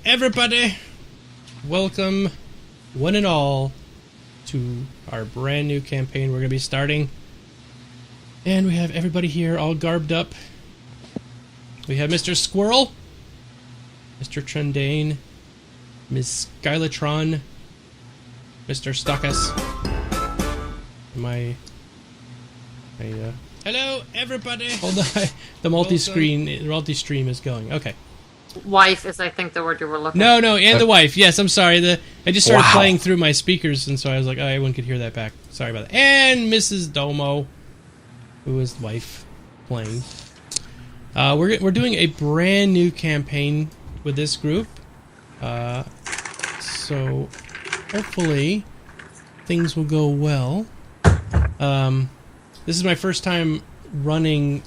everybody. Welcome, one and all, to our brand new campaign we're going to be starting. And we have everybody here all garbed up. We have Mr. Squirrel, Mr. Trendane, Ms. Skylatron, Mr. Stockus, hello, everybody. Hold on, the multi-stream is going. Okay. Wife is, I think, the word you were looking for. No, and the wife. Yes, I'm sorry. I just started playing through my speakers, and so I was like, oh, everyone could hear that back. Sorry about that. And Mrs. Domo, who is the wife, playing. We're doing a brand new campaign with this group. So hopefully things will go well. This is my first time running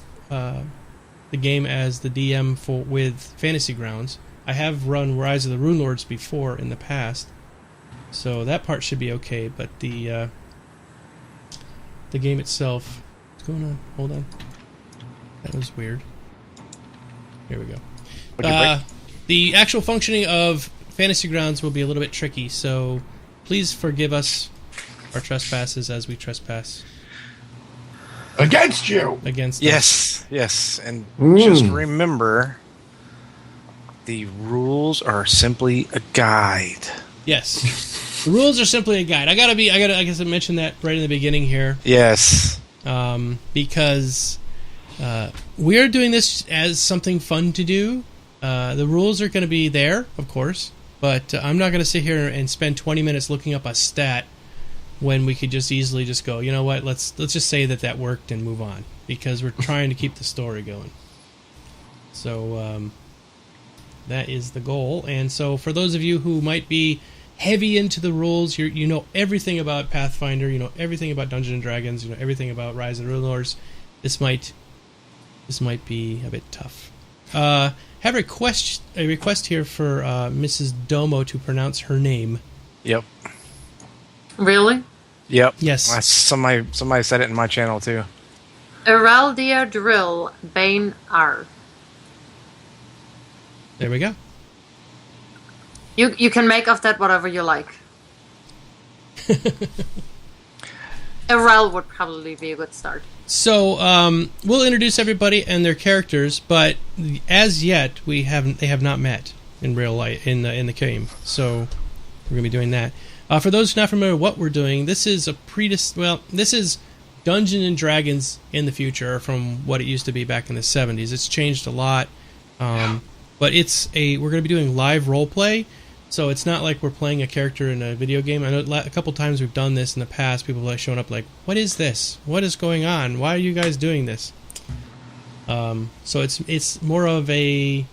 the game as the DM with Fantasy Grounds. I have run Rise of the Runelords before in the past, so that part should be okay. But the game itself, what's going on? Hold on, that was weird. Here we go. The actual functioning of Fantasy Grounds will be a little bit tricky, so please forgive us our trespasses as we trespass. Against you! Against us. Yes. And just remember, the rules are simply a guide. Yes. The rules are simply a guide. I guess I mentioned that right in the beginning here. Yes. Because we're doing this as something fun to do. The rules are going to be there, of course, but I'm not going to sit here and spend 20 minutes looking up a stat when we could just easily just go, you know what, let's just say that worked and move on, because we're trying to keep the story going. So that is the goal. And so for those of you who might be heavy into the rules, you know everything about Pathfinder, you know everything about Dungeons and Dragons, you know everything about Rise of the Runelords, this might be a bit tough. Have a request here for Mrs. Domo to pronounce her name. Yep. Really? Yep. Yes. Somebody said it in my channel too. Eraldia Drill Bane R. There we go. You can make of that whatever you like. Eral would probably be a good start. So we'll introduce everybody and their characters, but as yet they have not met in real life in the game. So we're gonna be doing that. For those not familiar with what we're doing, this is this is Dungeons and Dragons in the future from what it used to be back in the 70s. It's changed a lot, but we're going to be doing live roleplay, so it's not like we're playing a character in a video game. I know a couple times we've done this in the past. People have shown up like, "What is this? What is going on? Why are you guys doing this?" So it's more of a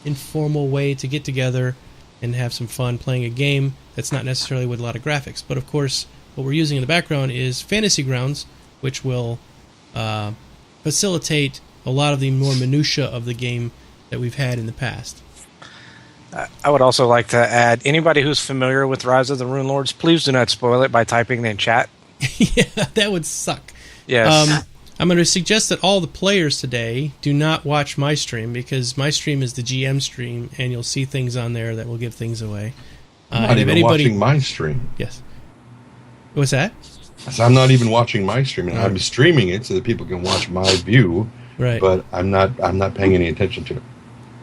informal way to get together and have some fun playing a game that's not necessarily with a lot of graphics. But of course, what we're using in the background is Fantasy Grounds, which will facilitate a lot of the more minutia of the game that we've had in the past. I would also like to add, anybody who's familiar with Rise of the Runelords, please do not spoil it by typing it in chat. Yeah, that would suck. Yes. I'm going to suggest that all the players today do not watch my stream, because my stream is the GM stream, and you'll see things on there that will give things away. I'm not even watching my stream. Yes. What's that? I'm not even watching my stream, and I'm streaming it so that people can watch my view. Right. But I'm not paying any attention to it.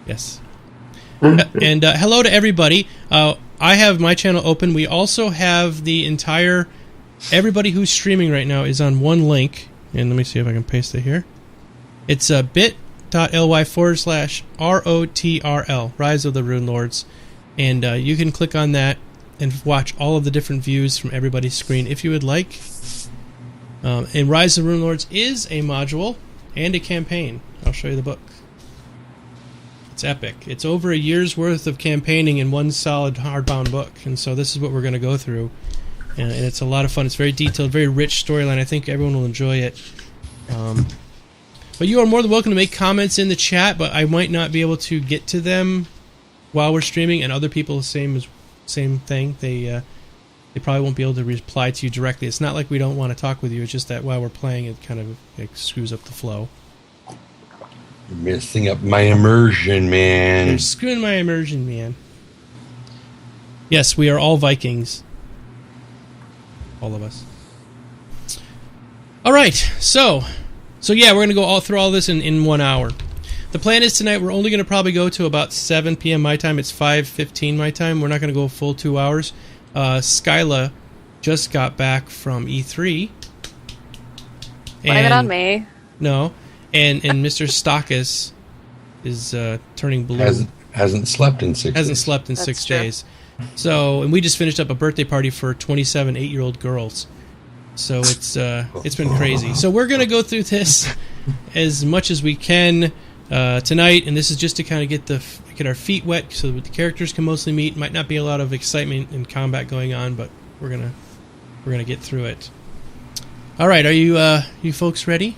Yes. And hello to everybody. I have my channel open. We also have everybody who's streaming right now is on one link. And let me see if I can paste it here. It's bit.ly/ROTRL, Rise of the Runelords. And you can click on that and watch all of the different views from everybody's screen if you would like. And Rise of the Runelords is a module and a campaign. I'll show you the book. It's epic. It's over a year's worth of campaigning in one solid hardbound book. And so this is what we're going to go through. And it's a lot of fun. It's very detailed, very rich storyline. I think everyone will enjoy it. But you are more than welcome to make comments in the chat, but I might not be able to get to them while we're streaming, and other people same thing. They probably won't be able to reply to you directly. It's not like we don't want to talk with you. It's just that while we're playing, it kind of screws up the flow. You're messing up my immersion, man. You're screwing my immersion, man. Yes, we are all Vikings. All of us. All right, so yeah, we're going to go all through all this in 1 hour. The plan is tonight we're only going to probably go to about 7 p.m. my time. It's 5:15 my time. We're not going to go a full 2 hours. Skyla just got back from E3. Blame it on me. No, and Mr. Stockus is turning blue. Hasn't slept in 6 days. Hasn't slept in 6 days. So, and we just finished up a birthday party for 27 8-year-old girls. So it's been crazy. So we're going to go through this as much as we can tonight, and this is just to kind of get our feet wet so that the characters can mostly meet. Might not be a lot of excitement and combat going on, but we're gonna get through it. All right, are you folks ready?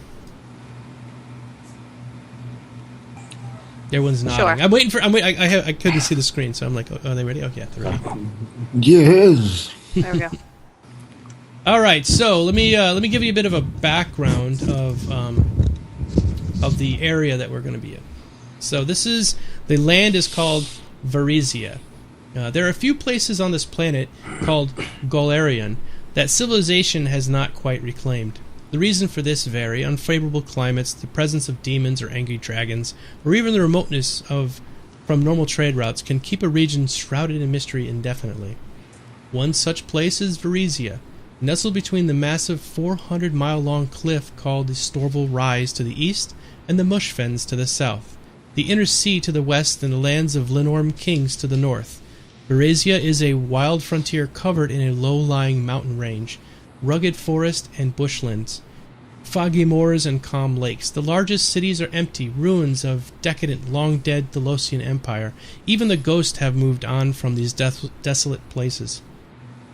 Everyone's nodding. Sure. I'm waiting for. I couldn't see the screen, so I'm like, oh, are they ready? Okay, they're ready. Yes. There we go. All right, so let me give you a bit of a background of the area that we're going to be in. So the land is called Varizia. There are a few places on this planet called Golarion that civilization has not quite reclaimed. The reason for this vary: unfavorable climates, the presence of demons or angry dragons, or even the remoteness from normal trade routes can keep a region shrouded in mystery indefinitely. One such place is Varizia, nestled between the massive 400-mile-long cliff called the Storval Rise to the east and the Mushfens to the south, the Inner Sea to the west, and the lands of Linorm Kings to the north. Varizia is a wild frontier covered in a low-lying mountain range, rugged forest and bushlands, foggy moors and calm lakes. The largest cities are empty, ruins of decadent, long-dead Delosian Empire. Even the ghosts have moved on from these desolate places.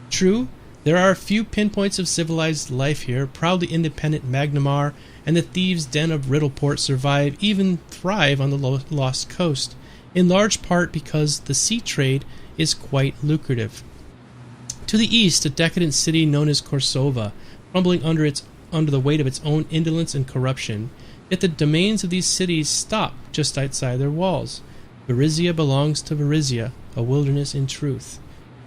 True, there are a few pinpoints of civilized life here. Proudly independent Magnamar and the thieves' den of Riddleport survive, even thrive on the lost coast, in large part because the sea trade is quite lucrative. To the east, a decadent city known as Korsova, crumbling under the weight of its own indolence and corruption. Yet the domains of these cities stop just outside their walls. Varizia belongs to Varizia, a wilderness in truth.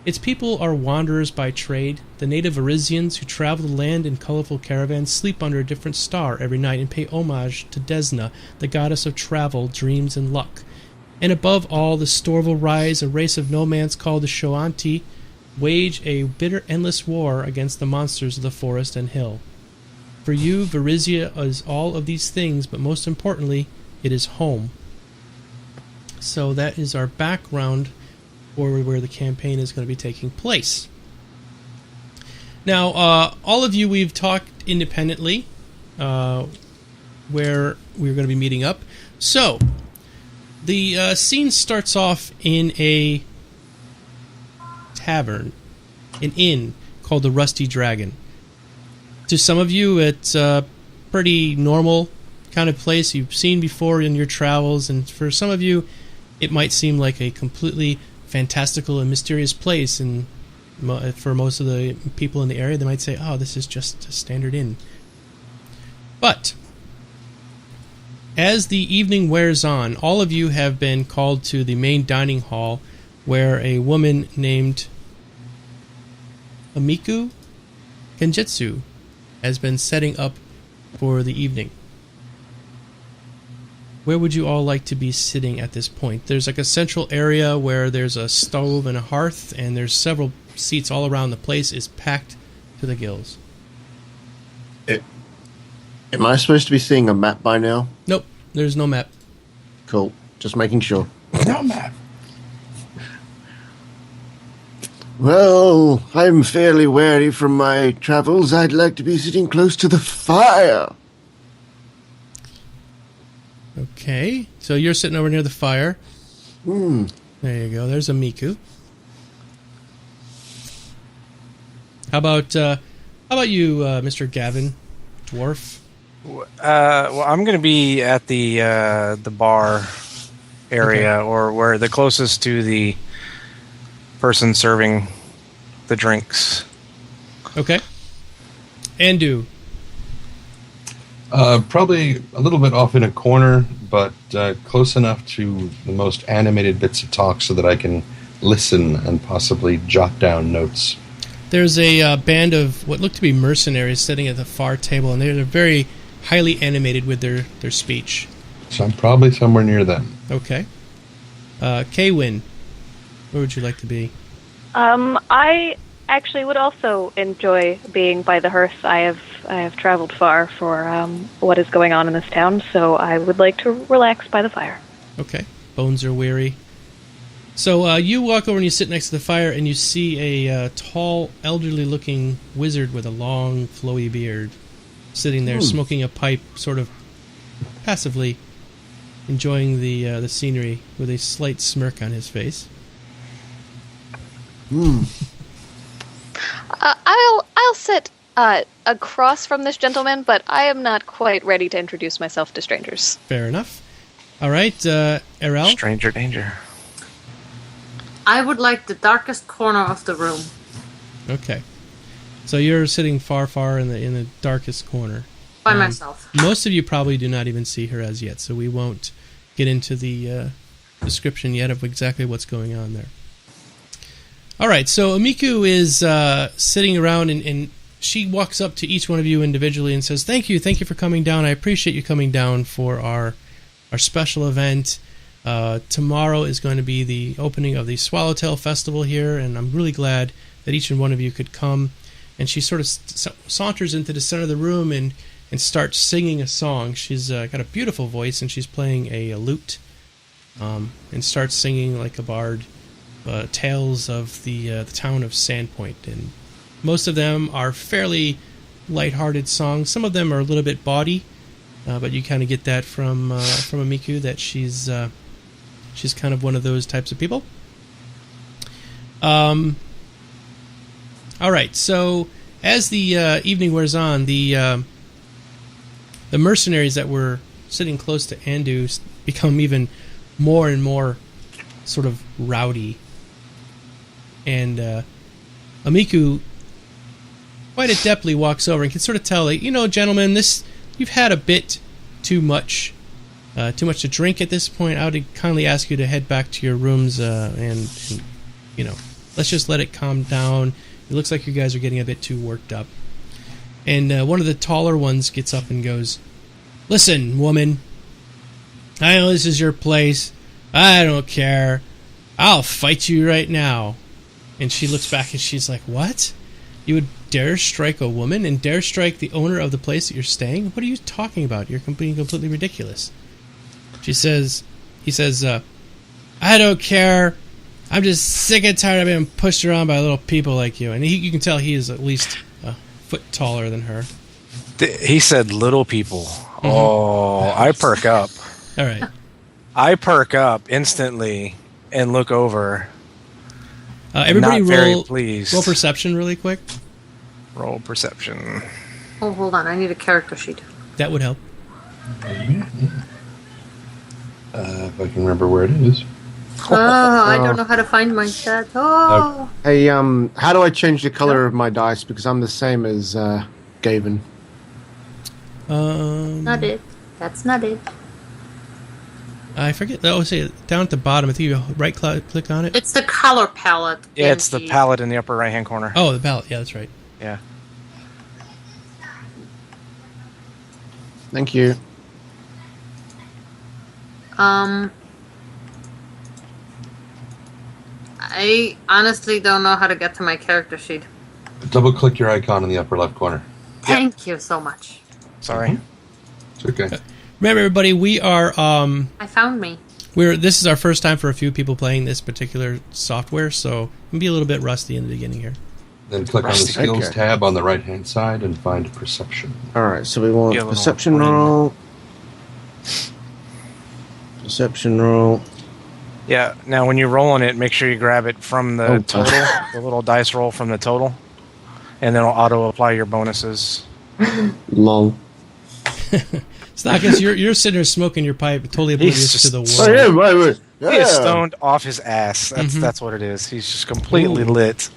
Its people are wanderers by trade. The native Varizians who travel the land in colorful caravans sleep under a different star every night and pay homage to Desna, the goddess of travel, dreams, and luck. And above all, the Storval Rise, a race of nomads called the Shoanti, wage a bitter, endless war against the monsters of the forest and hill. For you, Varizia is all of these things, but most importantly, it is home. So that is our background for where the campaign is going to be taking place. Now, all of you, we've talked independently where we're going to be meeting up. So, the scene starts off in a tavern, an inn called the Rusty Dragon. To some of you, it's a pretty normal kind of place you've seen before in your travels, and for some of you, it might seem like a completely fantastical and mysterious place, and for most of the people in the area, they might say, oh, this is just a standard inn. But as the evening wears on, all of you have been called to the main dining hall where a woman named Amiku Kenjutsu has been setting up for the evening. Where would you all like to be sitting at this point? There's like a central area where there's a stove and a hearth, and there's several seats all around. The place is packed to the gills. Am I supposed to be seeing a map by now? Nope, there's no map. Cool. Just making sure. No map. Well, I'm fairly weary from my travels. I'd like to be sitting close to the fire. Okay, so you're sitting over near the fire. There you go. There's a Miku. How about you, Mr. Gavin, dwarf? Well, I'm going to be at the bar area, or where the closest to the person serving the drinks. Okay. Andu. Probably a little bit off in a corner, but close enough to the most animated bits of talk so that I can listen and possibly jot down notes. There's a band of what look to be mercenaries sitting at the far table, and they're very highly animated with their speech. So I'm probably somewhere near them. Okay. Kaywin, where would you like to be? I actually would also enjoy being by the hearth. I have traveled far for what is going on in this town, so I would like to relax by the fire. Okay. Bones are weary. So you walk over and you sit next to the fire, and you see a tall, elderly-looking wizard with a long, flowy beard sitting there smoking a pipe, sort of passively enjoying the scenery with a slight smirk on his face. I'll sit across from this gentleman, but I am not quite ready to introduce myself to strangers. Fair enough. All right, Erel? Stranger danger. I would like the darkest corner of the room. Okay. So you're sitting far in the darkest corner. By myself. Most of you probably do not even see her as yet, so we won't get into the description yet of exactly what's going on there. All right, so Amiku is sitting around, and she walks up to each one of you individually and says, Thank you for coming down. I appreciate you coming down for our special event. Tomorrow is going to be the opening of the Swallowtail Festival here, and I'm really glad that each and one of you could come. And she sort of saunters into the center of the room and starts singing a song. She's got a beautiful voice, and she's playing a lute, and starts singing like a bard tales of the town of Sandpoint. And most of them are fairly lighthearted songs. Some of them are a little bit bawdy, but you kind of get that from Amiku, that she's kind of one of those types of people. All right, so as the evening wears on, the mercenaries that were sitting close to Andu become even more and more sort of rowdy. And Amiku quite adeptly walks over and can sort of tell, like, gentlemen, you've had a bit too much to drink at this point. I would kindly ask you to head back to your rooms and let's just let it calm down. It looks like you guys are getting a bit too worked up. And one of the taller ones gets up and goes, Listen, woman, I know this is your place. I don't care. I'll fight you right now. And she looks back and she's like, What? You would dare strike a woman and dare strike the owner of the place that you're staying? What are you talking about? You're being completely ridiculous. He says, I don't care. I'm just sick and tired of being pushed around by little people like you. And you can tell he is at least a foot taller than her. He said little people. Mm-hmm. Oh, I perk up. All right. I perk up instantly and look over. Everybody not very pleased. Roll perception really quick. Roll perception. Oh, hold on. I need a character sheet. That would help. If I can remember where it is. Oh, I don't know how to find my stat. Oh. Hey, how do I change the color of my dice? Because I'm the same as Gavin. Not it. That's not it. I forget. Oh, say down at the bottom. I think you right click on it. It's the color palette. Yeah, it's the palette in the upper right hand corner. Oh, the palette. Yeah, that's right. Yeah. Thank you. I honestly don't know how to get to my character sheet. Double click your icon in the upper left corner. Thank you so much. Sorry. It's okay. Remember, everybody, we are. I found me. This is our first time for a few people playing this particular software, so we'll be a little bit rusty in the beginning here. Then click on the skills tab on the right hand side and find perception. Alright, so we want perception roll. Perception roll. Yeah, now when you roll on it, make sure you grab it from the total, the little dice roll from the total, and then it'll auto-apply your bonuses. Long. It's not because you're sitting there smoking your pipe, totally oblivious to the world. Yeah. He is stoned off his ass. That's what it is. He's just completely lit.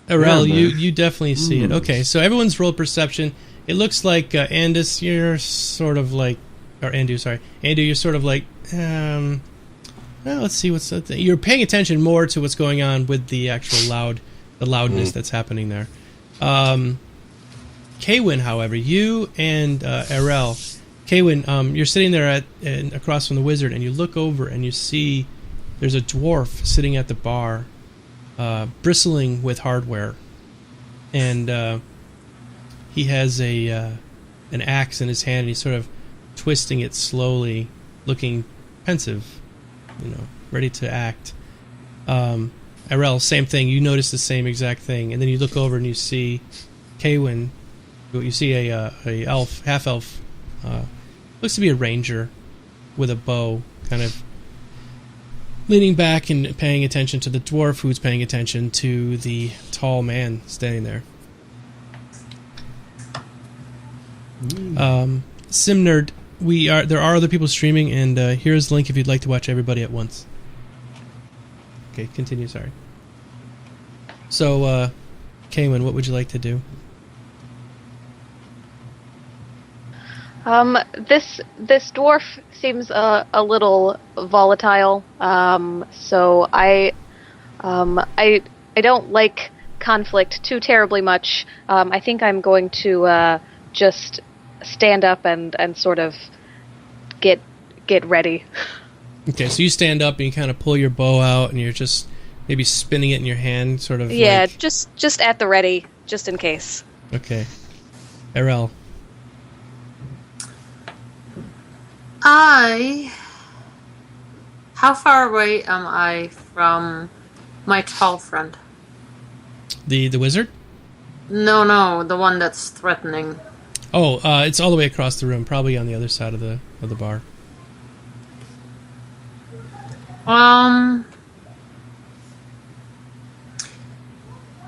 Arel, you definitely see it. Okay, so everyone's rolled perception. It looks like Andus, you're sort of like, or Andu, sorry, Andu, you're sort of like Well, let's see what's... You're paying attention more to what's going on with the actual loudness that's happening there. Kaywin, however, you and Erel... Kaywin, you're sitting there across from the wizard, and you look over and you see there's a dwarf sitting at the bar, bristling with hardware. And he has an axe in his hand, and he's sort of twisting it slowly, looking pensive, ready to act. Erel, same thing. You notice the same exact thing, and then you look over and you see Kaywin. You see a half elf, looks to be a ranger with a bow, kind of leaning back and paying attention to the dwarf, who's paying attention to the tall man standing there. Simnerd, there are other people streaming, and here's the link if you'd like to watch everybody at once. Okay, continue, sorry. So, Kaywin, what would you like to do? This dwarf seems a little volatile. So I don't like conflict too terribly much. I think I'm going to just stand up and sort of get ready. Okay, so you stand up and you kind of pull your bow out, and you're just maybe spinning it in your hand, sort of. Yeah, just at the ready, just in case. Okay, Erel. How far away am I from my tall friend? The wizard? No, the one that's threatening. Oh, it's all the way across the room, probably on the other side of the bar.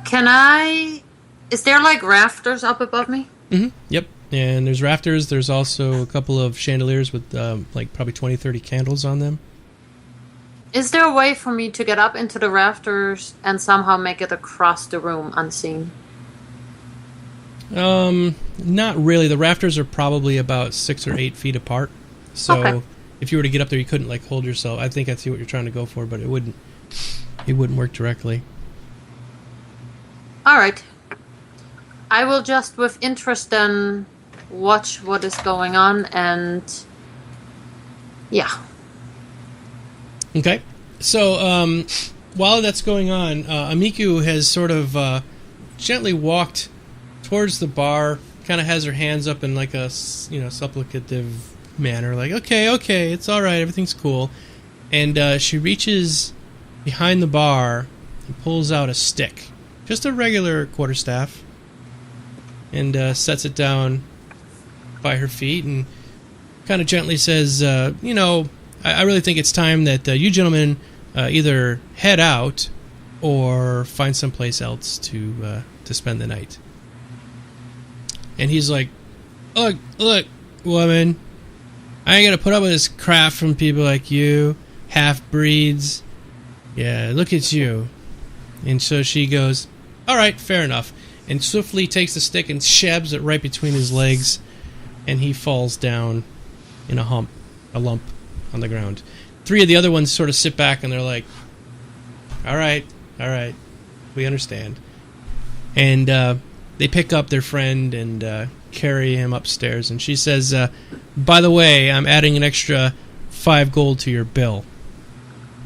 Can I... Is there, like, rafters up above me? Mm-hmm, yep. And there's rafters. There's also a couple of chandeliers with, like, probably 20, 30 candles on them. Is there a way for me to get up into the rafters and somehow make it across the room unseen? Not really. The rafters are probably about 6 or 8 feet apart. So okay. If you were to get up there, you couldn't, like, hold yourself. I think I see what you're trying to go for, but it wouldn't work directly. All right. I will just, with interest, then watch what is going on, and yeah. Okay. So while that's going on, Amiku has sort of gently walked towards the bar, kind of has her hands up in like a supplicative manner, like okay, it's all right, everything's cool, and she reaches behind the bar and pulls out a stick, just a regular quarterstaff, and sets it down by her feet and kind of gently says, I really think it's time that you gentlemen either head out or find someplace else to spend the night. And he's like, look, woman, I ain't gonna put up with this crap from people like you, half-breeds. Yeah, look at you. And so she goes, all right, fair enough. And swiftly takes the stick and shabs it right between his legs, and he falls down in a lump on the ground. 3 of the other ones sort of sit back and they're like, all right, we understand. And they pick up their friend and carry him upstairs, and she says, by the way, I'm adding an extra 5 gold to your bill.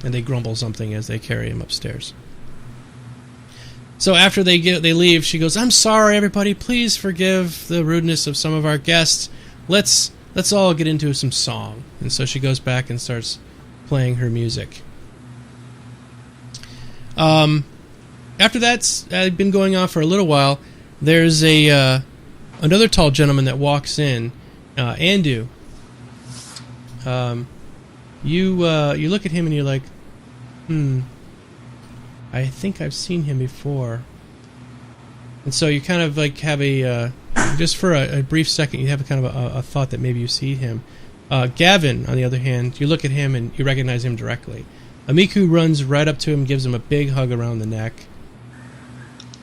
And they grumble something as they carry him upstairs. So after they leave, she goes, I'm sorry, everybody. Please forgive the rudeness of some of our guests. Let's all get into some song. And so she goes back and starts playing her music. After that's been going on for a little while, there's another tall gentleman that walks in, Andu. You look at him and you're like, I think I've seen him before. And so you kind of like have just for a brief second, you have a kind of a thought that maybe you see him. Gavin, on the other hand, you look at him and you recognize him directly. Amiku runs right up to him, gives him a big hug around the neck.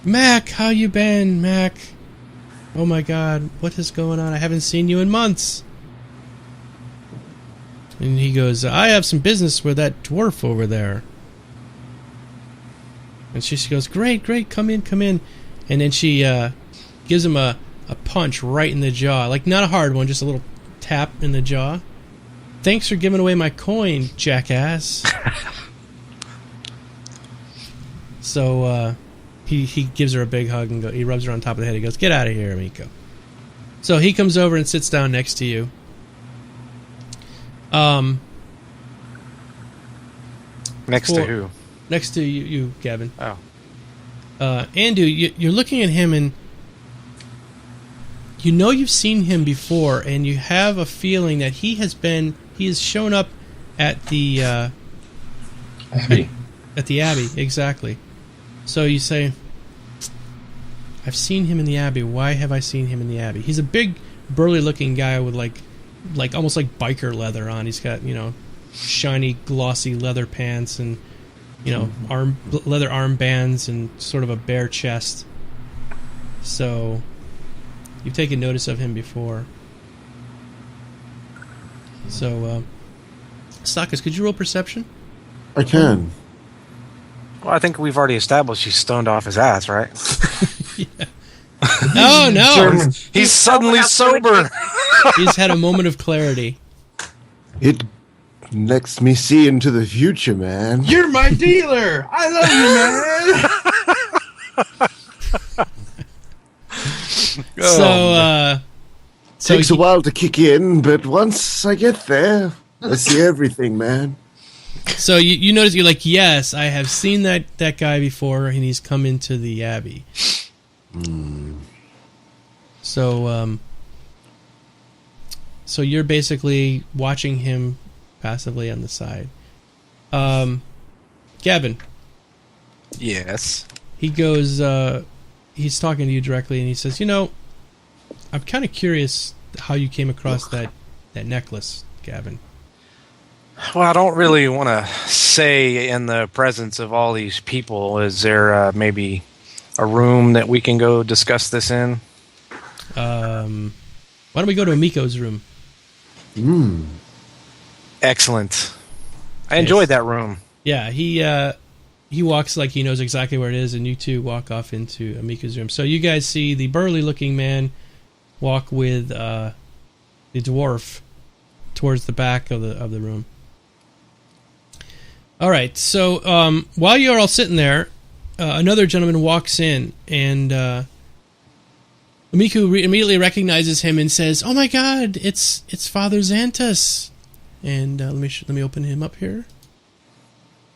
Mac, how you been, Mac? Oh my god, what is going on? I haven't seen you in months. And he goes, I have some business with that dwarf over there. And she goes, great, come in. And then she gives him a punch right in the jaw. Like, not a hard one, just a little tap in the jaw. Thanks for giving away my coin, jackass. So he gives her a big hug and he rubs her on top of the head. He goes, get out of here, Amico. So he comes over and sits down next to you. Next to who? Next to you, Gavin. Oh. Andu, you're looking at him and you know you've seen him before, and you have a feeling that he has shown up at the Abbey. At the Abbey, exactly. So you say, I've seen him in the Abbey. Why have I seen him in the Abbey? He's a big, burly-looking guy with like almost like biker leather on. He's got, shiny, glossy leather pants and, leather armbands and sort of a bare chest. So you've taken notice of him before. So, Sakas, could you roll perception? I can. Well, I think we've already established he's stoned off his ass, right? Yeah. Oh, no! He's suddenly sober! He's had a moment of clarity. It lets me see into the future, man. You're my dealer. I love you, man. Takes a while to kick in, but once I get there, I see everything, man. So you notice, you're like, yes, I have seen that guy before, and he's come into the Abbey. So you're basically watching him passively on the side. Gavin. Yes. He goes, he's talking to you directly, and he says, I'm kind of curious how you came across that necklace, Gavin. Well, I don't really want to say in the presence of all these people. Is there maybe a room that we can go discuss this in? Why don't we go to Amiko's room? Excellent. I enjoyed that room. Yeah, he walks like he knows exactly where it is, and you two walk off into Amiko's room. So you guys see the burly-looking man walk with the dwarf towards the back of the room. All right, so while you're all sitting there, another gentleman walks in, and Amico immediately recognizes him and says, "Oh my God, it's Father Xantus!" And let me open him up here.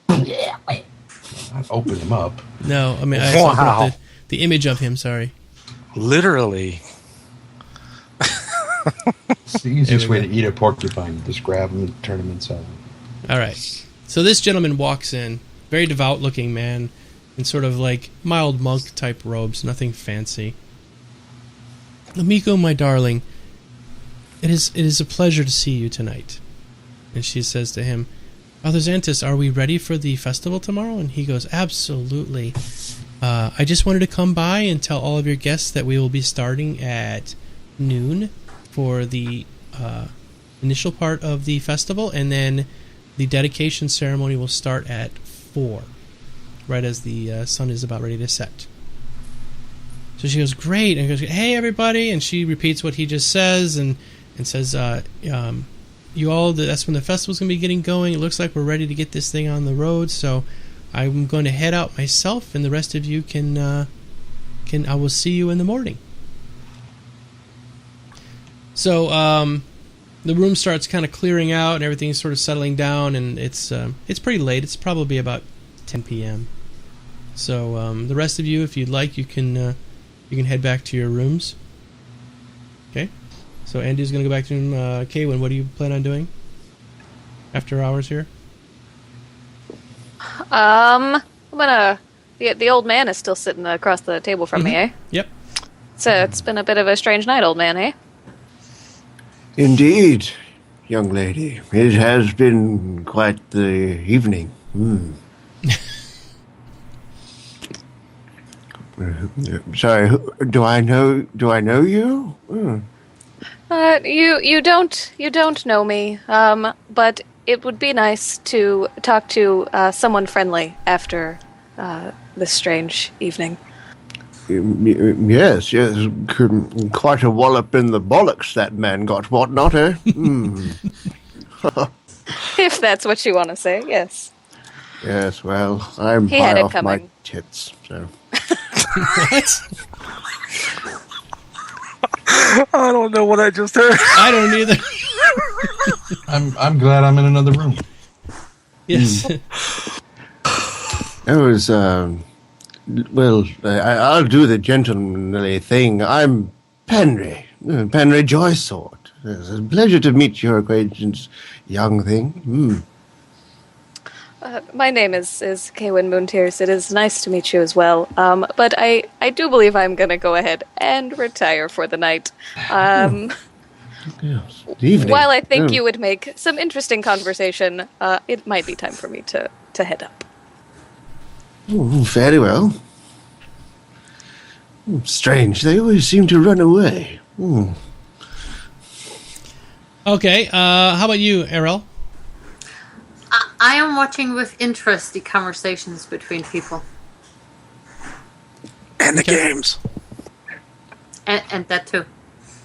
Not open him up. No, I mean I brought the image of him. Sorry. Literally. It's the easiest way to eat a porcupine. Just grab him and turn him inside. All right. So this gentleman walks in, very devout-looking man, in sort of like mild monk-type robes, nothing fancy. Amico, my darling, it is a pleasure to see you tonight. And she says to him, Father Xantus, are we ready for the festival tomorrow? And he goes, absolutely. I just wanted to come by and tell all of your guests that we will be starting at noon for the initial part of the festival, and then the dedication ceremony will start at 4, right as the sun is about ready to set. So she goes, great, and goes, hey everybody, and she repeats what he just says, and says, you all, that's when the festival's going to be getting going. It looks like we're ready to get this thing on the road, so I'm going to head out myself, and the rest of you I will see you in the morning. So the room starts kind of clearing out, and everything's sort of settling down, and it's pretty late. It's probably about 10 p.m. So the rest of you, if you'd like, you can head back to your rooms. Okay. So Andy's going to go back to him. Kaywin, what do you plan on doing after hours here? I'm gonna. The old man is still sitting across the table from me, eh? Yep. So it's been a bit of a strange night, old man, eh? Indeed, young lady. It has been quite the evening. Sorry, do I know you? You don't know me, but it would be nice to talk to someone friendly after this strange evening. Yes. Quite a wallop in the bollocks that man got, what not, eh? If that's what you want to say, yes. Yes, well, I'm He had high it off my coming. tits, so... What? I don't know what I just heard. I don't either. I'm glad I'm in another room. Yes. It was, I'll do the gentlemanly thing. I'm Penry Joysword. It's a pleasure to meet your acquaintance, young thing. My name is Kaywin Moontears. It is nice to meet you as well. But I do believe I'm going to go ahead and retire for the night. Yes. Evening. While I think you would make some interesting conversation, it might be time for me to head up. Oh, very well. Strange, they always seem to run away. Okay, how about you, Errol? I am watching with interest the conversations between people. And the games. And that too.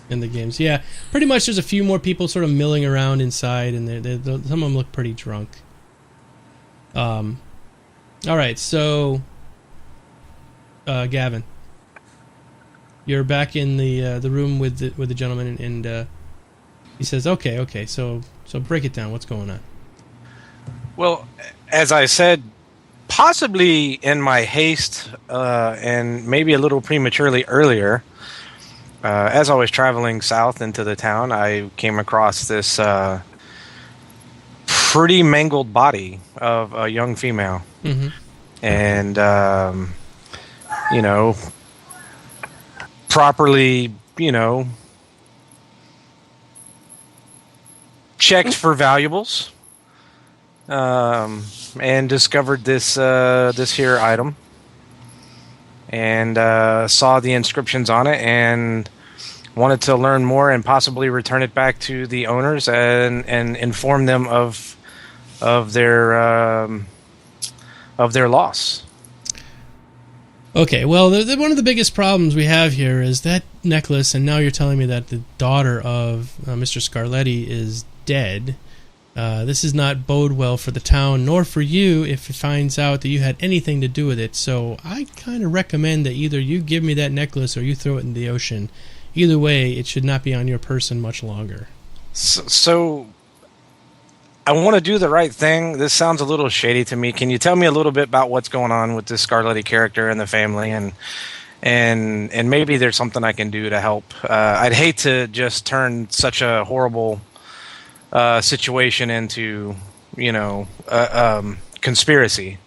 In the games, yeah. Pretty much there's a few more people sort of milling around inside, and some of them look pretty drunk. All right, so... Gavin. You're back in the room with the gentleman, and he says, okay, so break it down. What's going on? Well, as I said, possibly in my haste and maybe a little prematurely earlier, as I was traveling south into the town, I came across this pretty mangled body of a young female. Mm-hmm. And, properly, checked for valuables. And discovered this here item, and saw the inscriptions on it, and wanted to learn more and possibly return it back to the owners and inform them of their loss. Okay, well, one of the biggest problems we have here is that necklace, and now you're telling me that the daughter of Mr. Scarletti is dead. This does not bode well for the town, nor for you if it finds out that you had anything to do with it. So I kind of recommend that either you give me that necklace or you throw it in the ocean. Either way, it should not be on your person much longer. So I want to do the right thing. This sounds a little shady to me. Can you tell me a little bit about what's going on with this Scarletti character and the family, and maybe there's something I can do to help? I'd hate to just turn such a horrible situation into, conspiracy.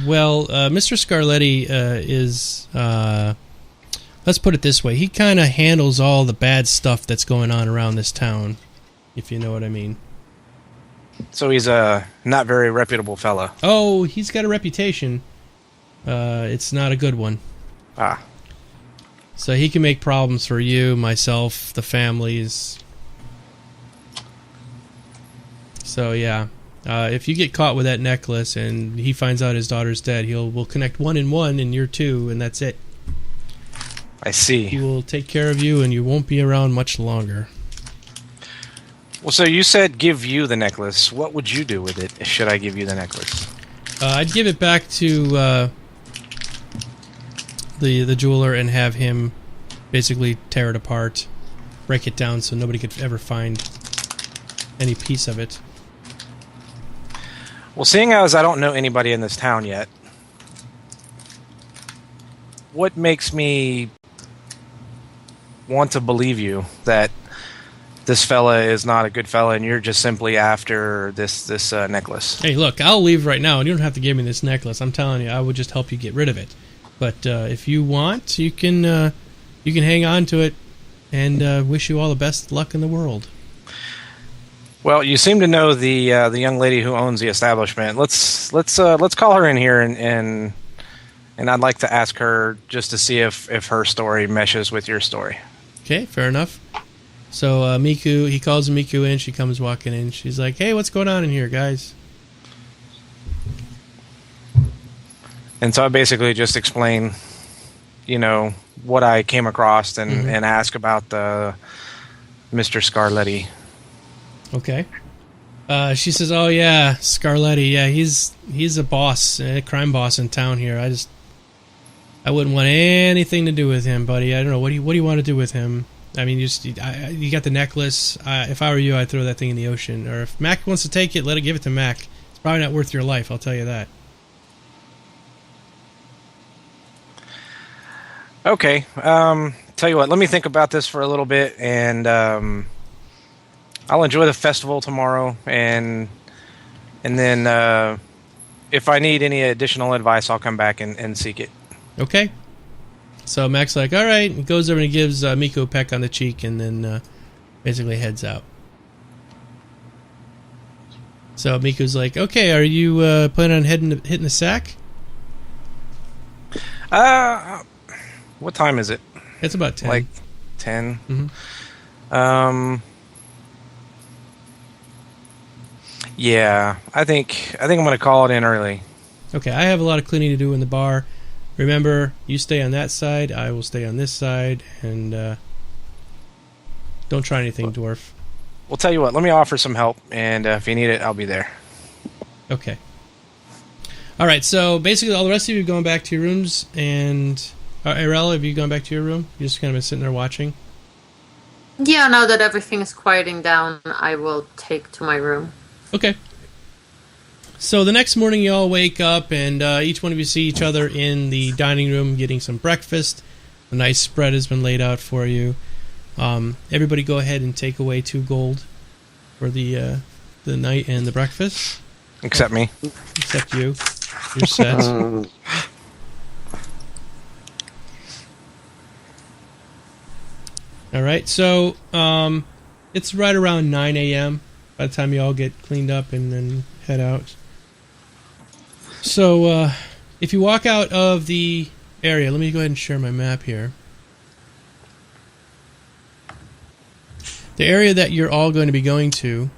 Well, Mr. Scarletti is, let's put it this way, he kind of handles all the bad stuff that's going on around this town, if you know what I mean. So he's a not very reputable fella. Oh, he's got a reputation. It's not a good one. Ah. So he can make problems for you, myself, the families. So yeah, if you get caught with that necklace and he finds out his daughter's dead, we'll connect 1 and 1 and you're 2, and that's it. I see. He will take care of you, and you won't be around much longer. Well, so you said give you the necklace. What would you do with it? Should I give you the necklace? I'd give it back to the jeweler and have him basically tear it apart, break it down so nobody could ever find any piece of it. Well, seeing as I don't know anybody in this town yet, what makes me want to believe you that this fella is not a good fella and you're just simply after this necklace? Hey, look, I'll leave right now, and you don't have to give me this necklace. I'm telling you, I would just help you get rid of it. But if you want, you can hang on to it, and wish you all the best luck in the world. Well, you seem to know the young lady who owns the establishment. Let's call her in here, and I'd like to ask her just to see if her story meshes with your story. Okay, fair enough. So Miku, he calls Miku in. She comes walking in. She's like, "Hey, what's going on in here, guys?" And so I basically just explain, what I came across and ask about the Mr. Scarletti. Okay. She says, "Oh yeah, Scarletti. Yeah, he's a boss, a crime boss in town here. I wouldn't want anything to do with him, buddy. I don't know what do you want to do with him. I mean, you got the necklace. If I were you, I'd throw that thing in the ocean. Or if Mac wants to take it, give it to Mac. It's probably not worth your life. I'll tell you that." Okay. Tell you what, let me think about this for a little bit, and I'll enjoy the festival tomorrow, and then if I need any additional advice, I'll come back and seek it. Okay. So Mac's like, "All right." He goes over and he gives Miku a peck on the cheek, and then basically heads out. So Miku's like, "Okay, are you planning on hitting the sack?" What time is it? It's about 10. Like 10? Mm-hmm. Yeah, I think I'm going to call it in early. Okay, I have a lot of cleaning to do in the bar. Remember, you stay on that side, I will stay on this side, and don't try anything, dwarf. Well, tell you what, let me offer some help, and if you need it, I'll be there. Okay. All right, so basically all the rest of you are going back to your rooms, and Arella, have you gone back to your room? You just kind of been sitting there watching? Yeah, now that everything is quieting down, I will take to my room. Okay. So the next morning you all wake up, and each one of you see each other in the dining room getting some breakfast. A nice spread has been laid out for you. Everybody go ahead and take away 2 gold for the night and the breakfast. Except me. Except you. You're set. All right, so it's right around 9 a.m. by the time you all get cleaned up and then head out. So if you walk out of the area, let me go ahead and share my map here. The area that you're all going to be going to,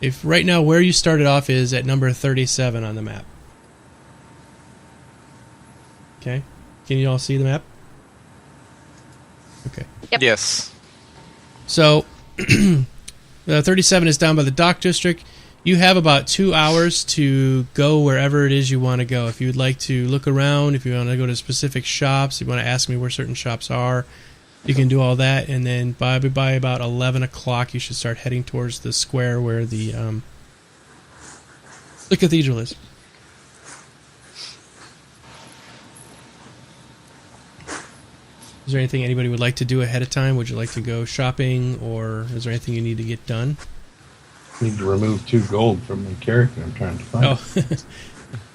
if right now where you started off is at number 37 on the map. Okay, can you all see the map? Okay. Yep. Yes. So, 37 is down by the dock district. You have about 2 hours to go wherever it is you want to go. If you would like to look around, if you want to go to specific shops, if you want to ask me where certain shops are, you can do all that. And then by about 11 o'clock, you should start heading towards the square where the cathedral is. Is there anything anybody would like to do ahead of time? Would you like to go shopping, or is there anything you need to get done? I need to remove 2 gold from my character I'm trying to find. Oh.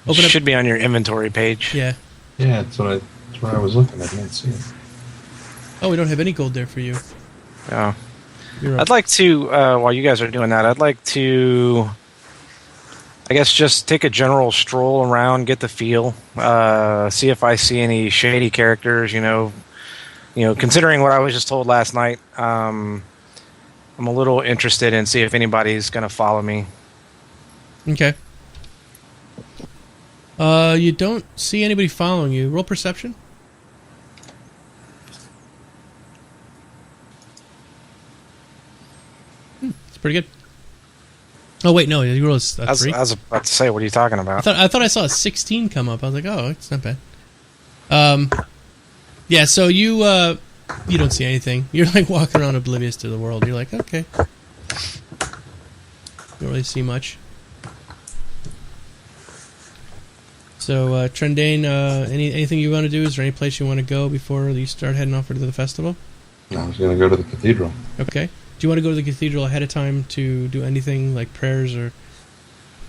It should be on your inventory page. Yeah. Yeah, that's what I was looking at. I didn't see it. Oh, we don't have any gold there for you. Yeah. You're up. I'd like to, while you guys are doing that, I'd like to, I guess, just take a general stroll around, get the feel, see if I see any shady characters, considering what I was just told last night. I'm a little interested in see if anybody's going to follow me. Okay. You don't see anybody following you. Roll perception. It's pretty good. Oh wait, no, you rolled a 3. I was about to say, what are you talking about? I thought I saw a 16 come up. I was like, oh, it's not bad. Yeah. So you don't see anything. You're like walking around oblivious to the world. You're like, okay. You don't really see much. So, Trendane, anything you want to do? Is there any place you want to go before you start heading off to the festival? I was going to go to the cathedral. Okay. Do you want to go to the cathedral ahead of time to do anything like prayers or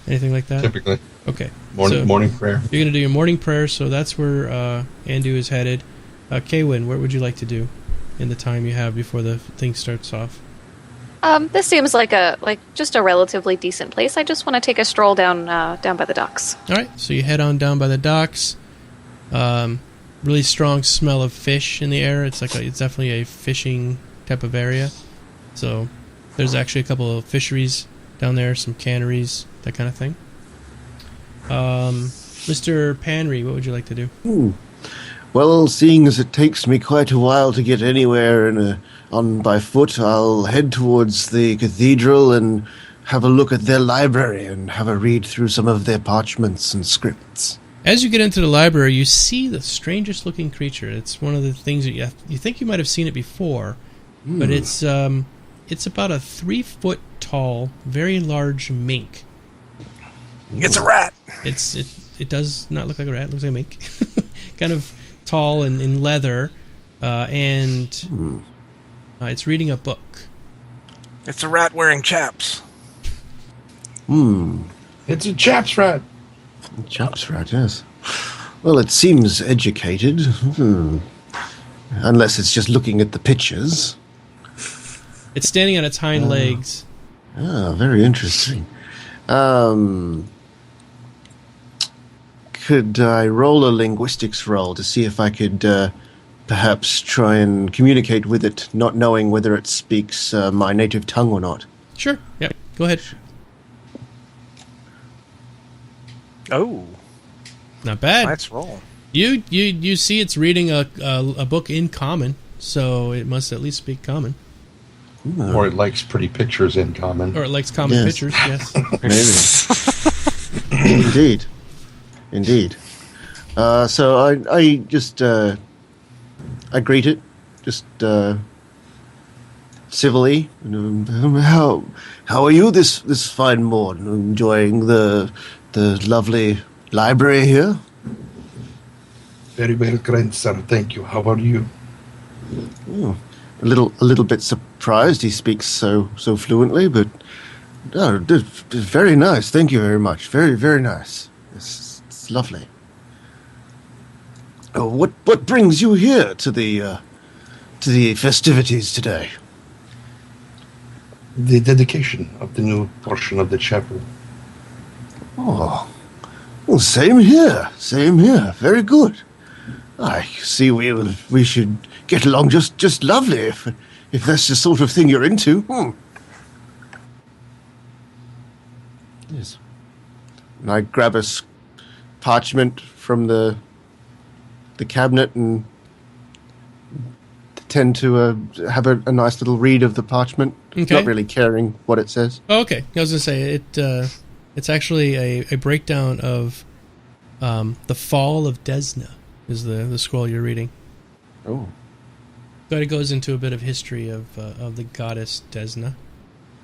anything like that? Typically. Okay. Morning prayer. You're going to do your morning prayer, so that's where Andu is headed. Kaywin, what would you like to do in the time you have before the thing starts off? This seems like just a relatively decent place. I just want to take a stroll down by the docks. All right, so you head on down by the docks. Really strong smell of fish in the air. It's definitely a fishing type of area. So there's actually a couple of fisheries down there, some canneries, that kind of thing. Mr. Panry, what would you like to do? Well, seeing as it takes me quite a while to get anywhere on by foot, I'll head towards the cathedral and have a look at their library and have a read through some of their parchments and scripts. As you get into the library, you see the strangest looking creature. It's one of the things that you think you might have seen it before, but it's about a 3 foot tall, very large mink. It's a rat. It does not look like a rat. It looks like a mink. Kind of tall and in leather, and it's reading a book. It's a rat wearing chaps. It's a chaps rat. Chaps rat, yes. Well, it seems educated. Unless it's just looking at the pictures. It's standing on its hind legs. Ah, very interesting. Could I roll a linguistics roll to see if I could perhaps try and communicate with it, not knowing whether it speaks my native tongue or not? Sure. Yeah. Go ahead. Oh, Not bad. let's roll. You see it's reading a book in common, so it must at least speak common. Or it likes pretty pictures in common. Or it likes common Yes. pictures, yes. Maybe. Indeed. So I just I greet it, just civilly. How are you this fine morning? Enjoying the lovely library here? Very well, kind sir. Thank you. How are you? Oh, a little bit surprised he speaks so fluently, but very nice. Thank you very much. Very, very nice. It's lovely. What brings you here to the festivities today? The dedication of the new portion of the chapel. Oh, well, same here. Very good. I see we should get along just lovely if that's the sort of thing you're into. Yes. And I grab a parchment from the cabinet and tend to have a nice little read of the parchment, Okay. not really caring what it says. Oh, okay. I was going to say, it's actually a breakdown of the fall of Desna, is the scroll you're reading. Oh. But it goes into a bit of history of the goddess Desna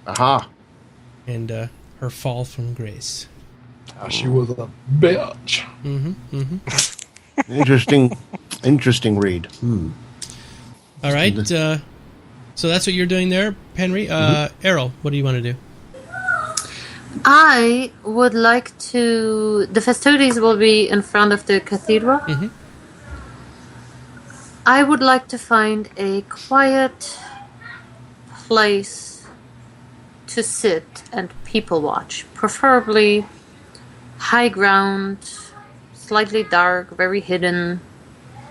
Aha. and her fall from grace. She was a bitch. Interesting read. All right. So that's what you're doing there, Henry. Errol, what do you want to do? I would like to. The festivities will be in front of the cathedral. I would like to find a quiet place to sit and people watch, preferably high ground, slightly dark, very hidden.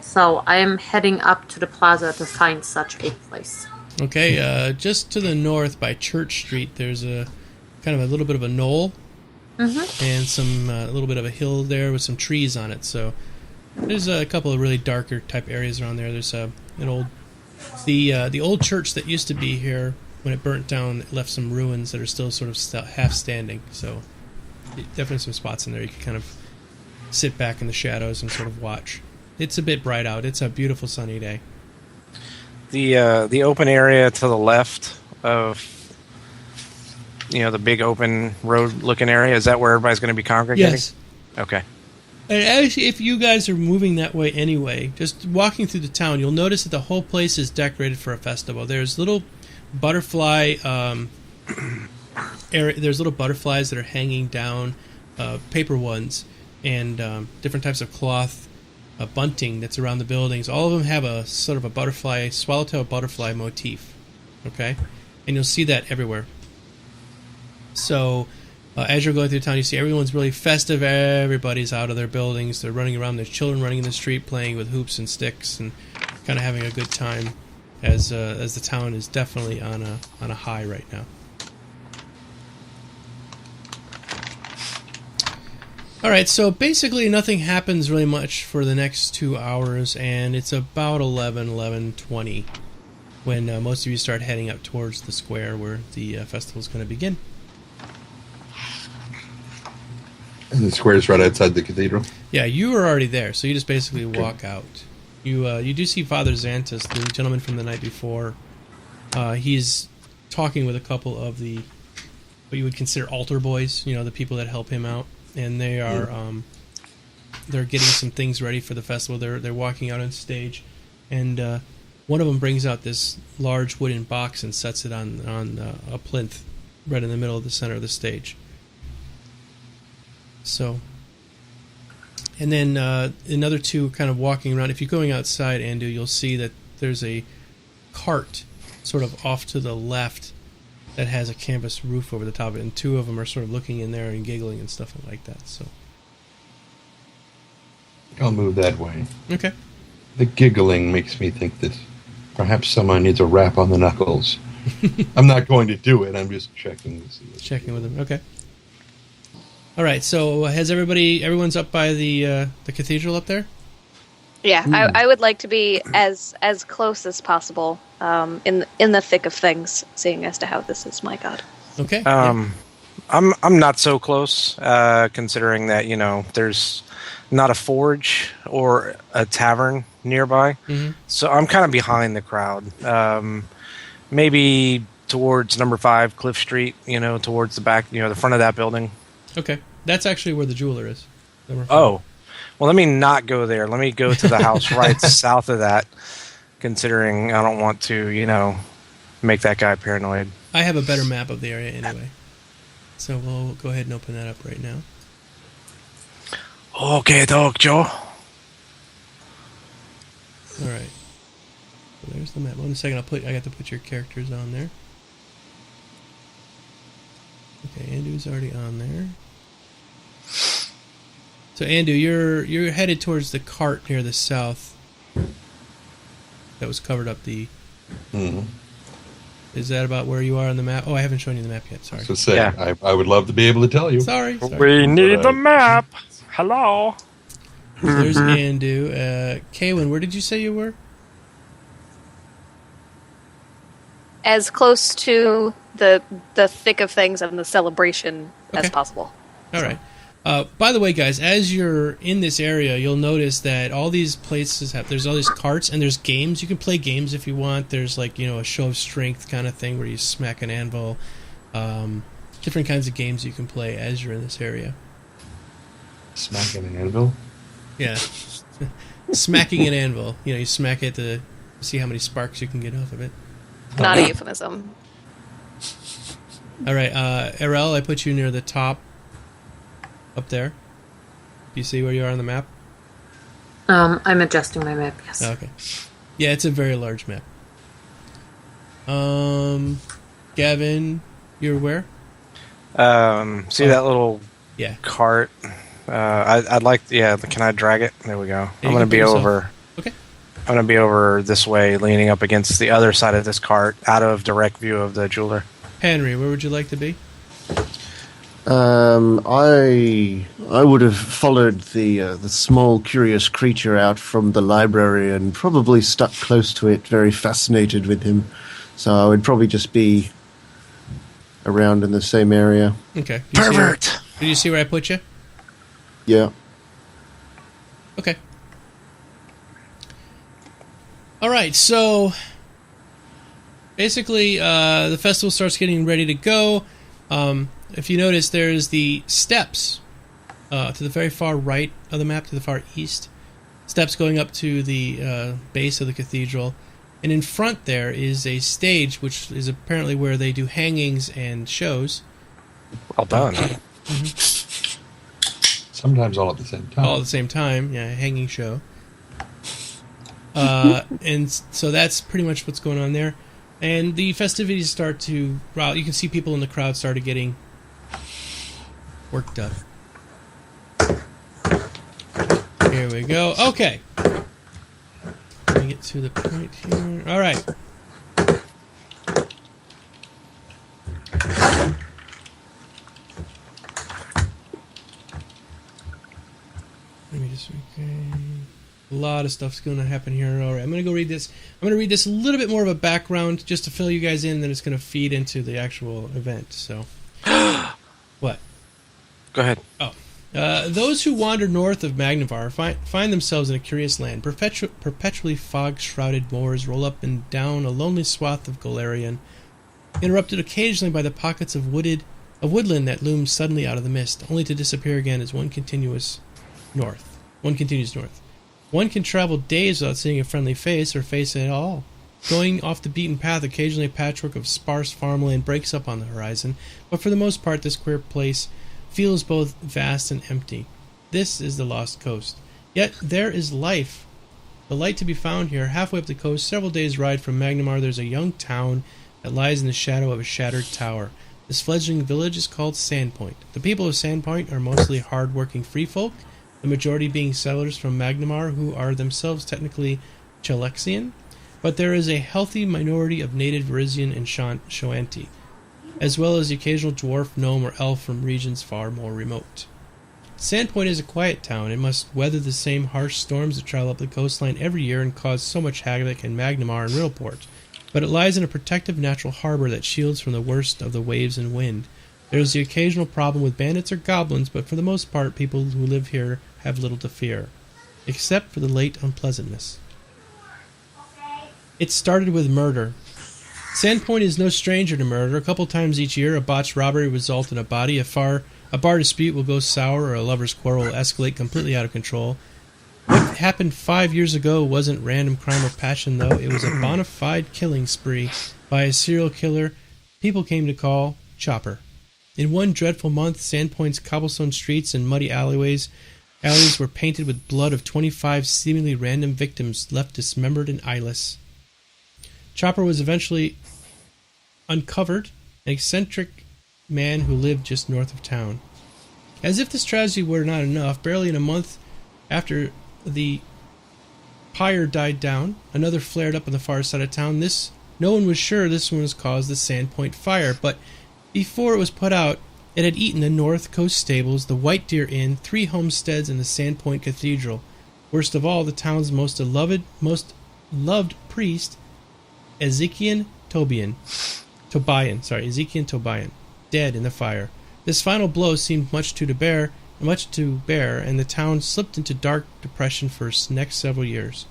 So I am heading up to the plaza to find such a place. Okay, just to the north by Church Street, there's a kind of a little bit of a knoll and some a little bit of a hill there with some trees on it. So there's a couple of really darker type areas around there. There's the old church that used to be here. When it burnt down, it left some ruins that are still sort of half standing. So definitely some spots in there you can kind of sit back in the shadows and sort of watch. It's a bit bright out. It's a beautiful sunny day. The open area to the left of the big open road looking area, is that where everybody's going to be congregating? Yes. Okay. And actually, if you guys are moving that way anyway, just walking through the town, you'll notice that the whole place is decorated for a festival. There's little butterfly there's little butterflies that are hanging down, paper ones, and different types of cloth bunting that's around the buildings. All of them have a sort of a butterfly, swallowtail butterfly motif. Okay? And you'll see that everywhere. So as you're going through town, you see everyone's really festive. Everybody's out of their buildings. They're running around. There's children running in the street playing with hoops and sticks and kind of having a good time. as the town is definitely on a high right now. All right, so basically nothing happens really much for the next 2 hours, and it's about 11:20 when most of you start heading up towards the square where the festival is going to begin. And the square is right outside the cathedral. Yeah, you were already there, so you just basically walk out. You do see Father Xantus, the gentleman from the night before. He's talking with a couple of what you would consider altar boys, the people that help him out. And they are they're getting some things ready for the festival. They're walking out on stage, and one of them brings out this large wooden box and sets it on a plinth right in the middle of the center of the stage. So, and then another two kind of walking around. If you're going outside, Andu, you'll see that there's a cart sort of off to the left that has a canvas roof over the top of it, and two of them are sort of looking in there and giggling and stuff like that. So I'll move that way. Okay. The giggling makes me think that perhaps someone needs a rap on the knuckles. I'm not going to do it. I'm just checking to see. Checking with them. Okay. All right. So everyone's up by the cathedral up there? Yeah, I would like to be as close as possible in the thick of things, seeing as to how this is my god. Okay. I'm not so close, considering that there's not a forge or a tavern nearby, so I'm kind of behind the crowd. Maybe towards number 5 Cliff Street, towards the back, the front of that building. Okay, that's actually where the jeweler is. Oh. Well, let me not go there. Let me go to the house right south of that, considering I don't want to, make that guy paranoid. I have a better map of the area anyway. So we'll go ahead and open that up right now. Okay, Dog Joe. All right. So there's the map. 1 second, I got to put your characters on there. Okay, Andu's already on there. So Andu, you're headed towards the cart near the south. That was covered up the. Mm-hmm. Is that about where you are on the map? Oh, I haven't shown you the map yet. Sorry. So say, yeah. I would love to be able to tell you. Sorry. We need the map. Hello. So there's Andu. Kaylin, where did you say you were? As close to the thick of things and the celebration as possible. All right. By the way, guys, as you're in this area, you'll notice that all these places there's all these carts and there's games. You can play games if you want. There's a show of strength kind of thing where you smack an anvil. Different kinds of games you can play as you're in this area. Smacking an anvil? Yeah. Smacking an anvil. You smack it to see how many sparks you can get off of it. Not a euphemism. All right, Erel, I put you near the top. Up there. Do you see where you are on the map? I'm adjusting my map, yes. Okay. Yeah, it's a very large map. Gavin, you're where? See that little cart? I'd like. Yeah, can I drag it? There we go. Yeah, I'm going to be over. Okay. I'm going to be over this way, leaning up against the other side of this cart, out of direct view of the jeweler. Henry, where would you like to be? I would have followed the small curious creature out from the library and probably stuck close to it, very fascinated with him. So I would probably just be around in the same area. Okay. Pervert! Did you see where I put you? Yeah. Okay. All right, so basically the festival starts getting ready to go. If you notice, there's the steps to the very far right of the map, to the far east. Steps going up to the base of the cathedral. And in front there is a stage, which is apparently where they do hangings and shows. Well done. Sometimes all at the same time. All at the same time, yeah, a hanging show. And so that's pretty much what's going on there. And the festivities start to... Well, you can see people in the crowd started getting worked up. Here we go. Okay. Let me get to the point here. All right. lot of stuff's going to happen here. All right, I'm going to go read this. I'm going to read this a little bit more of a background just to fill you guys in, then it's going to feed into the actual event. So, what? Go ahead. Oh. Those who wander north of Magnivar find themselves in a curious land. Perpetually fog-shrouded moors roll up and down a lonely swath of Golarion, interrupted occasionally by the pockets of woodland that looms suddenly out of the mist, only to disappear again as one continues north. One can travel days without seeing a friendly face or face at all. Going off the beaten path, occasionally a patchwork of sparse farmland breaks up on the horizon, but for the most part this queer place feels both vast and empty. This is the Lost Coast. Yet there is life. The light to be found here, halfway up the coast, several days' ride from Magnimar, there's a young town that lies in the shadow of a shattered tower. This fledgling village is called Sandpoint. The people of Sandpoint are mostly hard-working free folk, the majority being settlers from Magnimar who are themselves technically Chalexian, but there is a healthy minority of native Verizian and Shoanti, as well as the occasional dwarf, gnome, or elf from regions far more remote. Sandpoint is a quiet town. It must weather the same harsh storms that travel up the coastline every year and cause so much havoc in Magnimar and Riddleport, but it lies in a protective natural harbor that shields from the worst of the waves and wind. There is the occasional problem with bandits or goblins, but for the most part people who live here have little to fear, except for the late unpleasantness. It started with murder. Sandpoint is no stranger to murder. A couple times each year, a botched robbery will result in a body. A bar dispute will go sour, or a lover's quarrel will escalate completely out of control. What happened 5 years ago wasn't random crime or passion, though. It was a bona fide killing spree by a serial killer people came to call Chopper. In one dreadful month, Sandpoint's cobblestone streets and muddy alleys were painted with blood of 25 seemingly random victims left dismembered and eyeless. Chopper was eventually uncovered, an eccentric man who lived just north of town. As if this tragedy were not enough, barely in a month after the pyre died down, another flared up on the far side of town. No one was sure this one was caused the Sandpoint fire, but before it was put out, it had eaten the North Coast Stables, the White Deer Inn, 3 homesteads, and the Sandpoint Cathedral. Worst of all, the town's most loved priest, Ezekiel Tobian, dead in the fire. This final blow seemed much to bear, and the town slipped into dark depression for its next several years.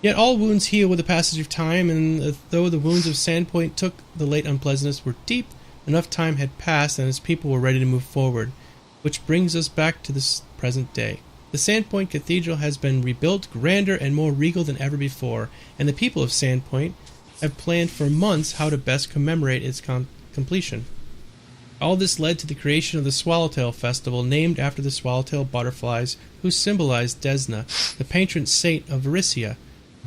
Yet all wounds heal with the passage of time, and though the wounds of Sandpoint took the late unpleasantness were deep, enough time had passed and its people were ready to move forward, which brings us back to this present day. The Sandpoint Cathedral has been rebuilt, grander and more regal than ever before, and the people of Sandpoint have planned for months how to best commemorate its completion. All this led to the creation of the Swallowtail Festival, named after the swallowtail butterflies who symbolize Desna, the patron saint of Varissia.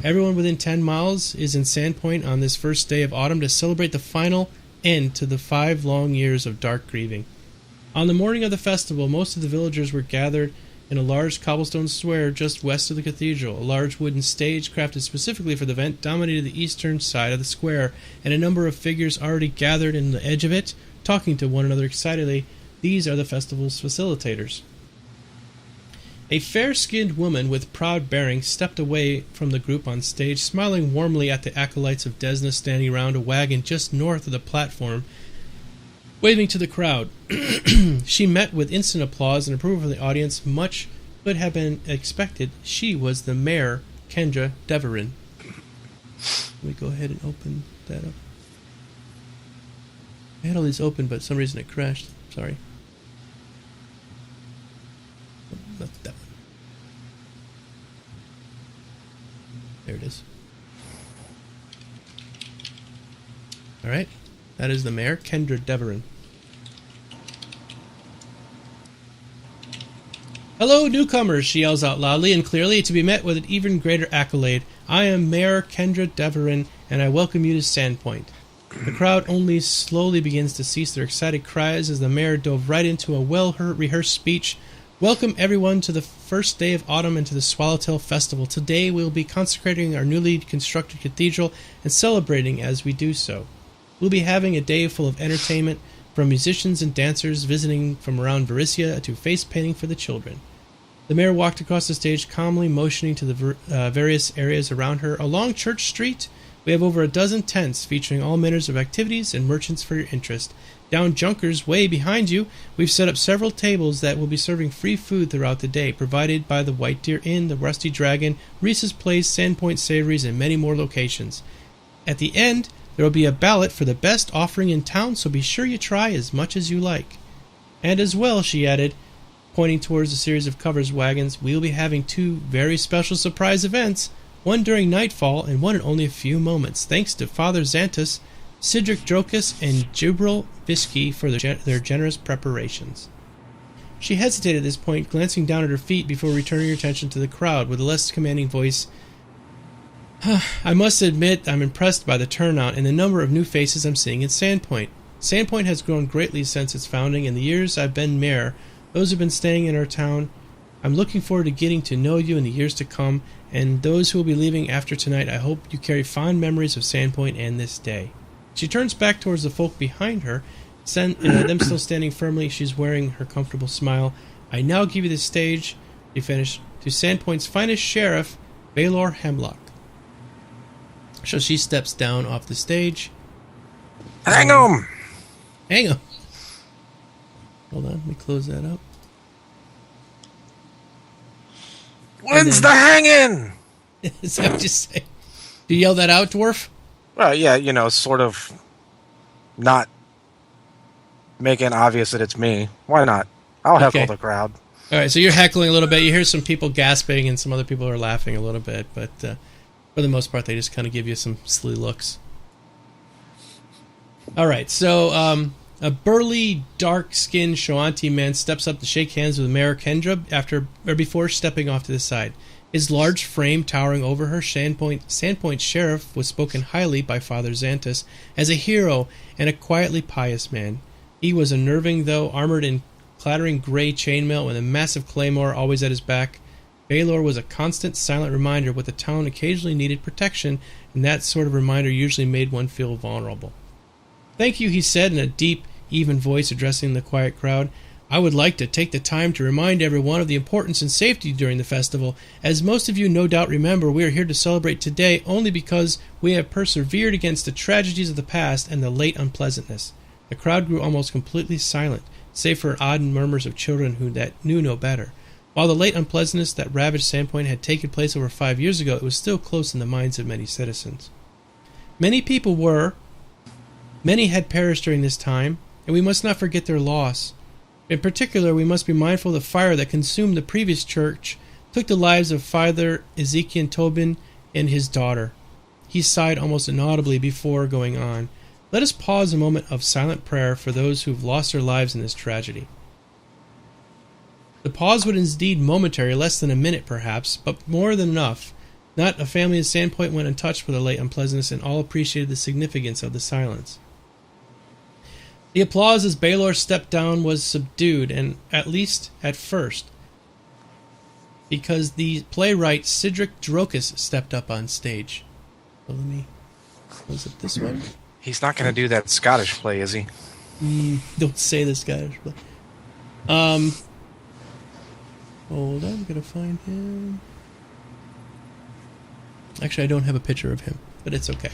Everyone within 10 miles is in Sandpoint on this first day of autumn to celebrate the final end to the 5 long years of dark grieving. On the morning of the festival, most of the villagers were gathered in a large cobblestone square just west of the cathedral. A large wooden stage crafted specifically for the event dominated the eastern side of the square, and a number of figures already gathered in the edge of it, talking to one another excitedly. These are the festival's facilitators. A fair-skinned woman with proud bearing stepped away from the group on stage, smiling warmly at the acolytes of Desna standing around a wagon just north of the platform, waving to the crowd. She met with instant applause and approval from the audience. Much could have been expected. She was the Mayor, Kendra Deverin. Let me go ahead and open that up. I had all these open, but for some reason it crashed. Sorry. Not that one. There it is. Alright. That is the Mayor, Kendra Deverin. Hello, newcomers, she yells out loudly and clearly, to be met with an even greater accolade. I am Mayor Kendra Deverin, and I welcome you to Sandpoint. The crowd only slowly begins to cease their excited cries as the mayor dove right into a well-rehearsed speech. Welcome everyone to the first day of autumn and to the Swallowtail Festival. Today we will be consecrating our newly constructed cathedral and celebrating as we do so. We'll be having a day full of entertainment, from musicians and dancers visiting from around Varissia to face painting for the children. The mayor walked across the stage, calmly motioning to the various areas around her. Along Church Street, we have over a dozen tents featuring all manners of activities and merchants for your interest. Down Junker's Way behind you, we've set up several tables that will be serving free food throughout the day, provided by the White Deer Inn, the Rusty Dragon, Reese's Place, Sandpoint Savories, and many more locations. At the end, there will be a ballot for the best offering in town, so be sure you try as much as you like. And as well, she added, pointing towards a series of covers wagons, we'll be having 2 very special surprise events, one during nightfall and one in only a few moments, thanks to Father Xantus, Cedric Drocus, and Jubril Visky for their generous preparations. She hesitated at this point, glancing down at her feet before returning her attention to the crowd with a less commanding voice. I must admit I'm impressed by the turnout and the number of new faces I'm seeing in Sandpoint. Sandpoint has grown greatly since its founding. In the years I've been mayor, those who've been staying in our town, I'm looking forward to getting to know you in the years to come, and those who will be leaving after tonight, I hope you carry fond memories of Sandpoint and this day. She turns back towards the folk behind her, them still standing firmly. She's wearing her comfortable smile. I now give you the stage, she finished, to Sandpoint's finest sheriff, Baylor Hemlock. So she steps down off the stage. Hang 'em! Hang 'em! Hold on, let me close that up. When's the hanging? Is that what you say? Do you yell that out, Dwarf? Well, yeah, sort of not making it obvious that it's me. Why not? I'll heckle the crowd. All right, so you're heckling a little bit. You hear some people gasping and some other people are laughing a little bit, but for the most part, they just kind of give you some silly looks. All right, so a burly, dark-skinned Shoanti man steps up to shake hands with Mayor Kendra before stepping off to the side. His large frame towering over her, Sandpoint Sheriff was spoken highly by Father Xantus as a hero and a quietly pious man. He was unnerving, though, armored in clattering gray chainmail with a massive claymore always at his back. Baylor was a constant, silent reminder what the town occasionally needed protection, and that sort of reminder usually made one feel vulnerable. Thank you, he said in a deep, even voice addressing the quiet crowd. I would like to take the time to remind everyone of the importance and safety during the festival. As most of you no doubt remember, we are here to celebrate today only because we have persevered against the tragedies of the past and the late unpleasantness. The crowd grew almost completely silent, save for odd murmurs of children who knew no better. While the late unpleasantness that ravaged Sandpoint had taken place over 5 years ago, it was still close in the minds of many citizens. Many had perished during this time, and we must not forget their loss. In particular, we must be mindful of the fire that consumed the previous church, took the lives of Father Ezekiel Tobin and his daughter. He sighed almost inaudibly before going on. Let us pause a moment of silent prayer for those who have lost their lives in this tragedy. The pause was indeed momentary, less than a minute perhaps, but more than enough. Not a family in Sandpoint went untouched for the late unpleasantness, and all appreciated the significance of the silence. The applause as Baylor stepped down was subdued, and at least at first, because the playwright Cedric Drocus stepped up on stage. So let me... Was it this one? He's not going to do that Scottish play, is he? Don't say the Scottish play. Hold on, I'm going to find him. Actually, I don't have a picture of him, but it's okay.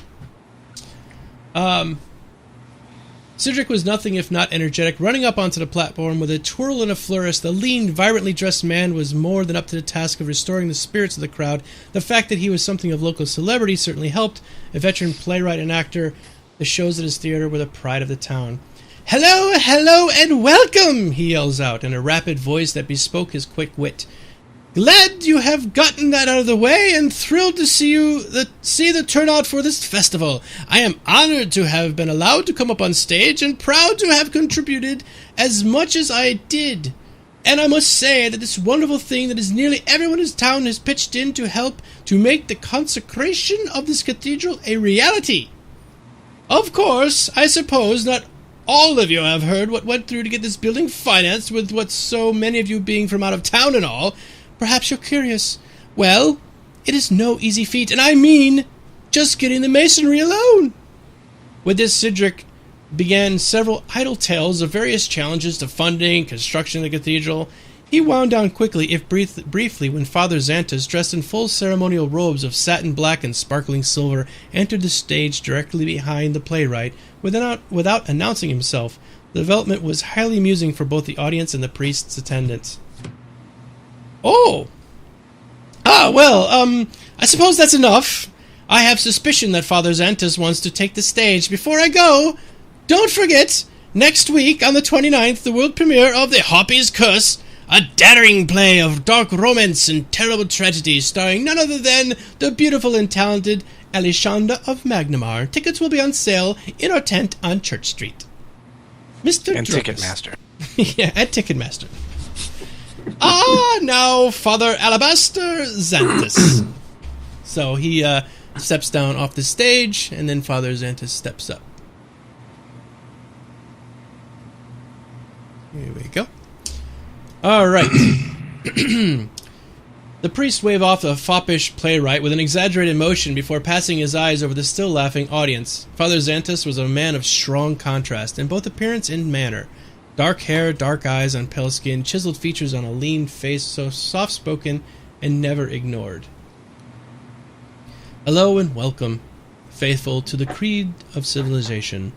Cedric was nothing if not energetic. Running up onto the platform with a twirl and a flourish, the lean, vibrantly dressed man was more than up to the task of restoring the spirits of the crowd. The fact that he was something of local celebrity certainly helped. A veteran playwright and actor, the shows at his theater were the pride of the town. "Hello, hello, and welcome!" he yells out in a rapid voice that bespoke his quick wit. "Glad you have gotten that out of the way, and thrilled to see the turnout for this festival. I am honored to have been allowed to come up on stage, and proud to have contributed as much as I did. And I must say that this wonderful thing that is nearly everyone in this town has pitched in to help to make the consecration of this cathedral a reality. Of course, I suppose not all of you have heard what went through to get this building financed, with what so many of you being from out of town and all. Perhaps you're curious. Well, it is no easy feat, and I mean just getting the masonry alone." With this, Cedric began several idle tales of various challenges to funding, construction of the cathedral. He wound down quickly, if briefly, when Father Xantus, dressed in full ceremonial robes of satin black and sparkling silver, entered the stage directly behind the playwright, without announcing himself. The development was highly amusing for both the audience and the priest's attendants. Oh! I suppose that's enough. I have suspicion that Father Xantus wants to take the stage. Before I go, don't forget, next week on the 29th, the world premiere of The Hoppy's Curse, a daring play of dark romance and terrible tragedy starring none other than the beautiful and talented Alishanda of Magnamar. Tickets will be on sale in our tent on Church Street. Mr. And Druckus. Ticketmaster. Yeah, at Ticketmaster. Now Father Alabaster Xantus. So he steps down off the stage, and then Father Xantus steps up. Here we go. All right. The priest waved off the foppish playwright with an exaggerated motion before passing his eyes over the still laughing audience. Father Xantus was a man of strong contrast in both appearance and manner. Dark hair, dark eyes on pale skin, chiseled features on a lean face, so soft-spoken and never ignored. Hello and welcome, faithful to the creed of civilization.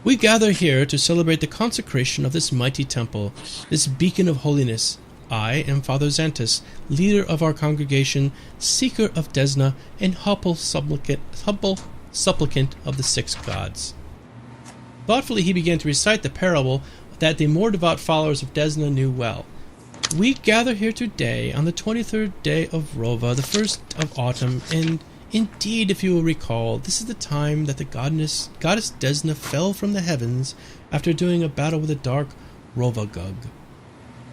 We gather here to celebrate the consecration of this mighty temple, this beacon of holiness. I am Father Xantus, leader of our congregation, seeker of Desna, and humble supplicant of the six gods. Thoughtfully he began to recite the parable that the more devout followers of Desna knew well. We gather here today on the 23rd day of Rova, the first of autumn, and indeed, if you will recall, this is the time that the goddess Desna fell from the heavens after doing a battle with the dark Rovagug.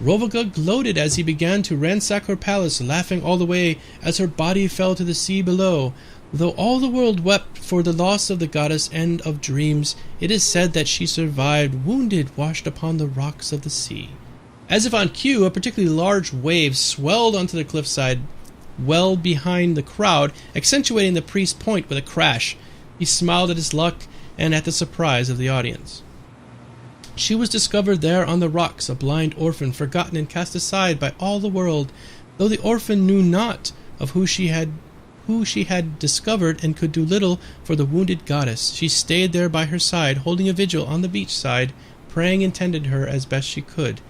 Rovagug gloated as he began to ransack her palace, laughing all the way as her body fell to the sea below. Though all the world wept for the loss of the goddess and of dreams, it is said that she survived, wounded, washed upon the rocks of the sea. As if on cue, a particularly large wave swelled onto the cliffside well behind the crowd, accentuating the priest's point with a crash. He smiled at his luck and at the surprise of the audience. She was discovered there on the rocks, a blind orphan, forgotten and cast aside by all the world. Though the orphan knew not of who she had discovered and could do little for the wounded goddess, she stayed there by her side, holding a vigil on the beach side, praying and tended her as best she could.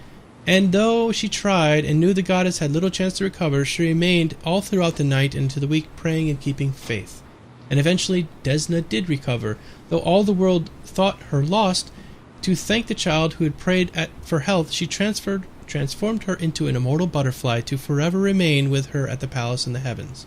And though she tried and knew the goddess had little chance to recover, she remained all throughout the night and into the week, praying and keeping faith. And eventually Desna did recover, though all the world thought her lost. To thank the child who had prayed for health, she transformed her into an immortal butterfly to forever remain with her at the palace in the heavens.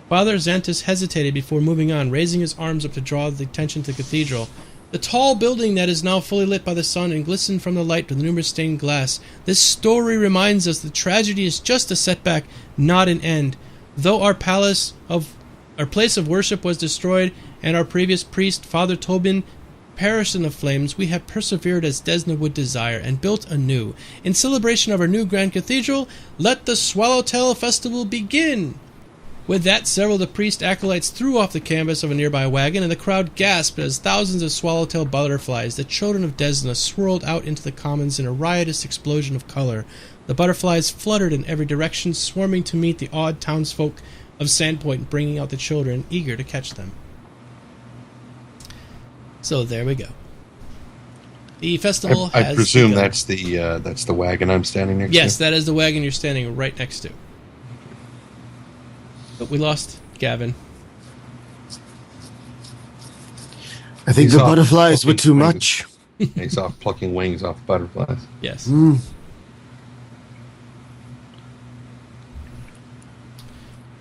Father Xantus hesitated before moving on, raising his arms up to draw the attention to the cathedral. The tall building that is now fully lit by the sun and glistened from the light with numerous stained glass. This story reminds us the tragedy is just a setback, not an end. Though our place of worship was destroyed, and our previous priest, Father Tobin, perished in the flames, we have persevered as Desna would desire, and built anew. In celebration of our new grand cathedral, let the Swallowtail Festival begin! With that, several of the priest acolytes threw off the canvas of a nearby wagon, and the crowd gasped as thousands of swallowtail butterflies, the children of Desna, swirled out into the commons in a riotous explosion of color. The butterflies fluttered in every direction, swarming to meet the awed townsfolk of Sandpoint, bringing out the children, eager to catch them. So there we go. The festival has I presume begun. that's the wagon I'm standing next to? Yes, that is the wagon you're standing right next to. But we lost Gavin. I think the butterflies were too much. He's off plucking wings off butterflies. Yes. Mm.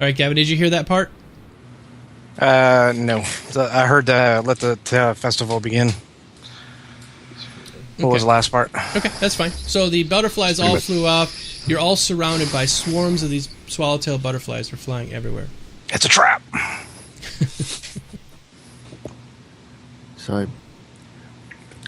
All right, Gavin, did you hear that part? No. I heard let the festival begin. What was the last part? Okay, that's fine. So the butterflies all flew off. You're all surrounded by swarms of these swallowtail butterflies. They're flying everywhere. It's a trap. So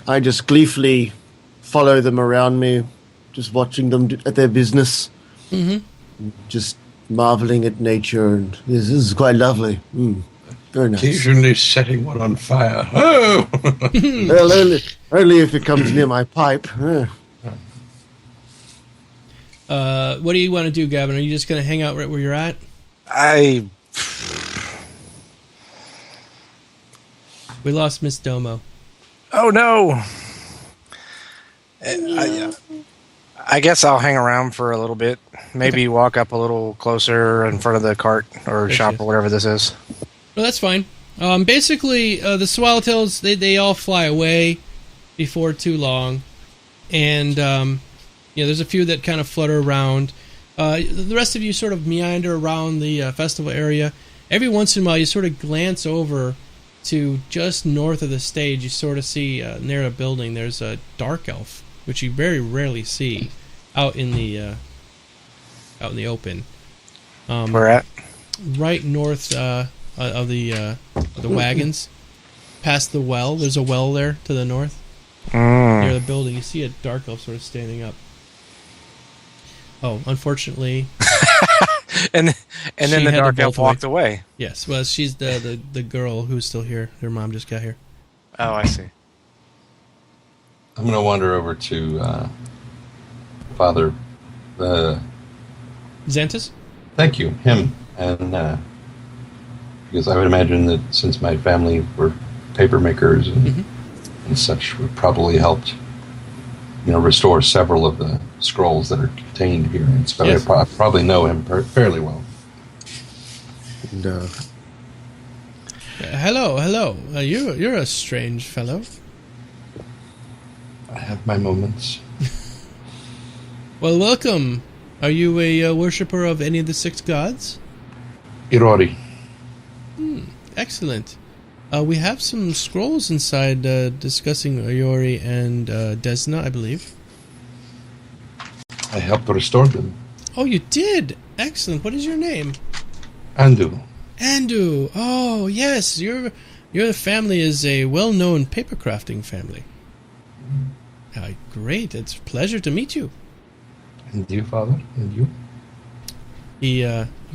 I just gleefully follow them around me, just watching them at their business. Mm-hmm. Just marveling at nature, and this is quite lovely. Very nice. Occasionally setting one on fire. Oh! Well, only if it comes near my pipe. What do you want to do, Gavin? Are you just going to hang out right where you're at? We lost Miss Domo. Oh no! I guess I'll hang around for a little bit. Maybe walk up a little closer in front of the cart or shop or whatever this is. Well, that's fine. Basically, the swallowtails, they all fly away before too long. And, there's a few that kind of flutter around. The rest of you sort of meander around the festival area. Every once in a while, you sort of glance over to just north of the stage. You sort of see near a building, there's a dark elf, which you very rarely see out in the open. Where at? Right north of the wagons, past the well. There's a well there to the north near the building. You see a dark elf sort of standing up. Oh, unfortunately. and then the dark elf walked away. Yes, well, she's the girl who's still here. Her mom just got here. Oh, I see. I'm going to wander over to Father... Xantus? Thank you, him. And because I would imagine that since my family were paper makers and such, would probably helped, restore several of the scrolls that are contained here. And so yes. I probably know him fairly well. And, hello. You're a strange fellow. I have my moments. Well, welcome. Are you a worshipper of any of the 6 gods? Irori. Excellent. We have some scrolls inside discussing Iori and Desna, I believe. I helped restore them. Oh, you did? Excellent. What is your name? Andu. Andu. Oh, yes. Your family is a well-known paper crafting family. Great. It's a pleasure to meet you. And you, Father? And you? He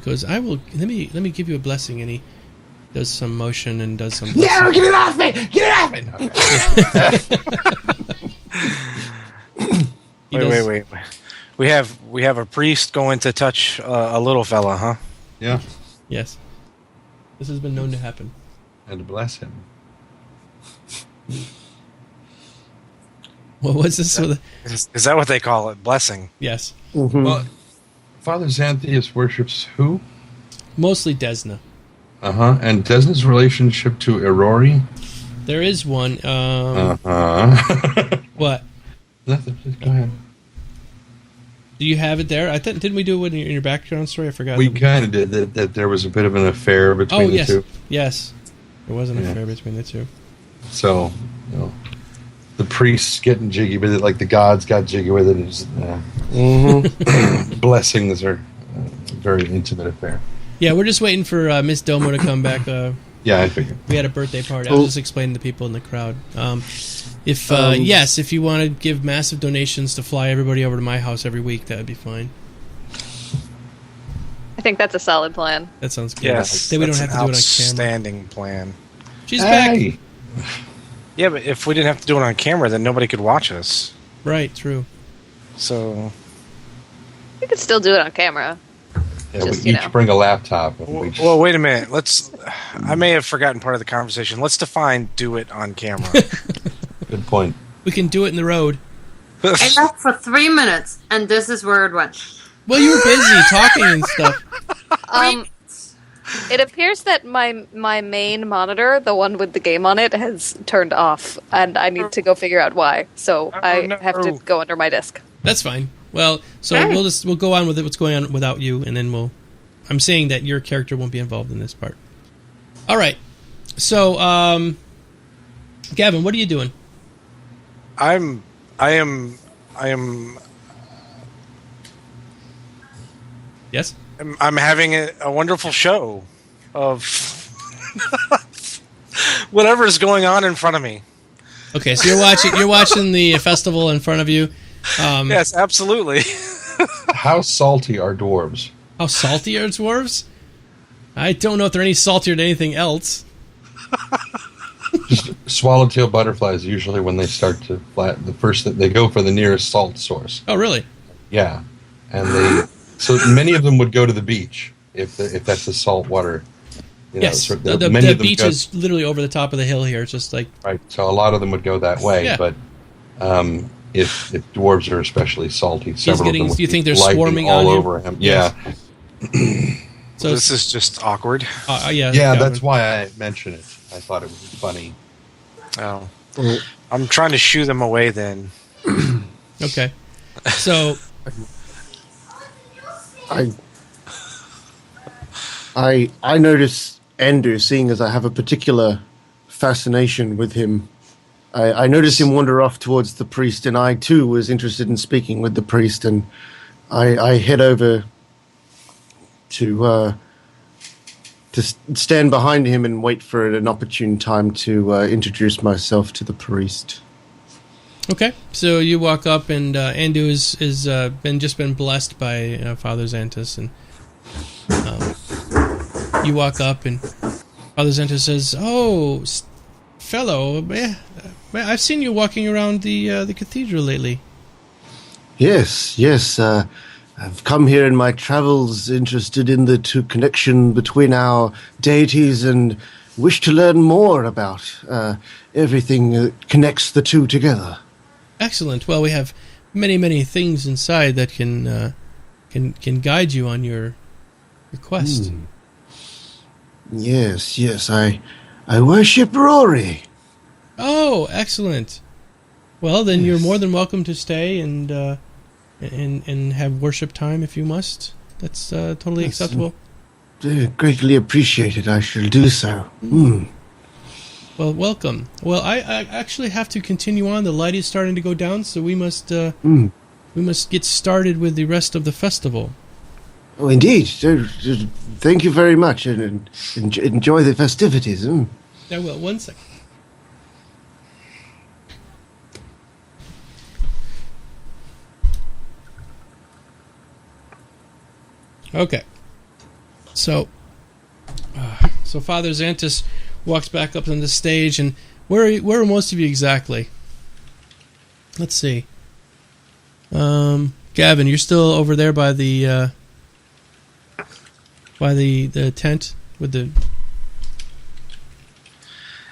goes, I will. Let me give you a blessing, and he does some motion and does some. Blessing. No, get it off me! Get it off me! Wait. We have a priest going to touch a little fella, huh? Yeah. Yes. This has been known to happen. And bless him. What was this? Is that what they call it? Blessing? Yes. Mm-hmm. Well, Father Xanthius worships who? Mostly Desna. And Desna's relationship to Irori? There is one. What? Nothing. Just go ahead. Do you have it there? Didn't we do it in your background story? I forgot. We kind of did that. There was a bit of an affair between the two. Yes. There was an affair between the two. So, the priests getting jiggy with it, like the gods got jiggy with it. Blessings are a very intimate affair. Yeah, we're just waiting for Miss Domo to come back. Yeah, I figured. We had a birthday party. I was just explaining to people in the crowd. If you want to give massive donations to fly everybody over to my house every week, that would be fine. I think that's a solid plan. That sounds good. Yes. Then we don't have to do it on camera. Outstanding plan. She's back. Yeah, but if we didn't have to do it on camera, then nobody could watch us. Right, true. So... We could still do it on camera. Yeah, we each bring a laptop. And well, wait a minute. I may have forgotten part of the conversation. Let's define do it on camera. Good point. We can do it in the road. I left for 3 minutes, and this is where it went. Well, you were busy talking and stuff. It appears that my main monitor, the one with the game on it, has turned off, and I need to go figure out why. So I have to go under my desk. That's fine. Well, so we'll go on with it. What's going on without you, and then I'm saying that your character won't be involved in this part. All right. So, Gavin, what are you doing? I am. Yes. I'm having a wonderful show of whatever is going on in front of me. Okay, so you're watching the festival in front of you. Yes, absolutely. How salty are dwarves? How salty are dwarves? I don't know if they're any saltier than anything else. Just swallowtail butterflies usually when they start to flatten, they go for the nearest salt source. Oh, really? Yeah. and so many of them would go to the beach if that's the salt water. Yes, so the beach is literally over the top of the hill here. It's just like right. So a lot of them would go that way, yeah. But if dwarves are especially salty, several of them would do you think they're lighting swarming all on over him? Yeah. So this is just awkward. Yeah, that's why I mentioned it. I thought it was funny. Oh, I'm trying to shoo them away then. Okay, so I notice Ender, seeing as I have a particular fascination with him. I notice him wander off towards the priest, and I too was interested in speaking with the priest, and I head over to stand behind him and wait for an opportune time to introduce myself to the priest. Okay, so you walk up, and Andu is been blessed by Father Xantus, and you walk up, and Father Xantus says, "Oh, fellow, I've seen you walking around the cathedral lately." Yes. I've come here in my travels, interested in the connection between our deities, and wish to learn more about everything that connects the two together. Excellent. Well, we have many things inside that can guide you on your quest. Yes. I worship Rory. Oh, excellent. Well, then you're more than welcome to stay and have worship time if you must. That's totally acceptable. Greatly appreciated. I shall do so. Well, welcome. Well, I actually have to continue on. The light is starting to go down, so we must get started with the rest of the festival. Oh, indeed. Thank you very much, and enjoy the festivities. I will. 1 second. Okay. So Father Xantus walks back up on the stage, and where are most of you exactly? Let's see. Gavin, you're still over there by the tent with the.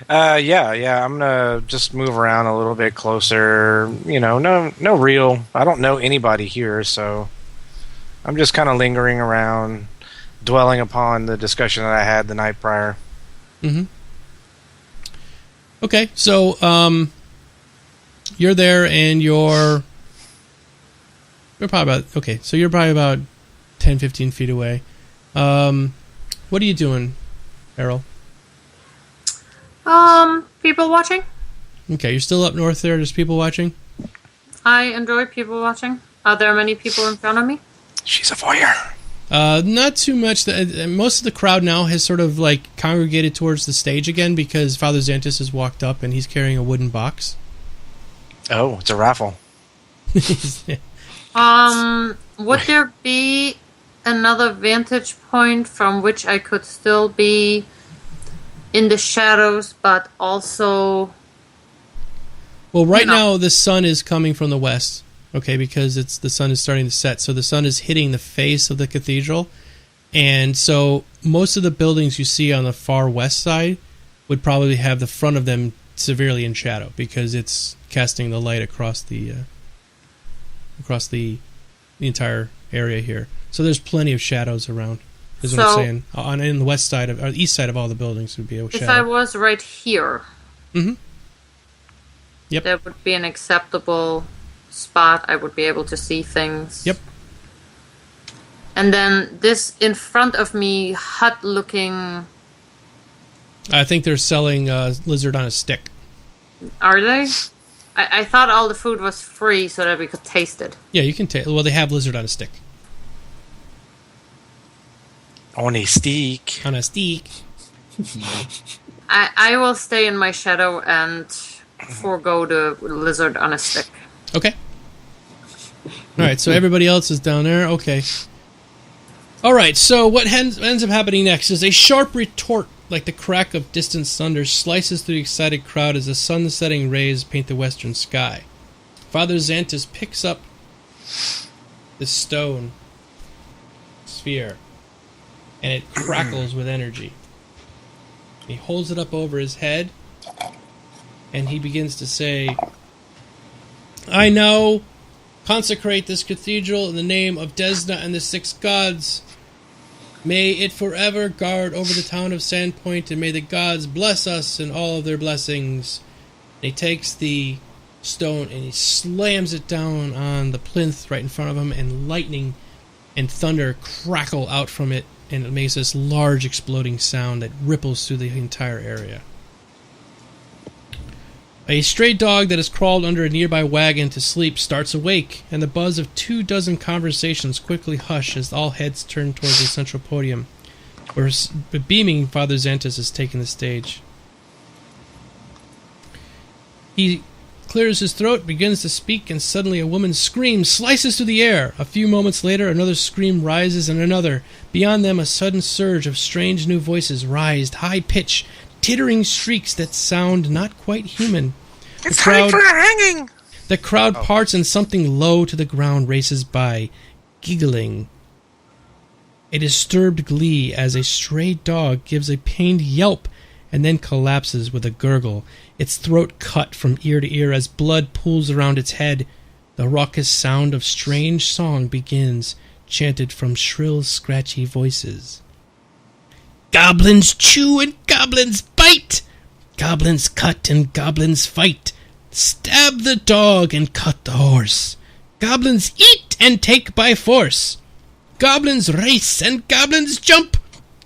Yeah. I'm gonna just move around a little bit closer. No real. I don't know anybody here, so I'm just kind of lingering around, dwelling upon the discussion that I had the night prior. Mm-hmm. Okay, so you're there, and you're probably about 10, 15 feet away. What are you doing, Errol? People watching. Okay, you're still up north there, just people watching? I enjoy people watching. Are there many people in front of me? She's a voyeur. Not too much. Most of the crowd now has sort of like congregated towards the stage again because Father Xantus has walked up and he's carrying a wooden box. Oh, it's a raffle. Would there be another vantage point from which I could still be in the shadows, but also... Well, right now the sun is coming from the west. Okay, because the sun is starting to set, so the sun is hitting the face of the cathedral, and so most of the buildings you see on the far west side would probably have the front of them severely in shadow because it's casting the light across the entire area here. So there's plenty of shadows around. Is what I'm saying. In the west side or the east side of all the buildings would be a shadow. If I was right here, yep, that would be an acceptable spot. I would be able to see things. Yep. And then this in front of me, hut-looking... I think they're selling lizard on a stick. Are they? I thought all the food was free so that we could taste it. Yeah, you can taste. Well, they have lizard on a stick. On a stick. On a stick. I will stay in my shadow and forego the lizard on a stick. Okay. Alright, so everybody else is down there. Okay. Alright, so what ends up happening next is a sharp retort, like the crack of distant thunder, slices through the excited crowd as the sun-setting rays paint the western sky. Father Xantus picks up this stone sphere, and it crackles with energy. He holds it up over his head, and he begins to say, I now consecrate this cathedral in the name of Desna and the 6 gods. May it forever guard over the town of Sandpoint, and may the gods bless us in all of their blessings. And he takes the stone and he slams it down on the plinth right in front of him, and lightning and thunder crackle out from it, and it makes this large exploding sound that ripples through the entire area. A stray dog that has crawled under a nearby wagon to sleep starts awake, and the buzz of 24 conversations quickly hush as all heads turn towards the central podium, where beaming Father Xantus has taken the stage. He clears his throat, begins to speak, and suddenly a woman's scream slices through the air. A few moments later, another scream rises, and another. Beyond them, a sudden surge of strange new voices rise, high-pitched, tittering shrieks that sound not quite human. It's time for a hanging! The crowd parts, and something low to the ground races by, giggling. A disturbed glee as a stray dog gives a pained yelp and then collapses with a gurgle, its throat cut from ear to ear as blood pools around its head. The raucous sound of strange song begins, chanted from shrill, scratchy voices. Goblins chew and goblins bite! Goblins cut and goblins fight! Stab the dog and cut the horse! Goblins eat and take by force! Goblins race and goblins jump!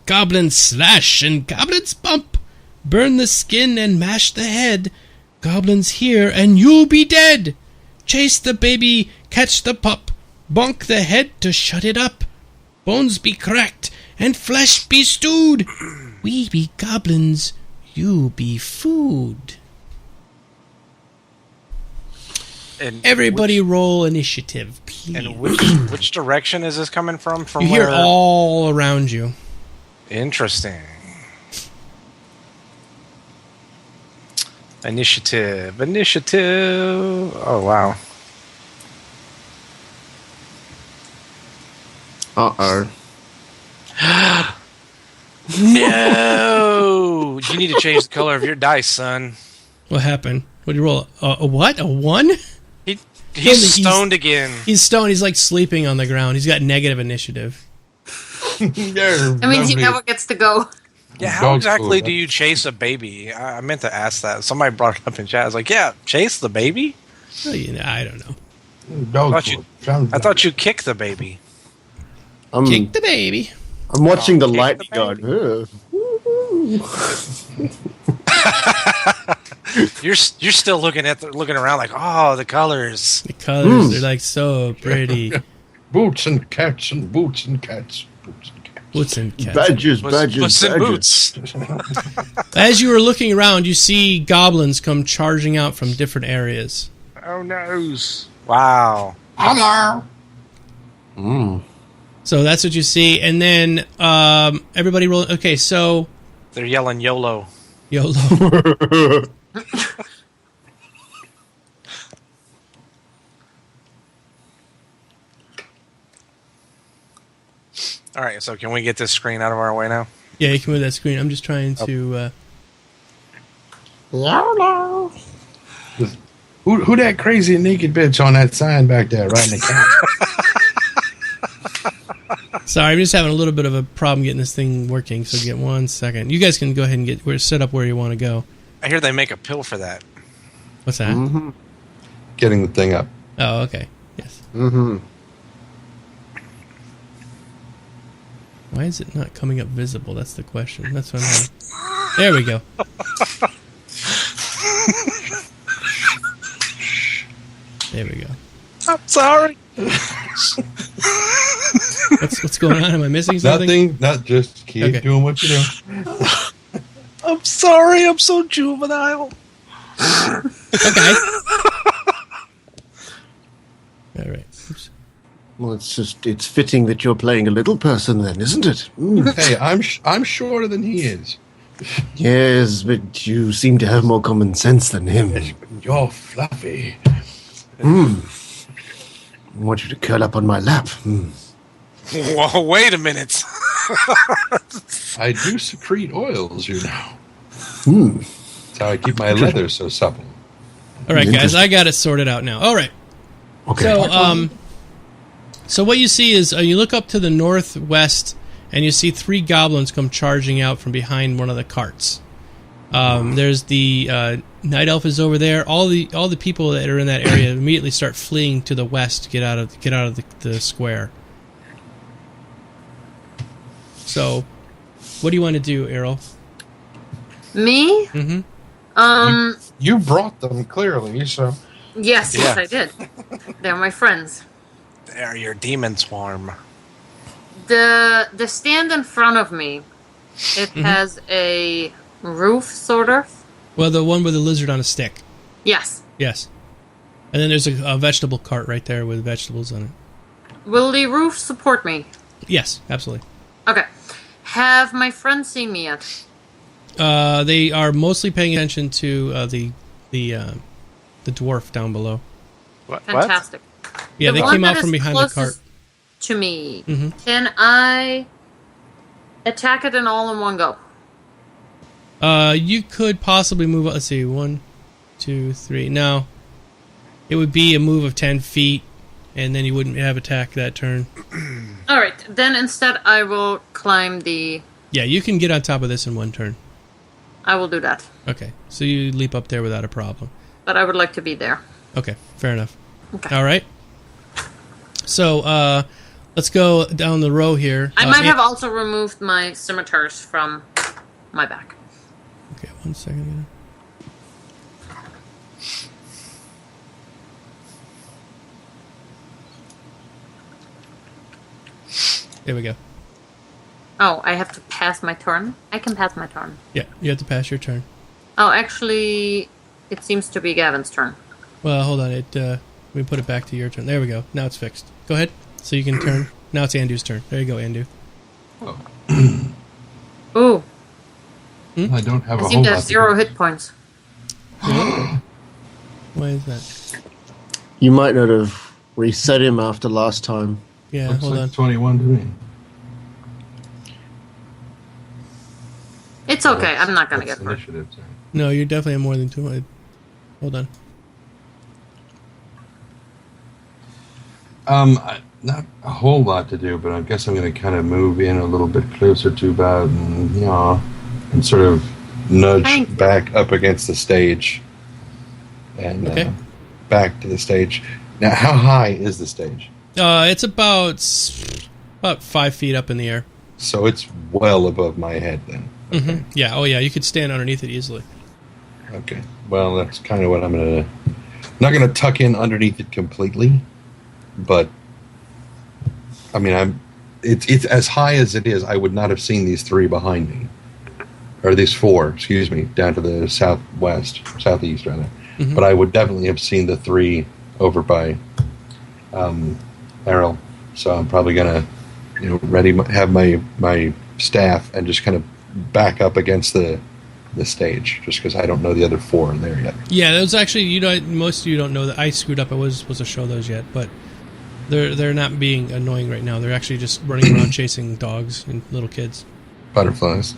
Goblins slash and goblins bump! Burn the skin and mash the head! Goblins hear and you'll be dead! Chase the baby, catch the pup! Bonk the head to shut it up! Bones be cracked and flesh be stewed! We be goblins, you be food. And everybody roll initiative, please. And which direction is this coming from? You hear all around you. Interesting. Initiative. Oh, wow. Uh-oh. No! You need to change the color of your dice, son. What happened? What did you roll? A what? A 1? He's stoned again. He's stoned. He's like sleeping on the ground. He's got negative initiative. I mean, he never gets to go. Yeah, how exactly do you chase a baby? I meant to ask that. Somebody brought it up in chat. I was like, yeah, chase the baby? Well, I don't know. I thought you kick the baby. Kick the baby. I'm watching the lightning going. You're still looking around like, oh, the colors. The colors, they're like so pretty. Boots and cats and boots and cats. Boots and cats. Badges. Boots and boots. As you are looking around, you see goblins come charging out from different areas. Oh, no. Wow. Hello. So that's what you see. And then everybody roll. Okay, so... They're yelling YOLO. YOLO. All right, so can we get this screen out of our way now? Yeah, you can move that screen. I'm just trying to... YOLO. Who that crazy naked bitch on that sign back there riding the cat? Sorry, I'm just having a little bit of a problem getting this thing working, so get 1 second. You guys can go ahead and get set up where you want to go. I hear they make a pill for that. What's that? Mm-hmm. Getting the thing up. Oh, okay. Yes. Mm-hmm. Why is it not coming up visible? That's the question. That's what I'm having. There we go. There we go. I'm sorry. What's going on? Am I missing something? Nothing. Not just keep doing what you're doing. I'm sorry. I'm so juvenile. Okay. All right. Oops. Well, it's fitting that you're playing a little person then, isn't it? Hey, I'm shorter than he is. Yes, but you seem to have more common sense than him. You're fluffy. want you to curl up on my lap. Whoa, wait a minute. I do secrete oils, you know. Hmm. That's how I keep my leather so supple. All right, guys, I got it sorted out now. All right. Okay. So what you see is you look up to the northwest, and you see 3 goblins come charging out from behind one of the carts. There's the night elf is over there. All the people that are in that area immediately start fleeing to the west to get out of the square. So, what do you want to do, Errol? Me? Mm-hmm. You brought them, clearly, so... Yes, I did. They're my friends. They're your demon swarm. The stand in front of me, it has a roof, sort of. Well, the one with the lizard on a stick. Yes. Yes. And then there's a vegetable cart right there with vegetables on it. Will the roof support me? Yes, absolutely. Okay. Have my friends seen me yet? They are mostly paying attention to the dwarf down below. What? Fantastic. Yeah, The they one came that out from is behind the cart. closest to me. Mhm. Can I attack it in all in one go? You could possibly move. Let's see, 1, 2, 3. No, it would be a move of 10 feet, and then you wouldn't have attack that turn. All right. Then instead, I will climb the. Yeah, you can get on top of this in 1 turn. I will do that, Okay, so you leap up there without a problem. but I would like to be there. Okay, fair enough. Okay. All right. So let's go down the row here. I might have also removed my scimitars from my back. Okay, 1 second. There we go. Oh, I have to pass my turn? I can pass my turn. Yeah, you have to pass your turn. Oh, actually, it seems to be Gavin's turn. Well, hold on. We put it back to your turn. There we go. Now it's fixed. Go ahead. So you can turn. Now it's Andu's turn. There you go, Andu. Ooh, I don't have I a seem whole to lot have to 0 do. hit points. Why is that? You might not have reset him after last time. Yeah, Looks hold like on. 21 to me. It's okay, I'm not going to What's get hurt. initiative, sorry. No, you're definitely have more than 200. Hold on. Not a whole lot to do, but I guess I'm going to kind of move in a little bit closer to about, and sort of nudge back up against the stage, and Okay. Back to the stage. Now, how high is the stage? It's about 5 feet up in the air. So it's well above my head then. Mm-hmm. Yeah. Oh, yeah. You could stand underneath it easily. Okay. Well, that's kind of what I'm going to... Not going to tuck in underneath it completely, but I mean, it's as high as it is. I would not have seen these 3 behind me, or these 4, excuse me, down to the southeast rather. Mhm. But I would definitely have seen the 3 over by Errol. So I'm probably gonna, have my staff and just kind of back up against the stage, just because I don't know the other 4 in there yet. Yeah, those actually, most of you don't know that I screwed up. I was supposed to show those yet, but they're not being annoying right now. They're actually just running around chasing dogs and little kids. Butterflies,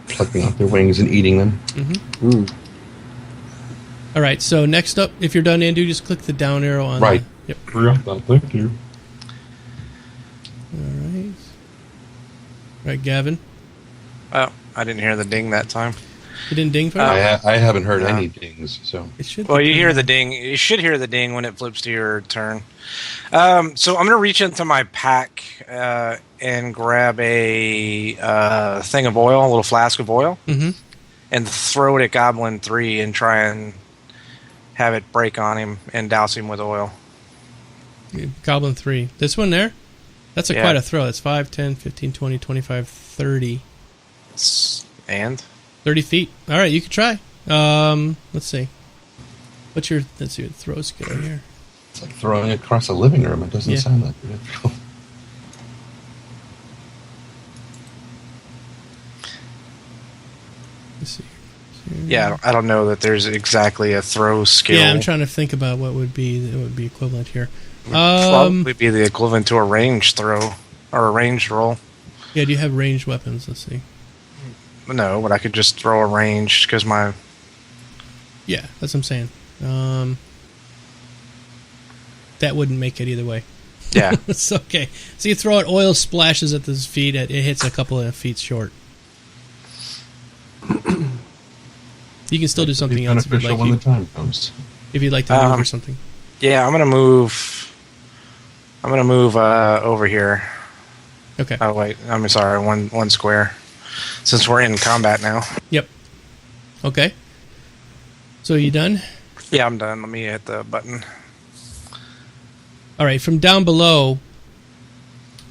plucking off their wings and eating them. Mm-hmm. All right, so next up, if you're done, Andu, just click the down arrow on Right. the... Yep. Thank you. All right. All right, Gavin. Oh, I didn't hear the ding that time. You didn't ding for it? I haven't heard No. any dings, so... It should Well, be you hear the turned ding. You should hear the ding when it flips to your turn. So I'm going to reach into my pack and grab a thing of oil, a little flask of oil, on. Mm-hmm. and throw it at Goblin 3 and try and have it break on him and douse him with oil. Goblin 3. This one there? That's Yeah. quite a throw. That's 5, 10, 15, 20, 25, 30. And 30 feet. All right, you can try. Let's see. Let's see what throw skill here. It's like throwing it across a living room. It doesn't Yeah. sound that good. Let's see. Yeah, I don't know that there's exactly a throw skill. Yeah, I'm trying to think about what would be equivalent here. Would probably be the equivalent to a ranged throw or a ranged roll. Yeah, do you have ranged weapons? Let's see. No, but I could just throw a ranged because my... Yeah, that's what I'm saying. That wouldn't make it either way. Yeah. It's okay. So you throw it, oil splashes at his feet, it hits a couple of feet short. You can still do something else if you'd like. When the time comes. If you'd like to move or something. Yeah, I'm gonna move over here. Okay. Oh wait, I'm sorry, one square. Since we're in combat now. Yep. Okay. So are you done? Yeah, I'm done. Let me hit the button. All right, from down below,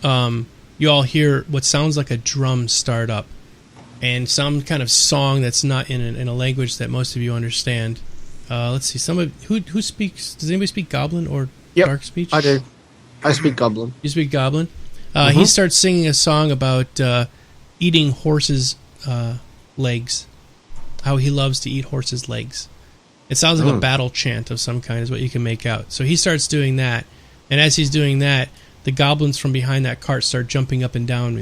you all hear what sounds like a drum start up, and some kind of song that's not in a language that most of you understand. Let's see, who speaks? Does anybody speak Goblin or Dark Speech? I do. I speak Goblin. You speak Goblin. He starts singing a song about eating horses' legs. How he loves to eat horses' legs. It sounds like a battle chant of some kind, is what you can make out. So he starts doing that. And as he's doing that, the goblins from behind that cart start jumping up and down,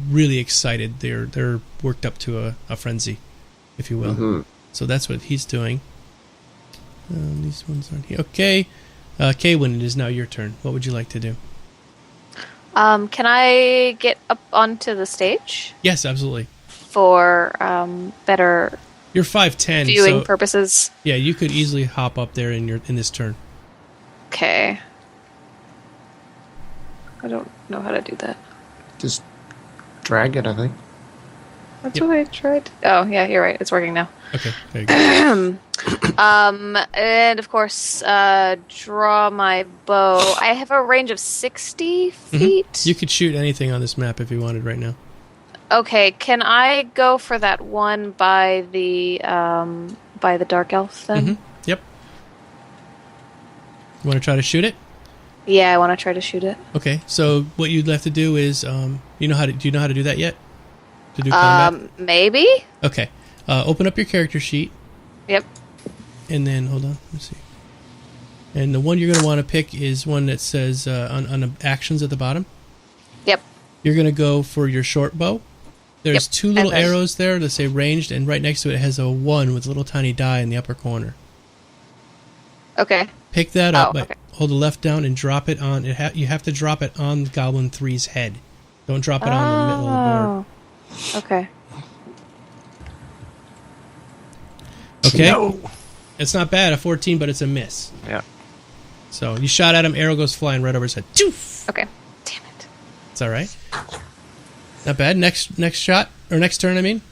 really excited. They're worked up to a frenzy, if you will. Mm-hmm. So that's what he's doing. These ones aren't here. Okay, Kaywin, it is now your turn. What would you like to do? Can I get up onto the stage? Yes, absolutely. For better You're 5'10", viewing purposes. Yeah, you could easily hop up there in this turn. Okay. I don't know how to do that. Just drag it, I think. That's what I tried. Oh, yeah, you're right. It's working now. Okay, there you go. And of course, draw my bow. I have a range of 60 feet. Mm-hmm. You could shoot anything on this map if you wanted right now. Okay, can I go for that one by the dark elf then? Mm-hmm. Yep. You want to try to shoot it? Yeah, I want to try to shoot it. Okay, so what you'd have to do is, do you know how to do that yet? To do combat? Maybe. Okay, open up your character sheet. Yep. And then hold on, let me see. And the one you're going to want to pick is one that says on the actions at the bottom. Yep. You're going to go for your short bow. There's two little arrows there that say ranged, and right next to it has a 1 with a little tiny die in the upper corner. Okay. Pick that up, but okay. hold the left down and drop it on. You have to drop it on Goblin 3's head. Don't drop it on the middle of the board. Okay. Okay. No. It's not bad, a 14, but it's a miss. Yeah. So you shot at him, arrow goes flying right over his head. Toof! Okay. Damn it. It's all right. Not bad. Next shot, or next turn, I mean.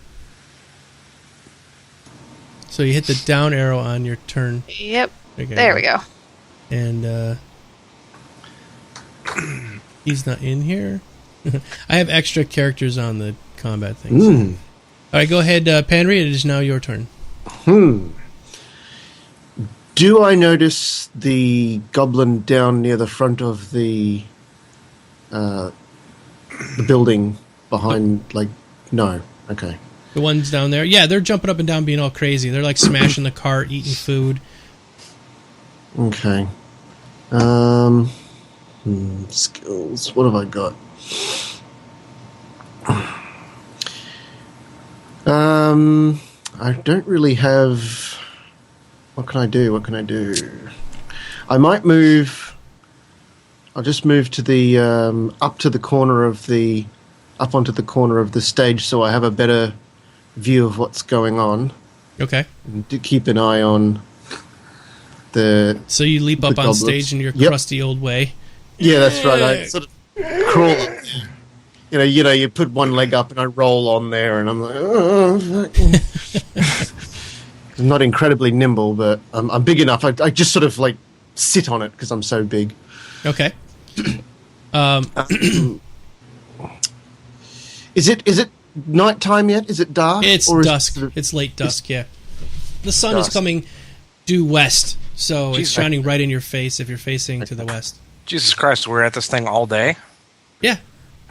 So you hit the down arrow on your turn. Yep. Okay. There we go. And he's not in here. I have extra characters on the combat thing. So. All right, go ahead, Panry. It is now your turn. Do I notice the goblin down near the front of the building behind? No. Okay. The ones down there, yeah, they're jumping up and down, being all crazy. They're like smashing the cart, eating food. Okay. Skills. What have I got? I don't really have... What can I do? I might move... I'll just move to the... up onto the corner of the stage so I have a better view of what's going on. Okay. And to keep an eye on the... So you leap up on goblins. Stage in your crusty old way. Yeah, that's right. I sort of crawl up. You put one leg up and I roll on there, and I'm like, oh. I'm not incredibly nimble, but I'm big enough. I just sort of sit on it because I'm so big. Okay. Is it nighttime yet? Is it dark? It's dusk. It's late dusk. Yeah. The sun is coming due west, so it's shining right in your face if you're facing to the west. Jesus Christ, we're at this thing all day? Yeah.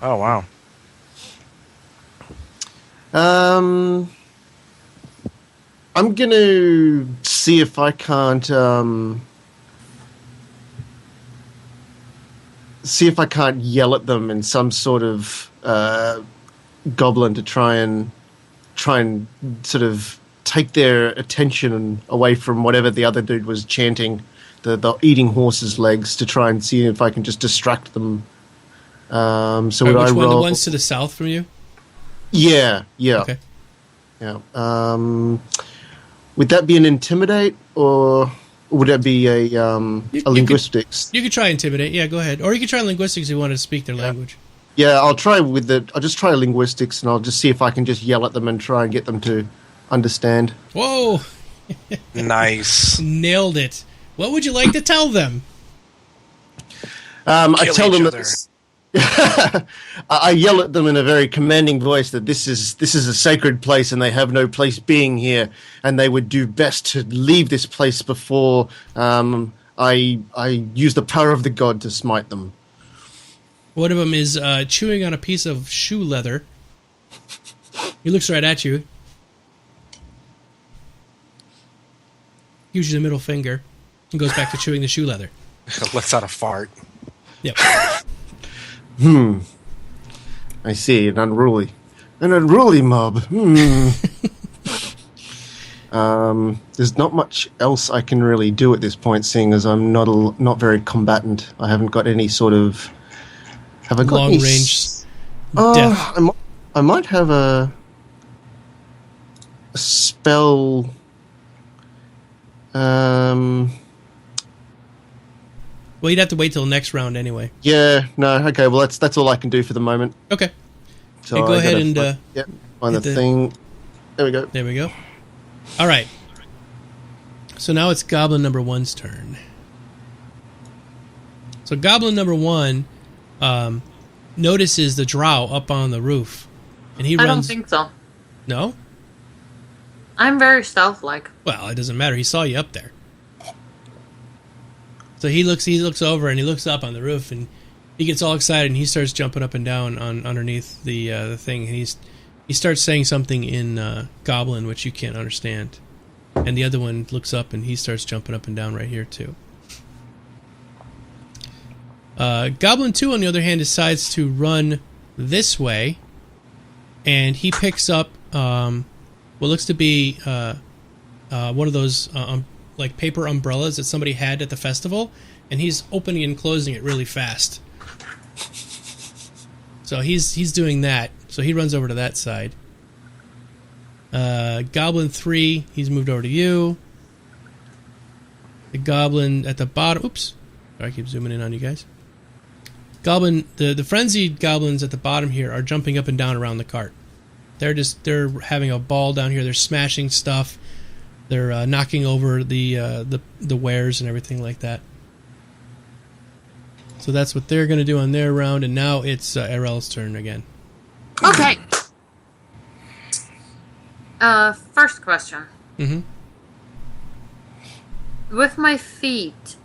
Oh, wow. I'm going to see if I can't yell at them in some sort of goblin to try and sort of take their attention away from whatever the other dude was chanting, the eating horse's legs, to try and see if I can just distract them. So would I roll? The ones to the south from you? Yeah. Okay. Yeah. Would that be an intimidate, or would that be a linguistics? You could try intimidate. Yeah, go ahead. Or you could try linguistics if you want to speak their language. Yeah, I'll just try linguistics, and I'll just see if I can just yell at them and try and get them to understand. Whoa! Nice. Nailed it. What would you like to tell them? I tell them other. I yell at them in a very commanding voice that this is a sacred place and they have no place being here, and they would do best to leave this place before I use the power of the god to smite them. One of them is chewing on a piece of shoe leather. He looks right at you. Gives you the middle finger and goes back to chewing the shoe leather. Lets out a fart. Yep. I see, an unruly mob. There's not much else I can really do at this point, seeing as I'm not very combatant. I haven't got any sort of. Have I got long any range death? I might have a spell. Well, you'd have to wait till the next round anyway. Yeah, no, okay. Well, that's all I can do for the moment. Okay. So hey, go ahead and find the thing. There we go. There we go. All right. So now it's Goblin number 1's turn. So Goblin number 1 notices the drow up on the roof, and he runs. I don't think so. No? I'm very stealth-like. Well, it doesn't matter. He saw you up there. So he looks over and he looks up on the roof, and he gets all excited and he starts jumping up and down on underneath the thing. And he starts saying something in Goblin, which you can't understand. And the other one looks up and he starts jumping up and down right here too. Goblin 2, on the other hand, decides to run this way, and he picks up what looks to be one of those like paper umbrellas that somebody had at the festival, and he's opening and closing it really fast. So he's doing that. So he runs over to that side. Goblin 3, he's moved over to you. The goblin at the bottom. Oops. Sorry, I keep zooming in on you guys. Goblin, the frenzied goblins at the bottom here are jumping up and down around the cart. They're having a ball down here. They're smashing stuff. They're knocking over the wares and everything like that. So that's what they're going to do on their round, and now it's Erel's turn again. Okay. First question. Mm-hmm. With my feet,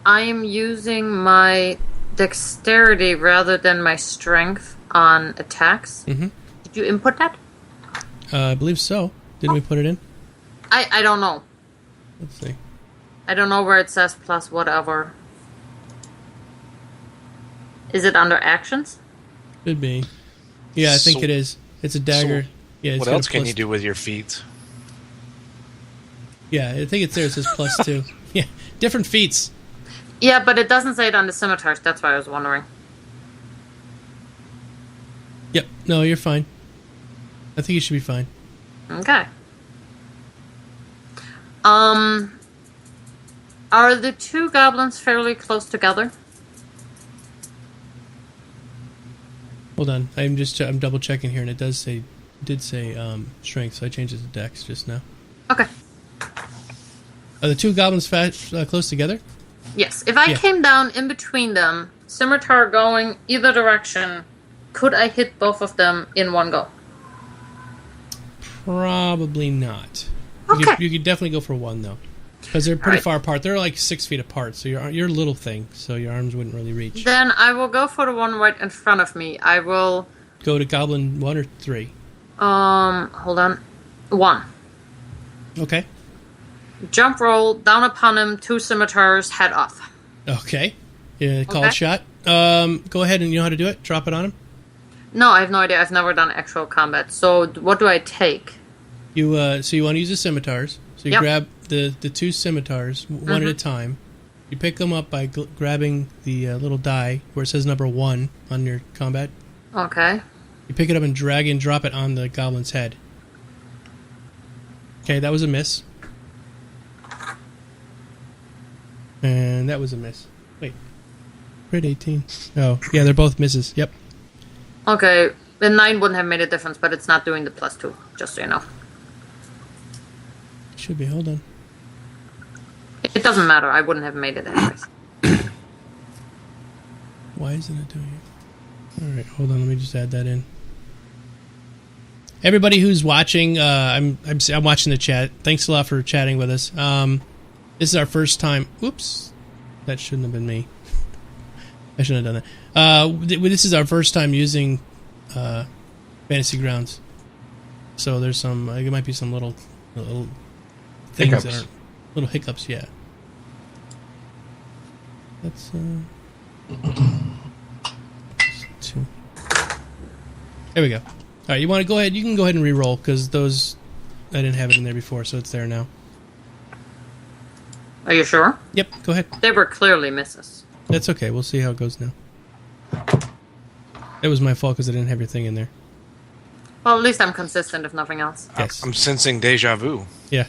I am using my dexterity rather than my strength on attacks. Mm-hmm. Did you input that? I believe so. Didn't we put it in? I don't know. Let's see. I don't know where it says plus whatever. Is it under actions? Could be. Yeah, I think it is. It's a dagger. Yeah. What else can you do with your feet? Yeah, I think it's there. It says +2. Yeah, different feats. Yeah, but it doesn't say it on the scimitars. That's why I was wondering. Yep. No, you're fine. I think you should be fine. Okay. Are the two goblins fairly close together? Hold on. I'm double checking here, and it did say strength, so I changed it to dex just now. Okay. Are the two goblins close together? Yes. If I came down in between them, scimitar going either direction, could I hit both of them in one go? Probably not. Okay. You could definitely go for one, though. Because they're pretty far apart. They're like 6 feet apart, so you're a little thing, so your arms wouldn't really reach. Then I will go for the one right in front of me. I will... Go to Goblin 1 or 3? Hold on. 1. Okay. Jump roll, down upon him, 2 scimitars, head off. Okay. Yeah, called shot. Go ahead and you know how to do it? Drop it on him? No, I have no idea. I've never done actual combat. So what do I take? You so you want to use the scimitars. So you grab the 2 scimitars one at a time. You pick them up by grabbing the little die where it says number 1 on your combat. Okay. You pick it up and drag and drop it on the goblin's head. Okay, that was a miss. And that was a miss. Wait. Crit 18. Oh, yeah, they're both misses. Yep. Okay, the 9 wouldn't have made a difference, but it's not doing the +2, just so you know. Should be, hold on. It doesn't matter, I wouldn't have made it anyways. Why isn't it doing it? Alright, hold on, let me just add that in. Everybody who's watching, I'm watching the chat. Thanks a lot for chatting with us. This is our first time. Oops, that shouldn't have been me. I shouldn't have done that. This is our first time using Fantasy Grounds, so there's some. It might be some little things hiccups. that are little hiccups. Yeah. That's 2. There we go. All right, you want to go ahead? You can go ahead and re-roll because those I didn't have it in there before, so it's there now. Are you sure? Yep, go ahead. They were clearly misses. That's okay. We'll see how it goes now. It was my fault because I didn't have your thing in there. Well, at least I'm consistent, if nothing else. Yes. I'm sensing deja vu. Yeah.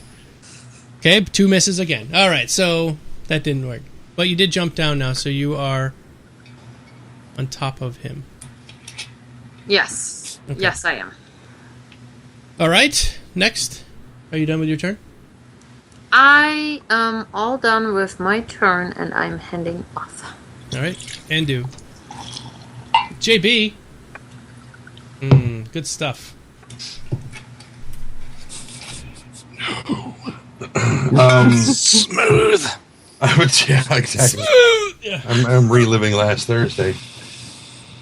Okay, 2 misses again. All right, so that didn't work. But you did jump down now, so you are on top of him. Yes. Okay. Yes, I am. All right, next. Are you done with your turn? I am all done with my turn, and I'm heading off. All right, and do. JB. Good stuff. Smooth. I would, yeah, exactly. Yeah. I'm reliving last Thursday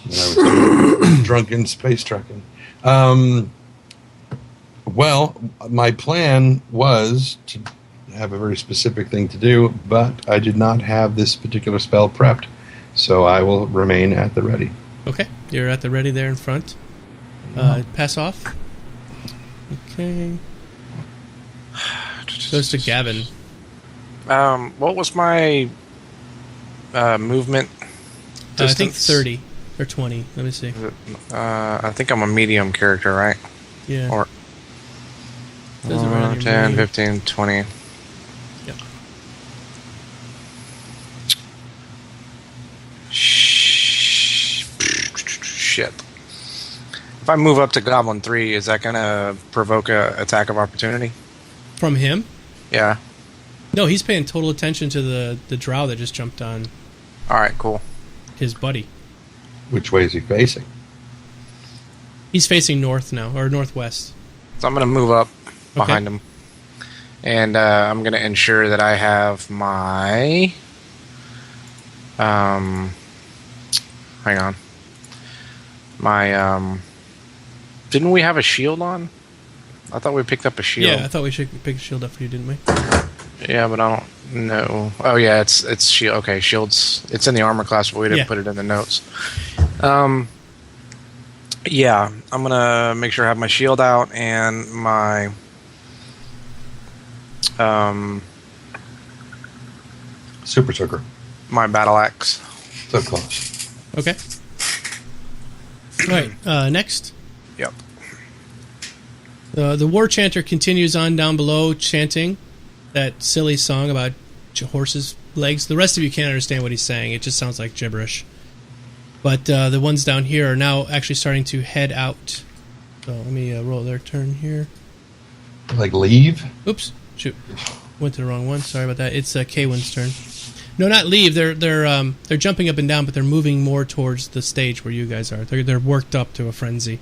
when I was drunken space trucking. Well, my plan was to have a very specific thing to do, but I did not have this particular spell prepped, so I will remain at the ready. Okay, you're at the ready there in front. Pass off. Okay. Goes to Gavin. What was my movement distance? I think 30 or 20. Let me see. I think I'm a medium character, right? Yeah. Or Says it right on your 10, menu. 15, 20. Yep. Shit. If I move up to Goblin 3, is that going to provoke a attack of opportunity? From him? Yeah. No, he's paying total attention to the drow that just jumped on All right, cool. his buddy. Which way is he facing? He's facing north now, or northwest. So I'm going to move up behind him. And I'm going to ensure that I have my... hang on. My... didn't we have a shield on? I thought we picked up a shield. Yeah, I thought we should pick a shield up for you, didn't we? Yeah, but I don't know. Oh, yeah, it's shield. Okay, shields. It's in the armor class, but we didn't put it in the notes. Yeah, I'm gonna make sure I have my shield out and my Super Soaker. my battle axe. So close. Okay. All right, next. Yep. The war chanter continues on down below, chanting that silly song about horses' legs. The rest of you can't understand what he's saying. It just sounds like gibberish. But the ones down here are now actually starting to head out. So let me roll their turn here. Like leave? Oops, shoot, went to the wrong one. Sorry about that. It's Kaywin's turn. No, not leave. They're jumping up and down, but they're moving more towards the stage where you guys are. They're worked up to a frenzy.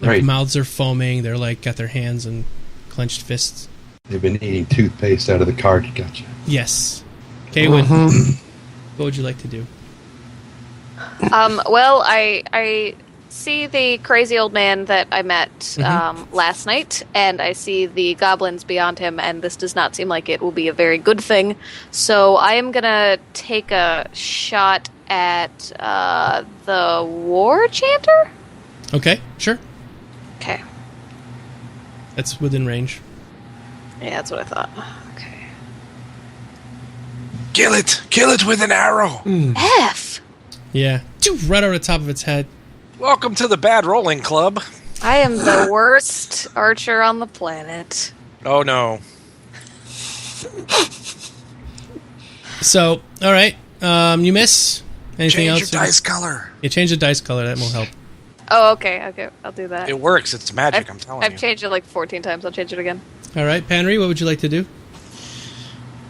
Their Right. mouths are foaming. They're like got their hands and clenched fists. They've been eating toothpaste out of the cart. Gotcha. Yes, Kaywin. What would you like to do? Well, I see the crazy old man that I met last night, and I see the goblins beyond him, and this does not seem like it will be a very good thing. So I am going to take a shot at the war chanter? Okay, sure. Okay. That's within range. Yeah, that's what I thought. Okay. Kill it! Kill it with an arrow! F! Yeah. Right over the top of its head. Welcome to the Bad Rolling Club. I am the worst archer on the planet. Oh, no. So, all right. You miss. Anything Change else? your dice color. Yeah, change the dice color. That will help. Oh, okay, I'll do that. It works. It's magic, I'm telling I've you. changed it like 14 times. I'll change it again. All right, Panry, what would you like to do?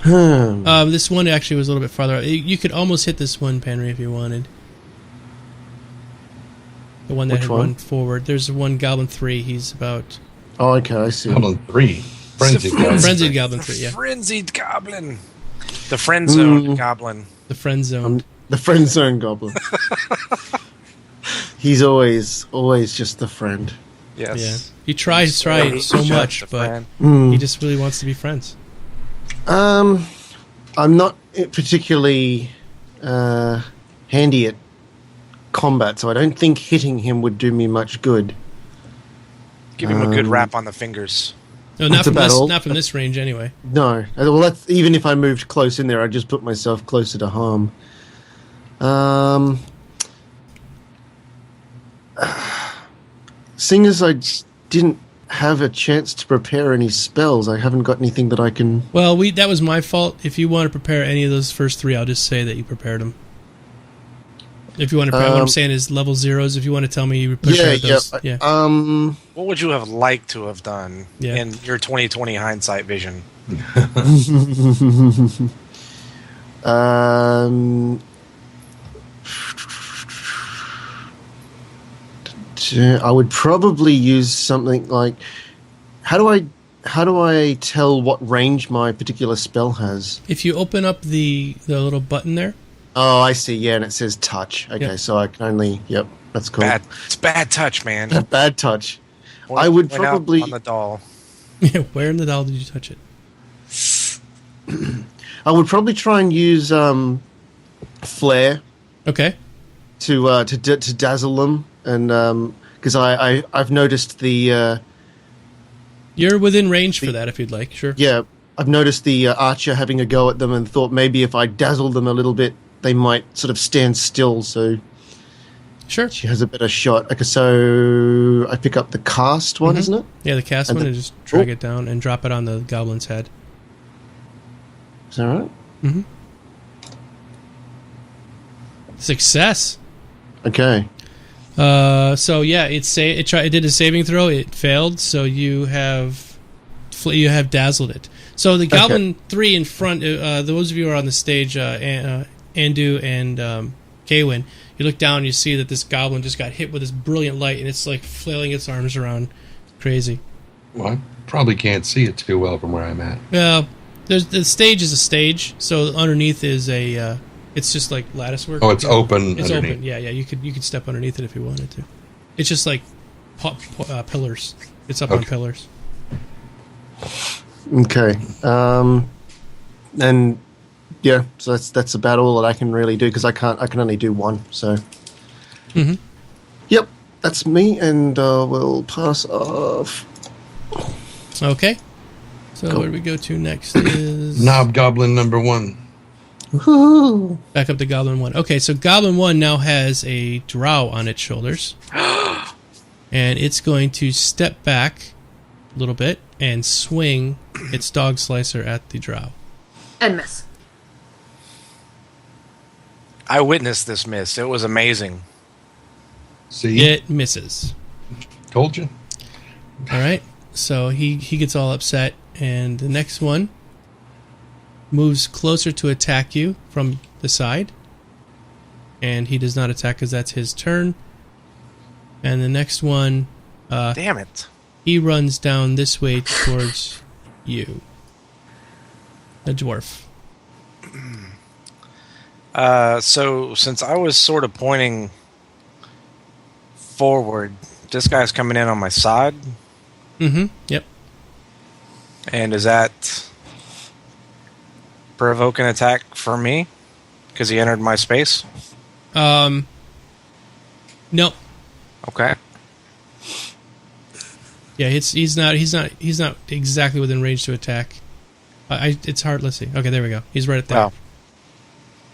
This one actually was a little bit farther out. You could almost hit this one, Panry, if you wanted. The one that Which had one? run forward. There's one Goblin 3. He's about... Oh, okay, I see. Goblin 3. Frenzied Goblin. Frenzied Goblin 3, yeah. Frenzied Goblin. The friend zone Goblin. The friend zone. The friend zone goblin. He's always just the friend. Yes. Yeah. He tries so much, but he just really wants to be friends. I'm not particularly handy at combat, so I don't think hitting him would do me much good. Give him a good rap on the fingers. No, not That's from about this range anyway. No. Well, that's, even if I moved close in there, I'd just put myself closer to harm. Seeing as I didn't have a chance to prepare any spells, I haven't got anything that I can... Well, that was my fault. If you want to prepare any of those first 3, I'll just say that you prepared them. If you want to prepare, what I'm saying is level 0s. If you want to tell me you prepared those. Yeah. What would you have liked to have done in your 2020 hindsight vision? I would probably use something like... How do I tell what range my particular spell has? If you open up the little button there. Oh, I see. Yeah, and it says touch. Okay, so I can only... Yep, that's cool. It's bad touch, man. Bad touch. Point, I would point out probably... on the doll. Yeah, where in the doll did you touch it? I would probably try and use flare. Okay. To dazzle them, and because I've noticed the. You're within range for that if you'd like. Sure. Yeah, I've noticed the archer having a go at them, and thought maybe if I dazzle them a little bit, they might sort of stand still. So. Sure. She has a better shot. Okay, so I pick up the cast one, isn't it? Yeah, the cast one, and just drag it down and drop it on the goblin's head. Is that right? Mm-hmm. Success. Okay. So yeah, it did a saving throw. It failed. So you have dazzled it. So the Goblin 3 in front. Those of you who are on the stage, Andu and Kaywin, you look down and you see that this goblin just got hit with this brilliant light, and it's like flailing its arms around, crazy. Well, I probably can't see it too well from where I'm at. Yeah, the stage is a stage, so underneath is a. It's just like lattice work. Oh, it's open. It's underneath. open. Yeah. You could step underneath it if you wanted to. It's just like pillars. It's up on pillars. Okay. And yeah, so that's about all that I can really do because I can only do one. So. Mm-hmm. Yep, that's me, and we'll pass off. Okay. So where do we go to next? Is Knob Goblin number 1. Woo-hoo. Back up to Goblin 1. Okay, so Goblin 1 now has a drow on its shoulders. And it's going to step back a little bit and swing its dog slicer at the drow. And miss. I witnessed this miss. It was amazing. See? It misses. Told you. All right. So he gets all upset, and the next one moves closer to attack you from the side. And he does not attack because that's his turn. And the next one... damn it. He runs down this way towards you. The dwarf. So, since I was sort of pointing forward. This guy's coming in on my side. Mm-hmm. Yep. And is that provoke an attack for me? Because he entered my space? No. Okay. Yeah, he's not exactly within range to attack. It's hard. Let's see. Okay, there we go. He's right there. Wow.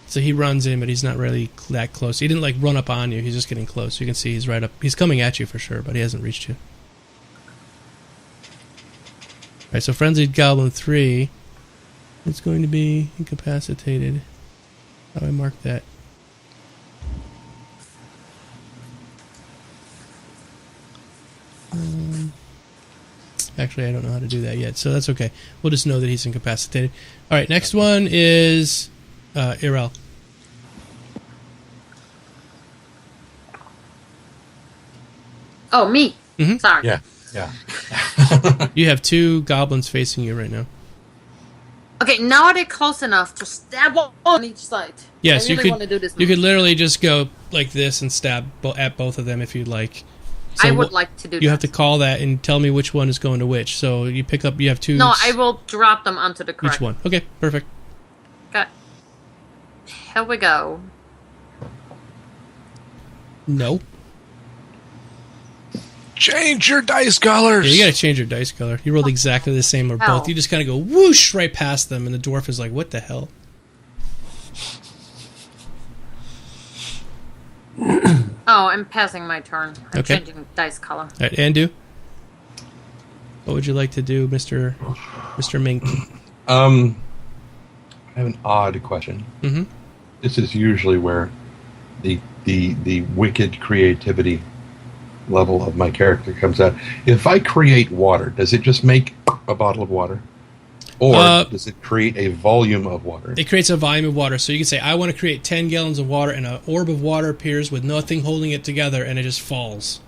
So he runs in, but he's not really that close. He didn't like run up on you. He's just getting close. You can see he's right up. He's coming at you for sure, but he hasn't reached you. All right. So frenzied goblin 3 is going to be incapacitated. How do I mark that? Actually, I don't know how to do that yet, so that's okay. We'll just know that he's incapacitated. All right, next one is Irel. Oh, me. Mhm. Sorry. Yeah. You have 2 goblins facing you right now. Okay, now are they close enough to stab one on each side? Yes, I really want to do this. you could literally just go like this and stab at both of them if you'd like. So I would like to do that. You have to call that and tell me which one is going to which. So you pick up. You have 2. No, I will drop them onto the correct. Each one. Okay, perfect. Okay. Here we go. No. Change your dice colors! Yeah, you gotta change your dice color. You rolled exactly the same or both. Hell. You just kind of go whoosh right past them, and the dwarf is like, "What the hell?" Oh, I'm passing my turn. I'm Okay. changing dice color. All right, Andu. What would you like to do, Mister Mink? I have an odd question. Mm-hmm. This is usually where the wicked creativity level of my character comes out. If I create water, does it just make a bottle of water? Or does it create a volume of water? It creates a volume of water. So you can say, I want to create 10 gallons of water, and an orb of water appears with nothing holding it together, and it just falls.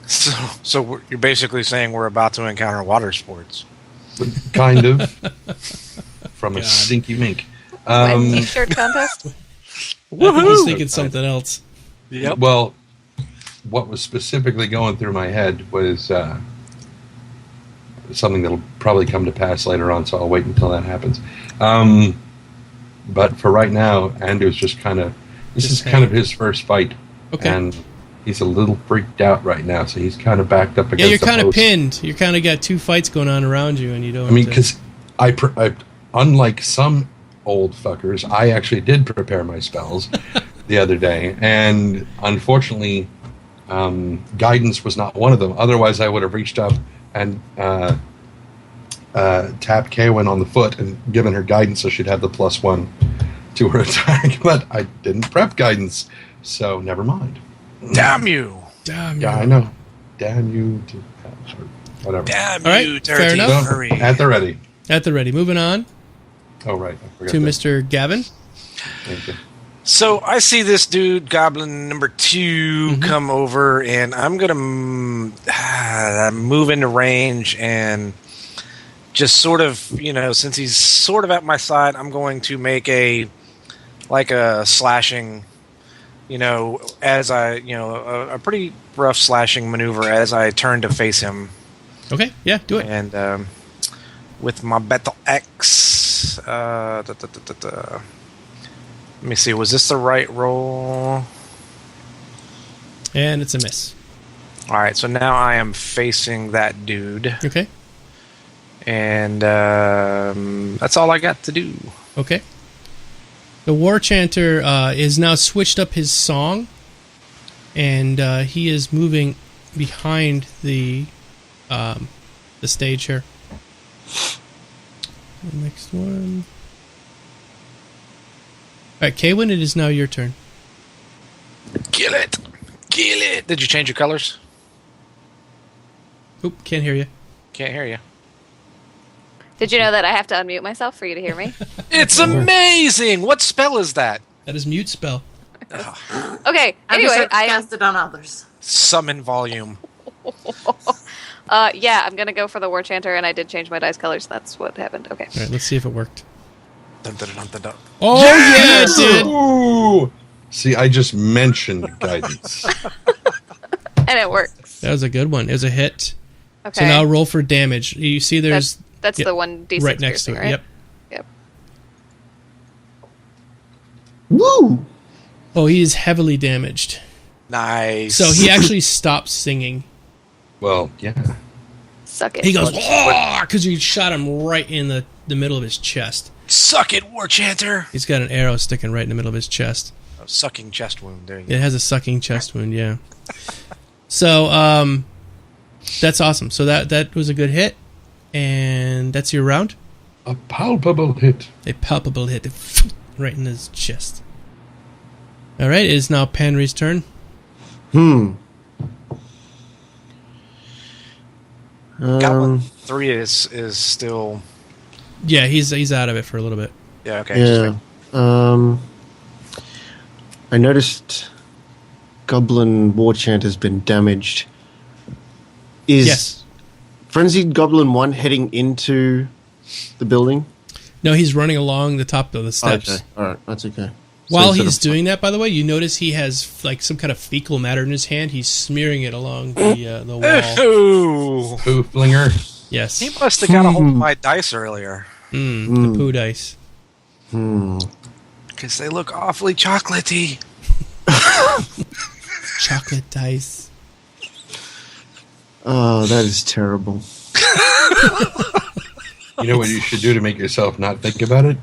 So you're basically saying we're about to encounter water sports. Kind of. From a God. stinky mink. T-shirt contest? I think he's thinking something else. Yep. Well, what was specifically going through my head was something that'll probably come to pass later on, so I'll wait until that happens. But for right now, Andu's just kind of... This is kind of his first fight. Okay. And he's a little freaked out right now, so he's kind of backed up against Yeah, you're the kind of post. pinned. You kind of got 2 fights going on around you, and you don't... I mean, because I unlike some old fuckers, I actually did prepare my spells the other day, and unfortunately, guidance was not one of them. Otherwise, I would have reached up and tapped Kaywin on the foot and given her guidance so she'd have the +1 to her attack, but I didn't prep guidance, so never mind. Damn you! Damn Yeah, you. I know. Damn you to whatever. Damn All right, you, fair dirty enough. furry. At the ready. At the ready. Moving on Oh, right. I forgot to that. Mr. Gavin. Thank you. So I see this dude, Goblin number 2, come over, and I'm gonna move into range and just sort of, since he's sort of at my side, I'm going to make a slashing, as a pretty rough slashing maneuver as I turn to face him, Okay, yeah, do it. and with my battle axe. Let me see. Was this the right roll? And it's a miss. All right. So now I am facing that dude, Okay, and that's all I got to do. okay. The War Chanter is now switched up his song, and he is moving behind the stage here. The next one. All right, Kaywin, it is now your turn. Kill it! Kill it! Did you change your colors? Oop, can't hear you. Can't hear you. Did you know that I have to unmute myself for you to hear me? It's amazing! What spell is that? That is mute spell. Okay, anyway, I am... cast it on others. Summon volume. yeah, I'm gonna go for the War Chanter, and I did change my dice colors. That's what happened. Okay. All right, let's see if it worked. Dun, dun, dun, dun, dun. Oh, yeah, it did. Ooh! See, I just mentioned guidance. And it works. That was a good one. It was a hit. Okay. So now roll for damage. You see there's... That's the 1d6 right next to piercing, it. right? Yep. Woo! Oh, he is heavily damaged. Nice. So he actually stops singing. Well, yeah. Suck it. He goes, because you shot him right in the middle of his chest. Suck it, War Chanter. He's got an arrow sticking right in the middle of his chest. A sucking chest wound. There you go. It has a sucking chest wound, yeah. So, that's awesome. So that was a good hit. And that's your round? A palpable hit. A palpable hit. Right in his chest. All right, it is now Penry's turn. Goblin 3 is still... Yeah, he's out of it for a little bit. Yeah, okay. Yeah. I noticed Goblin War Chant has been damaged. Yes. Frenzied Goblin 1 heading into the building? No, he's running along the top of the steps. Okay, alright, that's okay. While So he's doing that, by the way, you notice he has like some kind of fecal matter in his hand. He's smearing it along the wall. Ooh. Poo flinger. Yes. He must have got a hold of my dice earlier. The poo dice. Because they look awfully chocolatey. Chocolate dice. Oh, that is terrible. You know what you should do to make yourself not think about it?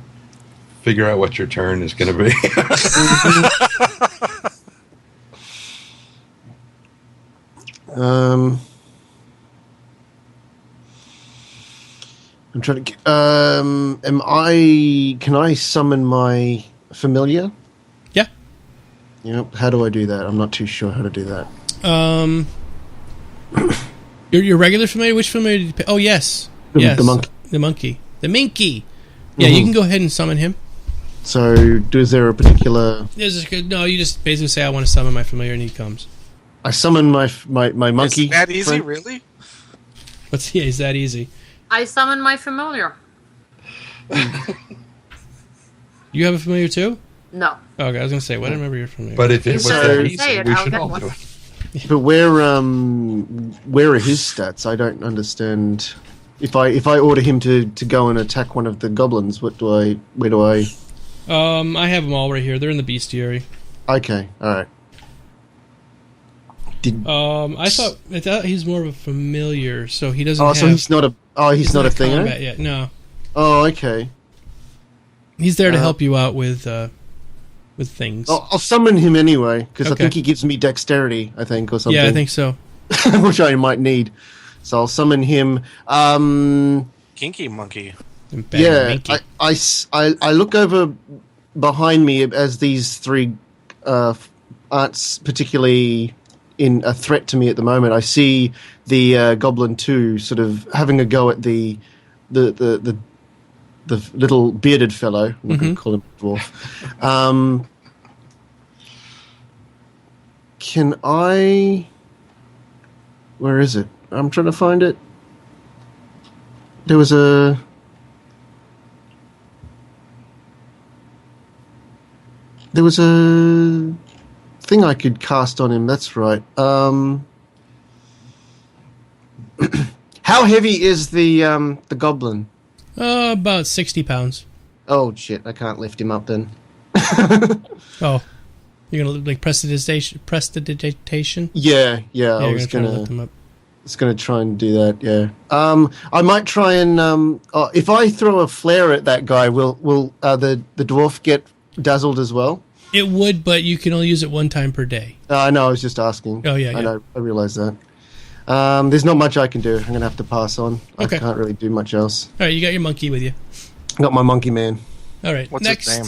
Figure out what your turn is going to be. I'm trying to. Can I summon my familiar? Yeah. Yep. How do I do that? I'm not too sure how to do that. Your regular familiar. Which familiar did you pick? Oh, yes. The monkey. The monkey. The minky. Yeah, you can go ahead and summon him. So, is there a particular? No, you just basically say, "I want to summon my familiar," and he comes. I summon my monkey. Is that easy, friend. really? Is that easy? I summon my familiar. You have a familiar too? No. Okay, I was gonna say, well, I don't remember your familiar. But if it was So, that say easy, it, we I'll should get all one. do it. But where are his stats? I don't understand. If I order him to go and attack one of the goblins, where do I? I have them all right here. They're in the bestiary. Okay, all right. I thought he's more of a familiar, so he doesn't. So he's not a. Oh, he's not a thinger. Combat yet. No. Oh, okay. He's there to help you out with things. I'll summon him anyway because I Okay. think he gives me dexterity. I think or something. Yeah, I think so. Which I might need. So I'll summon him. Kinky monkey. Yeah, I look over behind me as these three aren't particularly in a threat to me at the moment. I see the Goblin 2 sort of having a go at the little bearded fellow. I'm not going to call him a dwarf. Can I... Where is it? I'm trying to find it. There was a thing I could cast on him. That's right. How heavy is the goblin? About 60 pounds. Oh shit! I can't lift him up then. Oh, you're gonna like prestidigitation? Yeah. Yeah, I was try to gonna. lift him up. It's going to try and do that, yeah. I might try and if I throw a flare at that guy, will the dwarf get dazzled as well? It would, but you can only use it one time per day. I know. I was just asking. Oh, yeah. I know. I realize that. There's not much I can do. I'm going to have to pass on. Okay. I can't really do much else. All right, you got your monkey with you. Got my monkey man. All right, What's next. his name?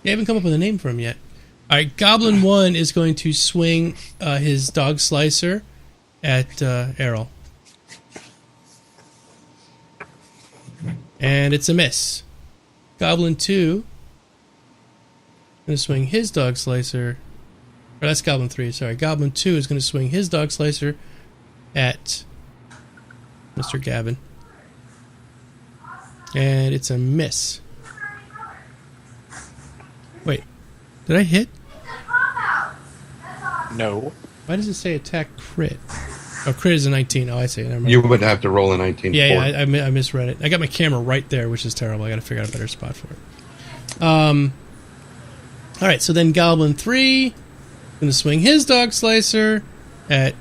You haven't come up with a name for him yet. All right, Goblin 1 is going to swing his dog slicer at Errol. And it's a miss. Goblin 2 going to swing his dog slicer. Or that's Goblin 3, sorry. Goblin 2 is going to swing his dog slicer at Mr. Gavin. And it's a miss. Wait. Did I hit? No. Why does it say attack crit? Oh, crit is a 19. Oh, I see. Never mind. You would have to roll a 19. Yeah, I misread it. I got my camera right there, which is terrible. I got to figure out a better spot for it. All right, so then Goblin 3 going to swing his dog slicer at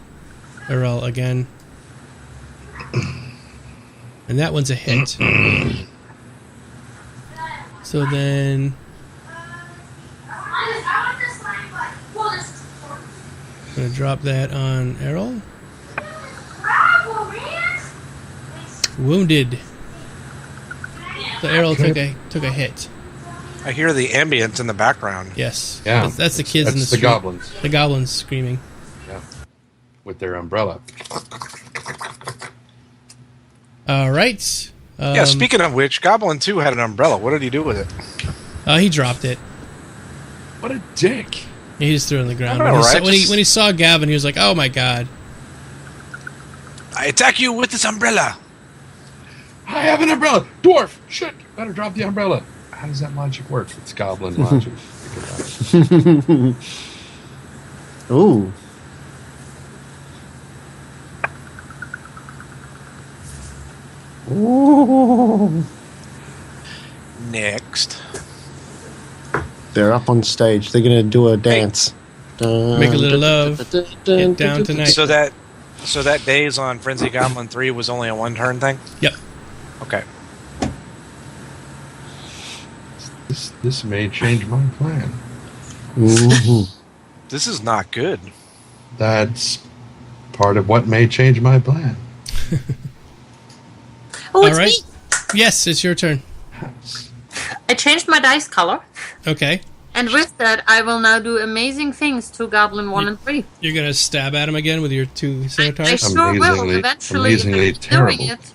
Errol again, and that one's a hit. So then I'm going to drop that on Errol. Wounded. So Errol took a hit. I hear the ambience in the background. Yes. Yeah. That's the kids in the That's street. the goblins. The goblins screaming. Yeah. With their umbrella. All right. Yeah, speaking of which, Goblin 2 had an umbrella. What did he do with it? He dropped it. What a dick. He just threw it on the ground. I know, right? When he saw Gavin, he was like, "Oh my god!" I attack you with this umbrella. I have an umbrella. Dwarf. Shit. Better drop the umbrella. How does that logic work? It's goblin logic. Ooh. Ooh. Next. They're up on stage. They're going to do a dance. Make a little love. Get down tonight. So that days on Frenzy Goblin 3 was only a one-turn thing? Yep. Okay. This may change my plan. Ooh. This is not good. That's part of what may change my plan. Oh, it's All right. me. Yes, it's your turn. I changed my dice color, Okay. and with that, I will now do amazing things to Goblin 1 and 3. You're gonna stab at him again with your two I scimitars. sure will eventually. If amazingly I keep doing terrible. it,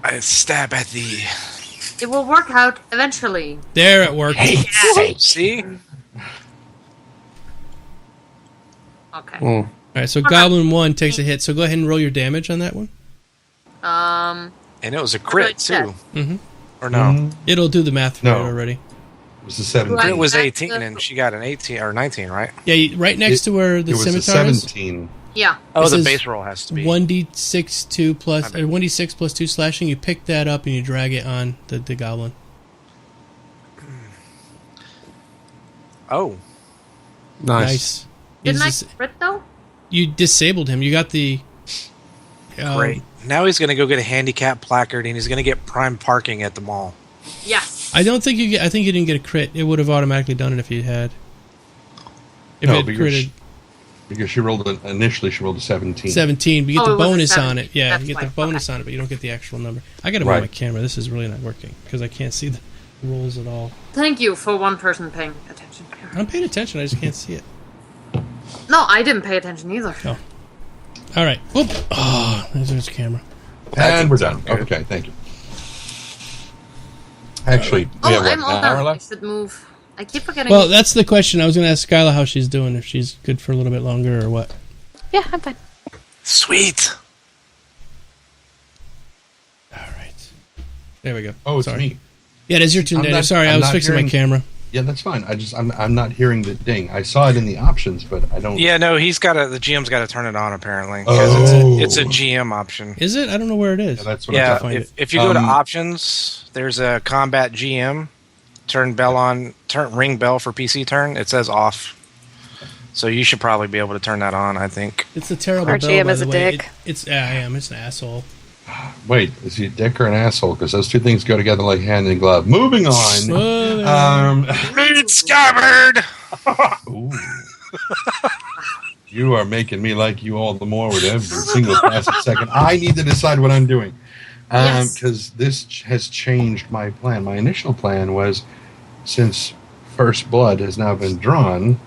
I stab at thee. it will work out eventually. There, it worked. See? Okay. Mm. All right, so Goblin 1 takes a hit. So go ahead and roll your damage on that one. And it was a crit, too. Mm-hmm. Or no? Mm, It'll do the math for No. it already. it was a 17. Right. Crit was That's 18, the- and she got an 18 or 19, right? Yeah, right next to where the it was a scimitar is. 17. Yeah. Oh, It the says base roll has to be. 1d6 2 plus or 1d6 plus 2 slashing. You pick that up and you drag it on the goblin. Oh. Nice. Didn't I He's crit though? You disabled him. You got the Great. Now he's going to go get a handicap placard, and he's going to get prime parking at the mall. Yes. I don't think you get. I think you didn't get a crit. It would have automatically done it if you had. If No, it had because critted Because she rolled initially she rolled a 17. 17, but you get Oh, the it was a bonus 17. on it. Yeah, That's you get the why. bonus Okay. on it, but you don't get the actual number. I got to Right. move my camera. This is really not working because I can't see the rolls at all. Thank you for one person paying attention. I'm paying attention. I just can't see it. No, I didn't pay attention either. Oh. All right. Whoop. Oh, there's the camera. And we're done. Okay, thank you. Actually, we Oh, have what, I'm an all hour done. I left? should move. I keep forgetting. Well, that's the question. I was going to ask Skyla how she's doing, if she's good for a little bit longer or what. Yeah, I'm fine. Sweet. All right. There we go. Oh, it's Sorry. me. Yeah, it is your turn, I'm Daniel. not- Sorry, I I'm was not fixing my hearing- camera. Yeah, that's fine. I'm not hearing the ding. I saw it in the options, but I don't. Yeah, no, the GM's got to turn it on apparently. 'Cause Oh. it's a GM option. Is it? I don't know where it is. Yeah, that's what Yeah, I thought. find it. if you go to Um, options, there's a combat GM. Turn bell on. Ring bell for PC turn. It says off. So you should probably be able to turn that on. I think. It's a terrible Our bell, GM by is the a way. dick. I am. It's an asshole. Wait, is he a dick or an asshole? Because those two things go together like hand in glove. Moving on. Meat scabbard. Ooh. You are making me like you all the more with every single passing second. I need to decide what I'm doing. Yes. Because this has changed my plan. My initial plan was, since First Blood has now been drawn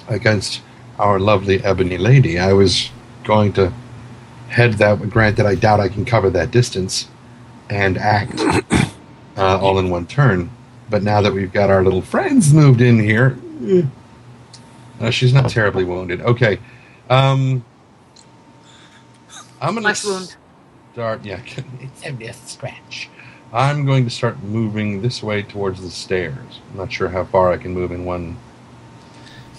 against our lovely Ebony Lady, I was going to head that way. Granted, I doubt I can cover that distance and act all in one turn. But now that we've got our little friends moved in here, she's not terribly wounded. Okay. I'm going Flesh to wound. start. Yeah, it's only a scratch. I'm going to start moving this way towards the stairs. I'm not sure how far I can move in one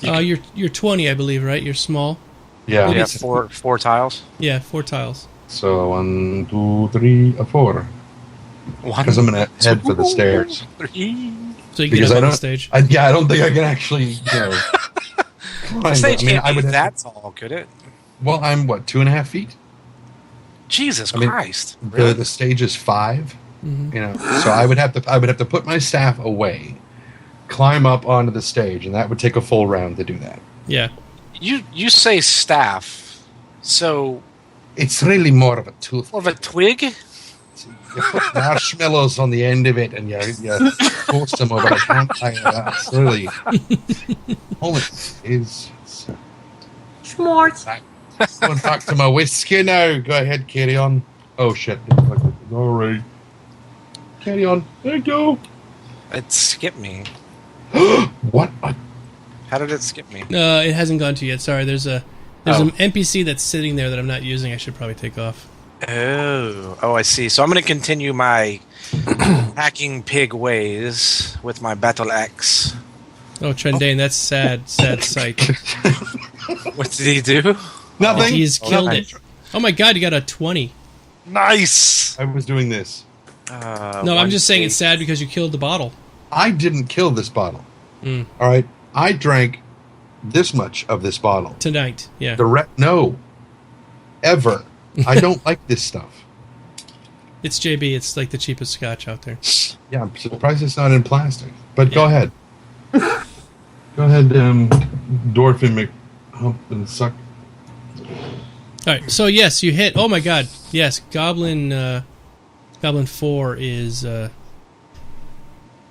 You're 20, I believe, right? You're small. Yeah. Yeah, four tiles. Yeah, 4 tiles. So 1, 2, 3, 4. Because I'm gonna head for the stairs. 3. So you can get up on the stage. I don't think I can actually, climb. The stage can't I be would that tall, could it? Well, I'm 2.5 feet. Jesus Christ! The stage is 5. So I would have to put my staff away, climb up onto the stage, and that would take a full round to do that. Yeah. You say staff, so It's really more of a tooth. more of a twig. You put marshmallows on the end of it, and you toast them over a campfire. That's really all it is. Schmorts. Going back to my whiskey now. Go ahead, carry on. Oh shit! All right, carry on. There you go. It skipped me. What? How did it skip me? It hasn't gone to yet. Sorry, there's an NPC that's sitting there that I'm not using. I should probably take off. Oh, I see. So I'm going to continue my hacking pig ways with my battle axe. Oh, Trendane, that's sad sight. What did he do? Nothing. He's killed it. Oh my god, you got a 20. Nice. I was doing this. No, I'm just saying it's sad because you killed the bottle. I didn't kill this bottle. All right, I drank this much of this bottle Tonight, yeah. No, ever. I don't like this stuff. It's JB. It's like the cheapest scotch out there. Yeah, I'm surprised it's not in plastic. But go ahead. Go ahead, Dorfin McHump and Suck. All right, so yes, you hit. Oh my god, yes, Goblin 4 is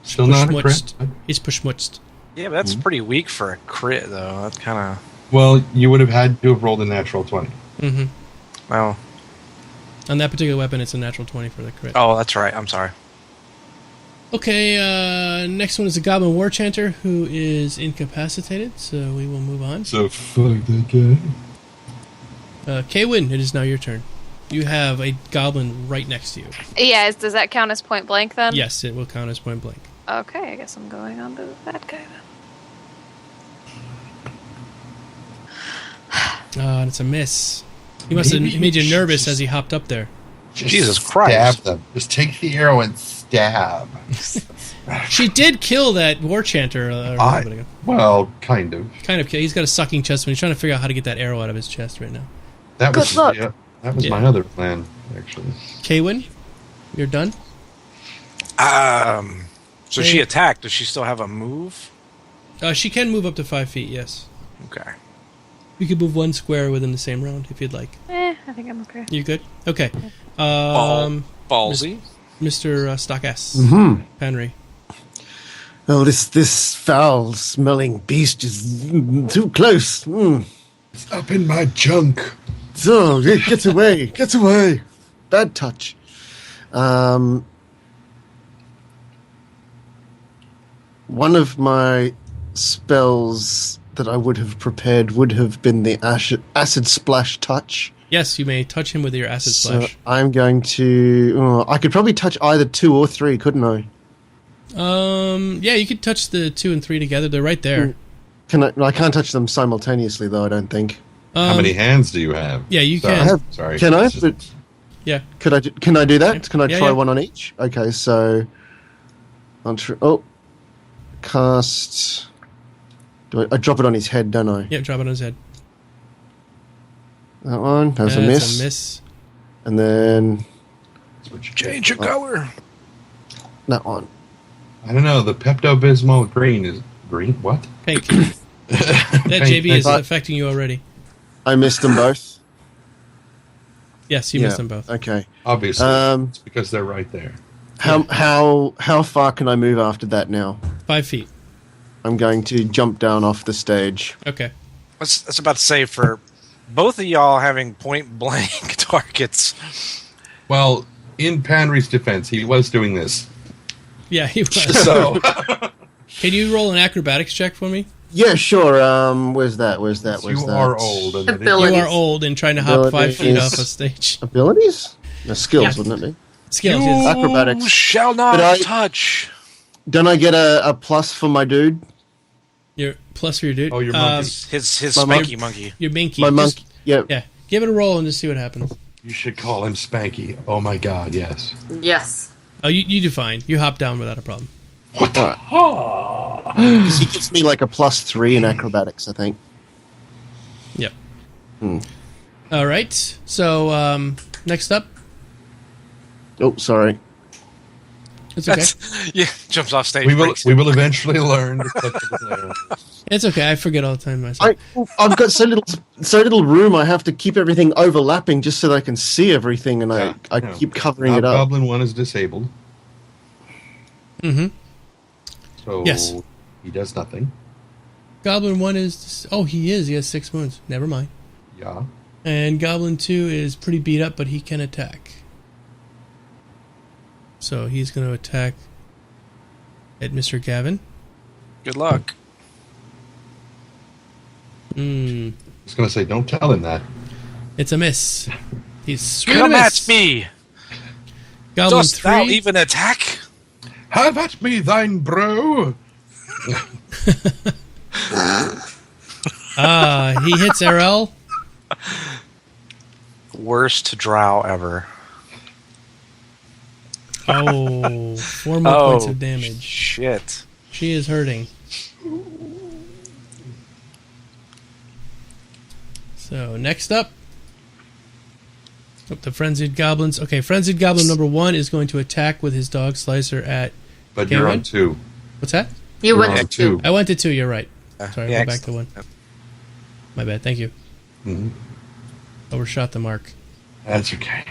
Still not a crit? He's pushmutzed. Yeah, but that's pretty weak for a crit, though. That's kind of... Well, you would have had to have rolled a natural 20. Mm-hmm. Well... On that particular weapon, it's a natural 20 for the crit. Oh, that's right. I'm sorry. Okay, next one is the Goblin War Chanter, who is incapacitated, so we will move on. So, fuck that guy. Kaywin, it is now your turn. You have a goblin right next to you. Yeah, does that count as point blank then? Yes, it will count as point blank. Okay, I guess I'm going on to that guy then. And it's a miss. He must have made you nervous as he hopped up there. Jesus Christ. Stab them. Just take the arrow and stab. She did kill that War Chanter a moment ago. Well, kind of. Kind of. He's got a sucking chest when he's trying to figure out how to get that arrow out of his chest right now. That Good was luck. Yeah, that was my other plan, actually. Kaywin, you're done? So she attacked. Does she still have a move? She can move up to 5 feet, yes. Okay. You could move 1 square within the same round if you'd like. I think I'm okay. You good? Okay. Ballsy. Mr. Stock S. Henry. Oh, this foul-smelling beast is too close. It's up in my junk. So, get away, get away. Bad touch. One of my spells that I would have prepared would have been the acid splash touch. Yes, you may touch him with your acid splash. So I'm going to... I could probably touch either 2 or 3, couldn't I? Yeah, you could touch the 2 and 3 together. They're right there. I can't touch them simultaneously, though, I don't think. How many hands do you have? Yeah, you Sorry. can. Sorry. Can I? Yeah. Can I do that? Can I Yeah, try yeah. one on each? Okay, so... cast... I drop it on his head, don't I? Yeah, drop it on his head. That one. That was a That's miss. a miss. And then... Change your color. that one. I don't know. The Pepto-Bismol green is... Green? What? Pink. That JB is affecting you already. I missed them both. Yes, you missed them both. Okay. Obviously. It's because they're right there. How far can I move after that now? 5 feet. I'm going to jump down off the stage. Okay. I was about to say, for both of y'all having point blank targets. Well, in Panry's defense, he was doing this. Yeah, he was. So... Can you roll an acrobatics check for me? Yeah, sure. Where's that? You are old. And Abilities. You are old and trying to hop 5 feet off a stage. Abilities? No, skills, Yeah. wouldn't it be? Skills. Yes. Acrobatics. You shall not touch. Don't I get a plus for my dude? Plus for your dude. Oh, your monkey. His My spanky monkey. Your minky. My Just- monkey. Yeah. Yeah. Give it a roll and just see what happens. You should call him Spanky. Oh my God, yes. Yes. Oh, you do fine. You hop down without a problem. What the? He gives me like a +3 in acrobatics, I think. Yep. All right. So next up, Oh, sorry. it's okay. Yeah, jumps off stage. We will breaks we will eventually learn to click the later. It's okay. I forget all the time myself. I've got so little room. I have to keep everything overlapping just so that I can see everything, and I Yeah. keep covering Now it up. Goblin 1 is disabled. Mm-hmm. So Yes. he does nothing. Goblin 1 is... Oh, he is. He has 6 wounds. Never mind. Yeah. And Goblin 2 is pretty beat up, but he can attack. So he's going to attack at Mr. Gavin. Good luck. I was going to say, don't tell him that. It's a miss. He's sweet Come miss. at me. Goblin Dost thou 3. even attack? Have at me, thine bro. He hits RL. Worst drow ever. Oh, 4 more points of damage. Shit. She is hurting. So, next up. Oh, the Frenzied Goblins. Okay, Frenzied Goblin number 1 is going to attack with his dog slicer at... But you're Cameron? on 2. What's that? You You're went on to 2. I went to 2, you're right. Sorry, yeah, go back to 1. My bad, thank you. Mhm. Overshot the mark. That's okay.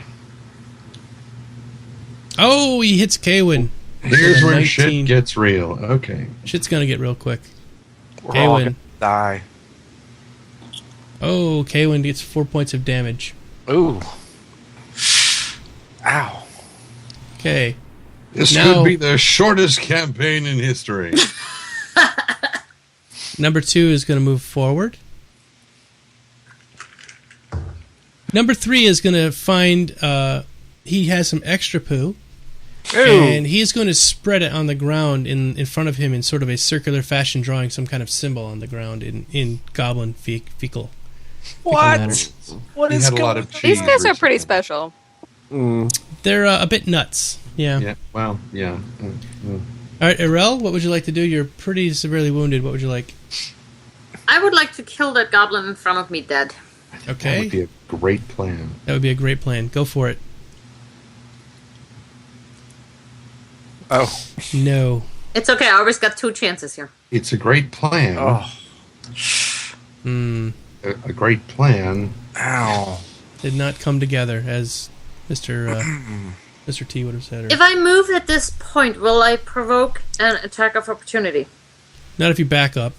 Oh, he hits Kaywin. Here's where 19. shit gets real. Okay. Shit's gonna get real quick. We're all Kaywin. gonna die. Oh, Kaywin gets 4 points of damage. Ooh. Ow. Okay. This Now- could be the shortest campaign in history. Number 2 is going to move forward. Number 3 is going to find he has some extra poo, and he's going to spread it on the ground in front of him in sort of a circular fashion, drawing some kind of symbol on the ground in goblin fecal. What? What He is had a lot going of cheese. These guys are pretty recently. special. They're a bit nuts. Yeah. Yeah. Well. Yeah. All right, Irel, what would you like to do? You're pretty severely wounded. What would you like? I would like to kill that goblin in front of me dead. That Okay. would be a great plan. That would be a great plan. Go for it. Oh. No. It's okay, I always got 2 chances here. It's a great plan. Oh. A great plan. Ow. Did not come together as Mr. T would have said. Or, If I move at this point, will I provoke an attack of opportunity? not if you back up.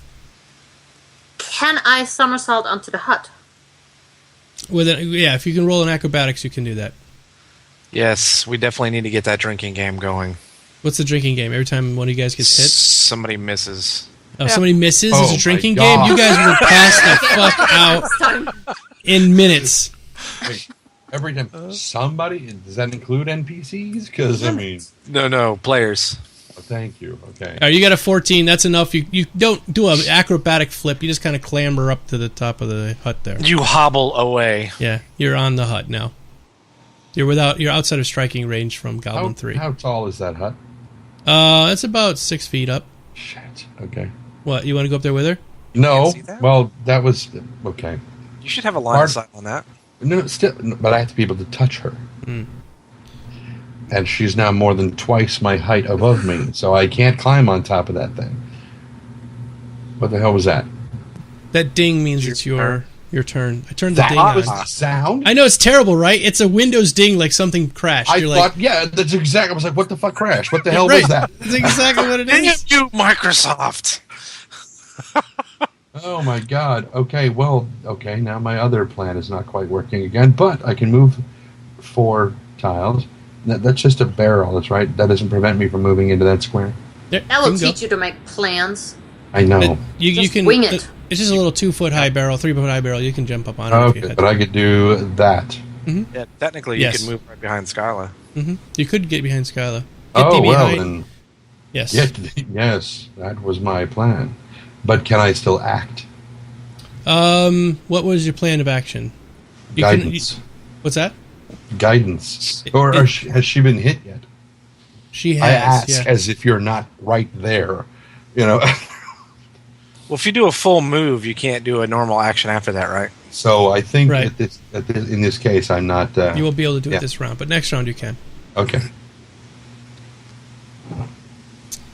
Can I somersault onto the hut? Yeah, if you can roll an acrobatics, you can do that. Yes, we definitely need to get that drinking game going. What's the drinking game? Every time one of you guys gets hit? Somebody misses. Oh, somebody misses Oh is a my drinking God. game? You guys will pass the fuck out in minutes. Wait, every time somebody, does that include NPCs? Because I mean, No, players. thank you. Okay. All right, you got a 14. That's enough. You don't do an acrobatic flip. You just kind of clamber up to the top of the hut there. You hobble away. Yeah, you're on the hut now. You're outside of striking range from Goblin 3. How tall is that hut? It's about 6 feet up. Shit. Okay. What, you want to go up there with her? No. see that? Well, that was okay. You should have a line of sight on that. No, still, but I have to be able to touch her. And she's now more than twice my height above me, so I can't climb on top of that thing. What the hell was that? That ding means it's your turn. I turned the That ding was on. the sound? I know it's terrible, right? It's a Windows ding, like something crashed. I You're thought, like, yeah, that's exactly. I was like, what the fuck crashed? What the hell right. was that? That's exactly what it Damn is. you, Microsoft! Oh my god. Okay, well, okay, now my other plan is not quite working again, but I can move 4 tiles. That's just a barrel, that's right. That doesn't prevent me from moving into that square. There, That will you can go. teach you to make plans. I know. You Just can wing it. It's just a little 2-foot high barrel, 3-foot high barrel. You can jump up on it. If you Okay, had but I could do that. Yeah, technically, Yes. you could move right behind Skyla. You could get behind Skyla. Get Oh, thee well, behind. then. Yes. Yes, that was my plan. But can I still act? What was your plan of action? Guidance. What's that? Guidance. Or has she been hit yet? She has. I ask yeah. as if you're not right there. You know. Well, if you do a full move, you can't do a normal action after that, right? So I think Right. in this case, I'm not. You won't be able to do it this round, but next round you can. Okay.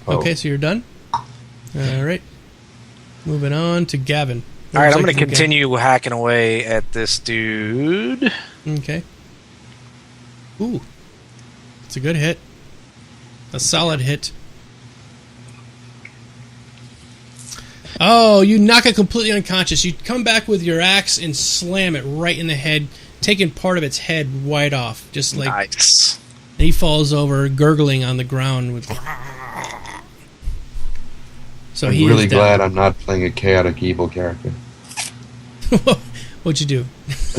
Okay, so you're done? All right. Moving on to Gavin. All right, I'm going to continue hacking away at this dude. Okay. Ooh. It's a good hit. A solid hit. Oh, you knock it completely unconscious. You come back with your axe and slam it right in the head, taking part of its head right off. Just like... Nice. And he falls over, gurgling on the ground with... So I'm he really is down. glad I'm not playing a chaotic evil character. What'd you do?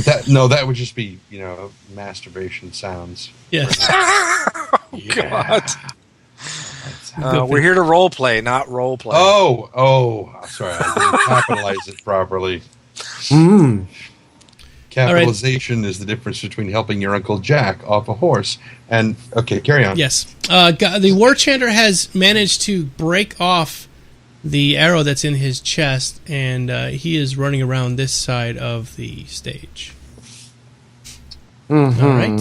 That would just be, masturbation sounds. Yes. God. We're here to role play, not role play. Oh, sorry, I didn't capitalize it properly. Capitalization is the difference between helping your Uncle Jack off a horse and... Okay, carry on. Yes. The War Chanter has managed to break off the arrow that's in his chest, and he is running around this side of the stage. Mm-hmm. All right.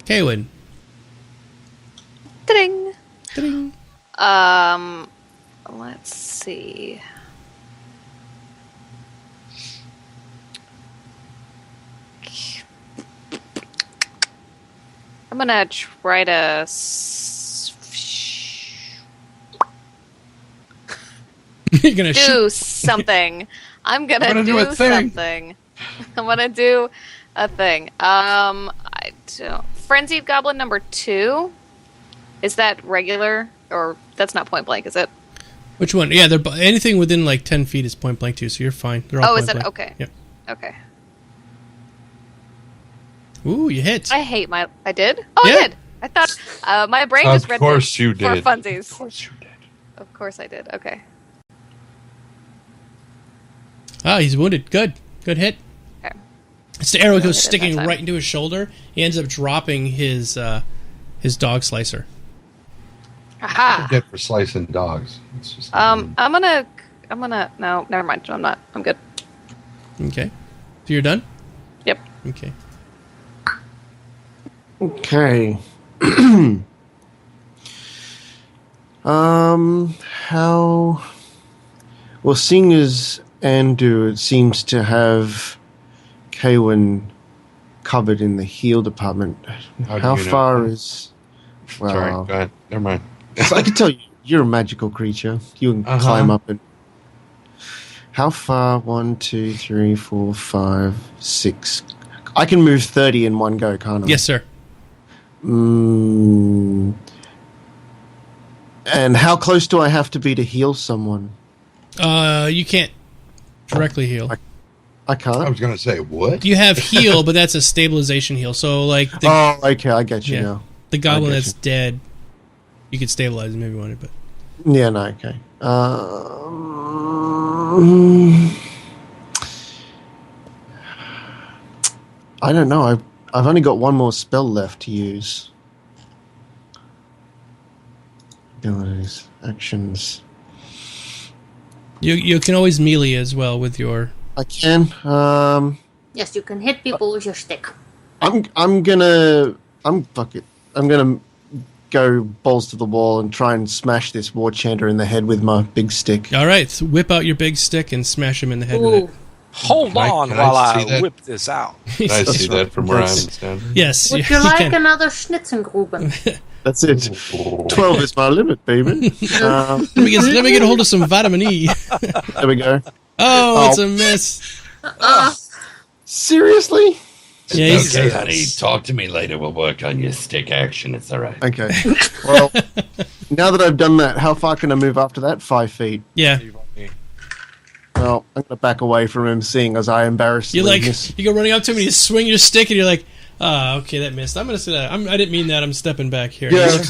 Kaylin. Ding. Ding. Let's see. I'm gonna try to You're gonna do something. I'm gonna do something. I'm gonna do a thing. I don't. Frenzied Goblin number 2. Is that regular, or that's not point blank? Is it? Which one? Yeah, they're anything within like 10 feet is point blank too, so you're fine. They're all Oh, is point that blank. okay? Yep. Okay. Ooh, you hit. I hate my. I did. Oh, Yeah. I did. I thought my brain just read. Of course you did. For funsies. Of course you did. Of course I did. Okay. Ah, he's wounded. Good hit. Okay. It's the arrow Really goes hit it sticking that time. right into his shoulder. He ends up dropping his dog slicer. Aha. Get for slicing dogs. It's just I'm gonna. No, never mind. I'm not. I'm good. Okay. So you're done? Yep. Okay. Okay. How... Well, seeing as Andu seems to have Kaywin covered in the heal department, how do you know? far is... Well, Sorry, go ahead. Never mind. I can tell you're a magical creature. You can climb up and... How far? 1, 2, 3, 4, 5, 6... I can move 30 in one go, can't I? Yes, sir. And how close do I have to be to heal someone? You can't directly heal. I can't? I was going to say, what? You have heal, but that's a stabilization heal. So, like, Oh, okay, I get you now. the goblin I get that's dead, you could stabilize him if you wanted, but... Yeah, no, okay. I don't know. I've only got one more spell left to use. Abilities, actions. You can always melee as well with your... I can. Yes, you can hit people with your stick. I'm gonna go balls to the wall and try and smash this war chanter in the head with my big stick. All right, so whip out your big stick and smash him in the head with Ooh. it. Hold on can while I see I that? whip this out. Can I see right. that from where I'm That's- standing? Yes. Would yeah, you like can. another Schnitzengruben? That's it. 12 is my limit, baby. Let me get a hold of some vitamin E. There we go. Oh, it's a miss. Seriously? Yeah, he's, Okay, honey, talk to me later. We'll work on your stick action. It's all right. Okay. Well, now that I've done that, how far can I move after that? 5 feet. yeah. Well, I'm going to back away from him, seeing as I embarrassingly You like miss. you go running up to him and you swing your stick and you're like, Okay, that missed. I'm gonna say that. I didn't mean that. I'm stepping back here. Yeah,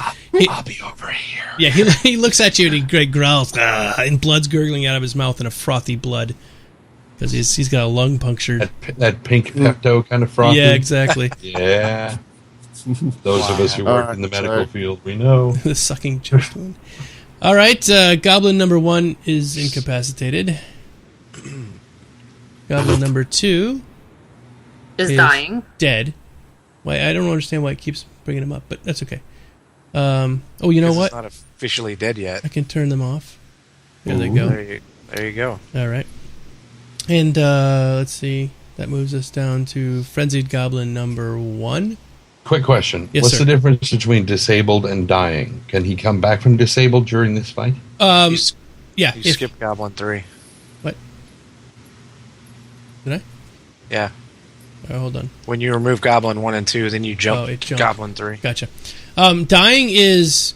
I'll be over here. Yeah, he looks at you and he growls, and blood's gurgling out of his mouth in a frothy blood because he's got a lung punctured. That pink Pepto kind of frothy. Yeah, exactly. Yeah. Those of us who work in the medical field, we know. The sucking chest wound. All right, Goblin number 1 is incapacitated. Goblin number 2 Is dying. Dead. Why? I don't understand why it keeps bringing him up, but that's okay. You know what? It's not officially dead yet. I can turn them off. There they go. There you go. All right. And let's see. That moves us down to Frenzied Goblin number 1. Quick question. Yes, What's sir. the difference between disabled and dying? Can he come back from disabled during this fight? Yeah. You skip Goblin 3. What? Did I? Yeah. Oh, hold on. When you remove Goblin 1 and 2, then you jump it jumped. Goblin 3. Gotcha. Dying is...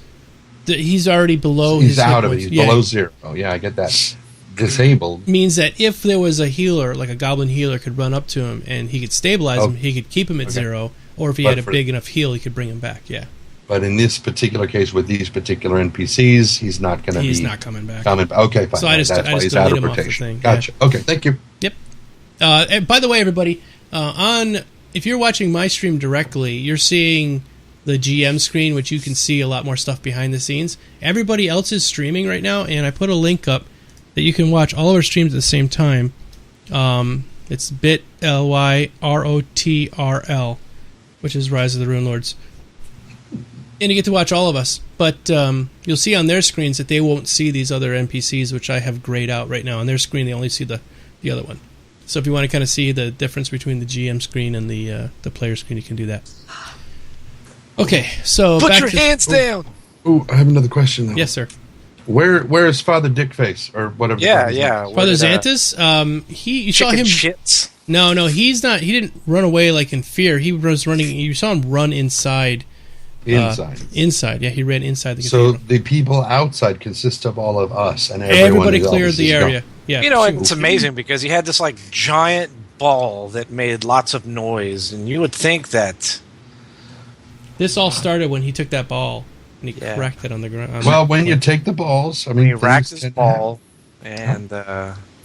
he's already below He's his out hit of it. points. He's below 0. Yeah, I get that. Disabled Means that if there was a healer, like a goblin healer, could run up to him and he could stabilize him, he could keep him at 0, or if he had a big enough heal, he could bring him back. Yeah. But in this particular case, with these particular NPCs, he's not going to be... He's not coming back. Okay, fine. So I just he's out delete of him off the rotation. thing. Gotcha. Yeah. Okay, thank you. Yep. And by the way, everybody, if you're watching my stream directly, you're seeing the GM screen, which you can see a lot more stuff behind the scenes. Everybody else is streaming right now, and I put a link up that you can watch all of our streams at the same time. It's bit.ly/ROTRL, which is Rise of the Runelords. And you get to watch all of us. But you'll see on their screens that they won't see these other NPCs, which I have grayed out right now. On their screen, they only see the other one. So if you want to kind of see the difference between the GM screen and the player screen, you can do that. Okay, so Put back your to, hands down! Oh, I have another question, though. Yes, sir. Where is Father Dickface? Or whatever. Yeah. Father Xanthus, you saw him... shits. No, he's not... He didn't run away like in fear. He was running... You saw him run inside. Inside, yeah, he ran inside the cathedral. So the people outside consist of all of us, and everybody cleared the area. Yeah, You know, it's amazing because he had this like giant ball that made lots of noise, and you would think that... This all started when he took that ball and he cracked it on the ground. Well, when you take the balls, I mean, he racked his ball, and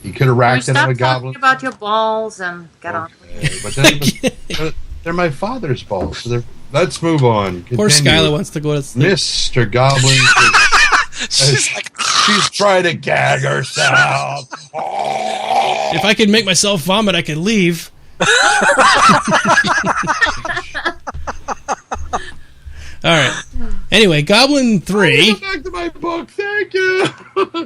he could have racked it on a goblin. Stop talking about your balls and get on. But they're my father's balls. So let's move on. Poor Continue. Skylar wants to go to sleep. Mr. Goblin. She's trying to gag herself. If I could make myself vomit, I could leave. All right. Anyway, Goblin 3. Go back to my book. Thank you.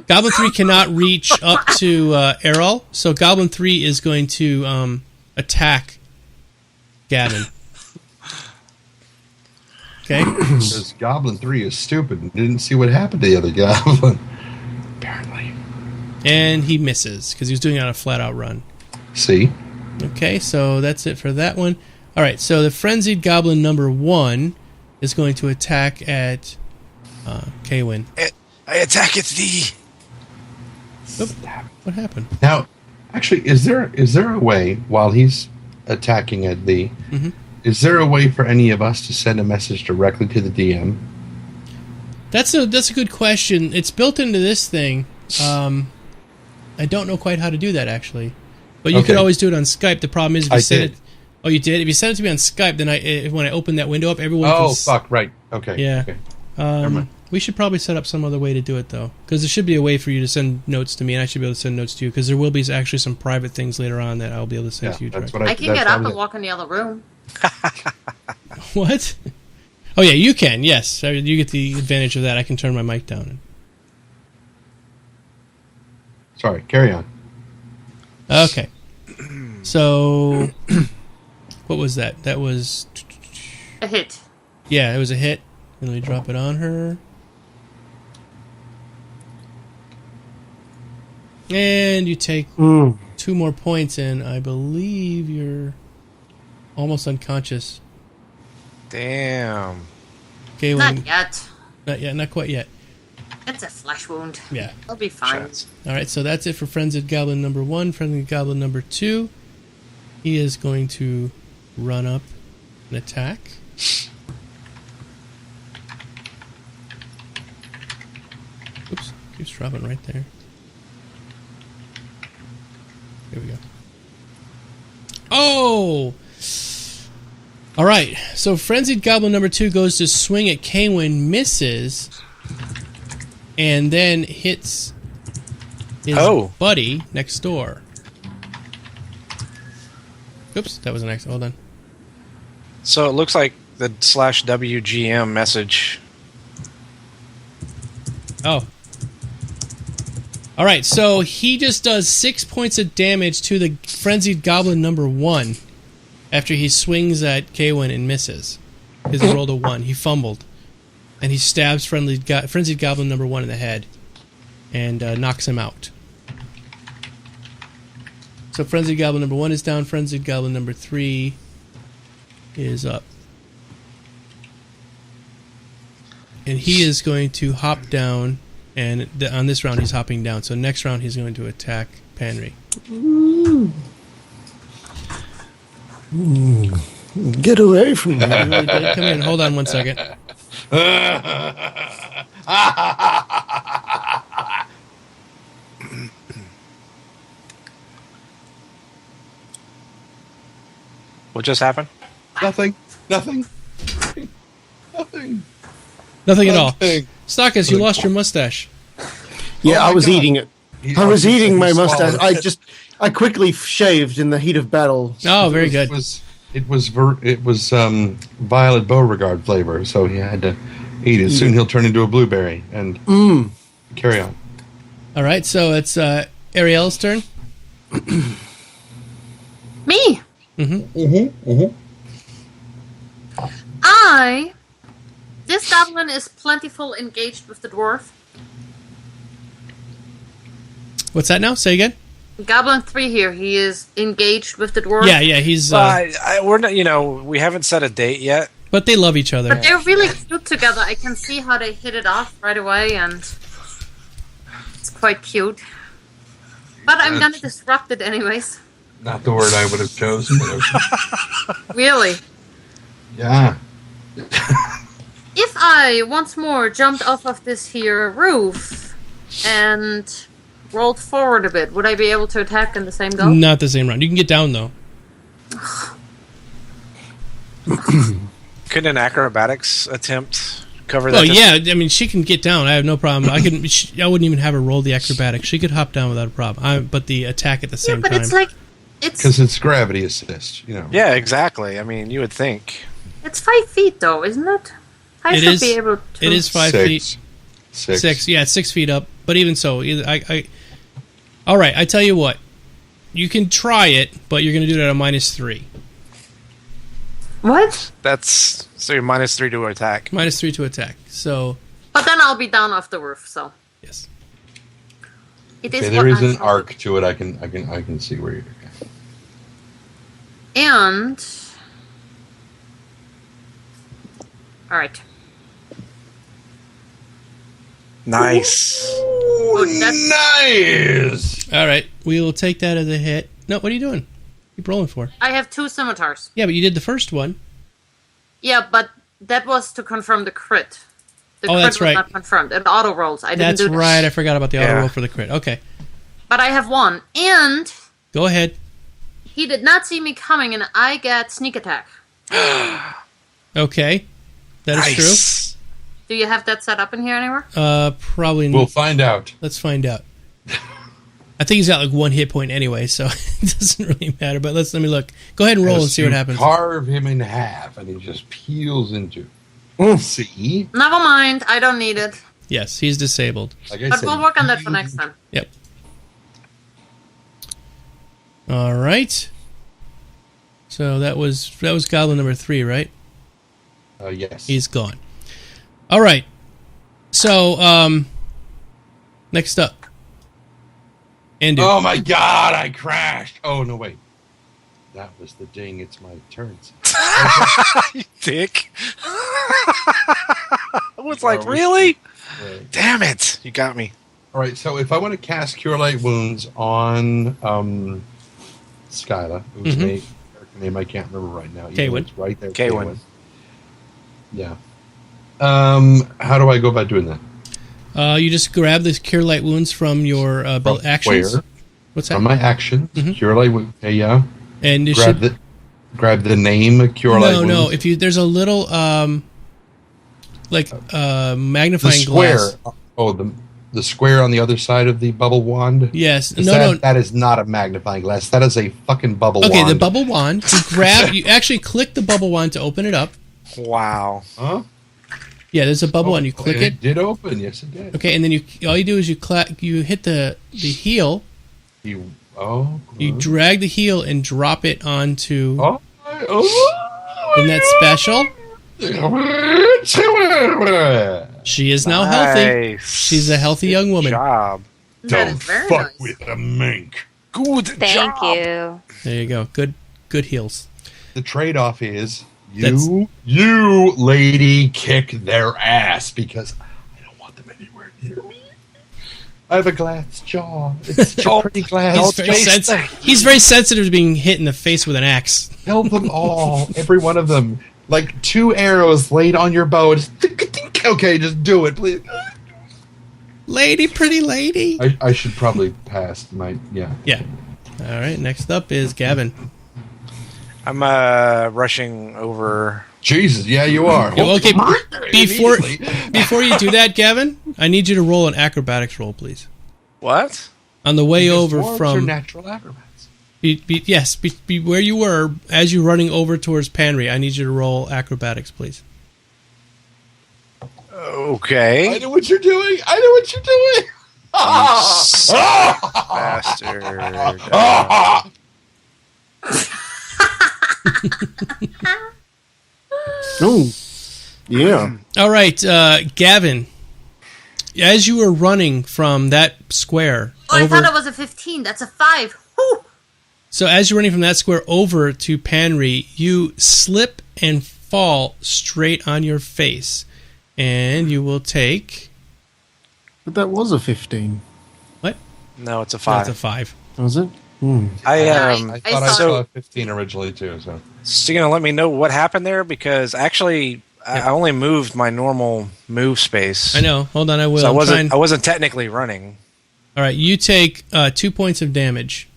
Goblin 3 cannot reach up to Errol, so Goblin 3 is going to attack Gavin. Okay? Because Goblin 3 is stupid and didn't see what happened to the other Goblin. Apparently. And he misses, because he was doing it on a flat-out run. See? Okay, so that's it for that one. All right, so the Frenzied Goblin number 1 is going to attack at Kwyn. I attack at thee. Oop, what happened? Now, actually, is there a way, while he's attacking at thee, is there a way for any of us to send a message directly to the DM? That's a good question. It's built into this thing. I don't know quite how to do that, actually. But you could always do it on Skype. The problem is if you send it... Oh, you did? If you send it to me on Skype, then when I open that window up, everyone can... Oh, fuck, right. Okay. Yeah. Okay. We should probably set up some other way to do it, though. Because there should be a way for you to send notes to me, and I should be able to send notes to you, because there will be actually some private things later on that I'll be able to send to you directly. I can get up and walk in the other room. What? Oh, yeah, you can, yes. You get the advantage of that. I can turn my mic down. Sorry, carry on. Okay. So, what was that? That was... A hit. Yeah, it was a hit. And let me drop it on her. And you take 2 more points, and I believe you're almost unconscious. Damn. Okay, Not yet. Not yet, not quite yet. It's a flesh wound. Yeah. It'll be fine. Alright, so that's it for Frenzied Goblin number 1. Frenzied Goblin number 2. He is going to run up an attack. Oops, keeps dropping right there. Here we go. Oh! Alright, so Frenzied Goblin number 2 goes to swing at Kaywin, misses, and then hits his buddy next door. Oops, that was an accident. Hold on. So it looks like the /WGM message. Oh. Alright, so he just does 6 points of damage to the Frenzied Goblin number 1 after he swings at Kaywin and misses. Because he rolled a 1. He fumbled. And he stabs Frenzied Goblin number 1 in the head and knocks him out. So Frenzied Goblin number 1 is down. Frenzied Goblin number 3 is up. And he is going to hop down, and on this round he's hopping down. So next round he's going to attack Panry. Get away from me. Really did. Come in. Hold on 1 second. What just happened? Nothing. Nothing at all. Stockus, you lost your mustache. Yeah, Oh I was God. eating it. I was eating my mustache. I quickly shaved in the heat of battle. Oh, very good. It was Violet Beauregard flavor, so he had to eat it. Soon he'll turn into a blueberry and carry on. All right, so it's Ariel's turn. Me. Mm-hmm. This goblin is plentiful engaged with the dwarf. What's that now? Say again. Goblin 3 here. He is engaged with the dwarf. Yeah, he's. We're not. We haven't set a date yet. But they love each other. But they're really cute together. I can see how they hit it off right away, and it's quite cute. But I'm gonna disrupt it anyways. Not the word I would have chosen. Really? Yeah. If I once more jumped off of this here roof and rolled forward a bit, would I be able to attack in the same go? Not the same round. You can get down though. Couldn't an acrobatics attempt cover that? Oh yeah, I mean she can get down. I have no problem. I wouldn't even have her roll the acrobatics. She could hop down without a problem. But the attack at the same but time. it's like Because it's gravity assist, Yeah, exactly. I mean, you would think. It's 5 feet though, isn't it? I should be able to. It is 5 feet. 6. Yeah, 6 feet up. But even so, all right. I tell you what, you can try it, but you're going to do it at a -3. What? That's so you're -3 to attack. -3 to attack. So. But then I'll be down off the roof. So. Yes. It is. Okay, there is an arc to it. I can see where you're. And. All right. Nice. Nice. All right, we will take that as a hit. No, what are you doing? Keep rolling for. I have 2 scimitars. Yeah, but you did the first one. Yeah, but that was to confirm the crit. The crit that's was right. not confirmed. It auto rolls. I didn't do that. That's right. I forgot about the auto roll for the crit. Okay. But I have 1, and Go ahead. he did not see me coming, and I get sneak attack. Okay. That is true. Do you have that set up in here anywhere? Probably not. We'll find out. Let's find out. I think he's got like 1 hit point anyway, so it doesn't really matter. But let me look. Go ahead and roll and see what happens. Carve him in half, and he just peels into. See? Never mind. I don't need it. Yes, he's disabled. Like I But said, we'll work on that for next time. Yep. All right. So that was Goblin number 3, right? Yes. He's gone. All right. So next up. Endu. Oh my God! I crashed. Oh no! Wait. That was the ding. It's my turn. You dick. I was like, really? Right. Damn it! You got me. All right. So if I want to cast Cure Light Wounds on Skyla, who's a name I can't remember right now. Kaywin. It's right there. Kaywin. Yeah. How do I go about doing that? You just grab the Cure Light Wounds from your actions. Where? What's that? From my actions. Mhm. Cure Light Wounds. Okay, yeah. And you Grab the name Cure Light Wounds. No. If there's a little magnifying square. glass. Oh, the square on the other side of the bubble wand. Yes. That is not a magnifying glass. That is a fucking bubble wand. Okay, the bubble wand. You actually click the bubble wand to open it up. Wow. Huh? Yeah, there's a bubble wand. You click it. It did open. Yes, it did. Okay, and then all you do is you hit the heel. You drag the heel and drop it onto. Oh. Isn't that special? She is now healthy. She's a healthy young woman. Good job. That is very fuck nice. with a mink. Good Thank job. you. There you go. Good heals. The trade-off is you lady kick their ass because I don't want them anywhere near me. I have a glass jaw. It's such a pretty glass. He's very sensitive to being hit in the face with an axe. Kill them all, every one of them. Like 2 arrows laid on your bow. Just okay, just do it, please. Lady, pretty lady. I should probably pass my Yeah. All right. Next up is Gavin. I'm rushing over. Jesus, yeah, you are. Okay, before Before you do that, Gavin, I need you to roll an acrobatics roll, please. What? On the way over your from natural acrobats. Be where you were as you're running over towards Panry. I need you to roll acrobatics, please. Okay. I know what you're doing. Bastard. Oh, yeah. All right, Gavin. As you were running from that square I thought it was a 15. That's a 5. Whew. So as you're running from that square over to Panry, you slip and fall straight on your face. And you will take... But that was a 15. What? No, it's a No, 5. it's a 5. Was it? I thought I saw saw 15 originally too. So you gonna let me know what happened there? Because actually, I only moved my normal move space. I know. Hold on, I will. So I wasn't technically running. All right, you take 2 points of damage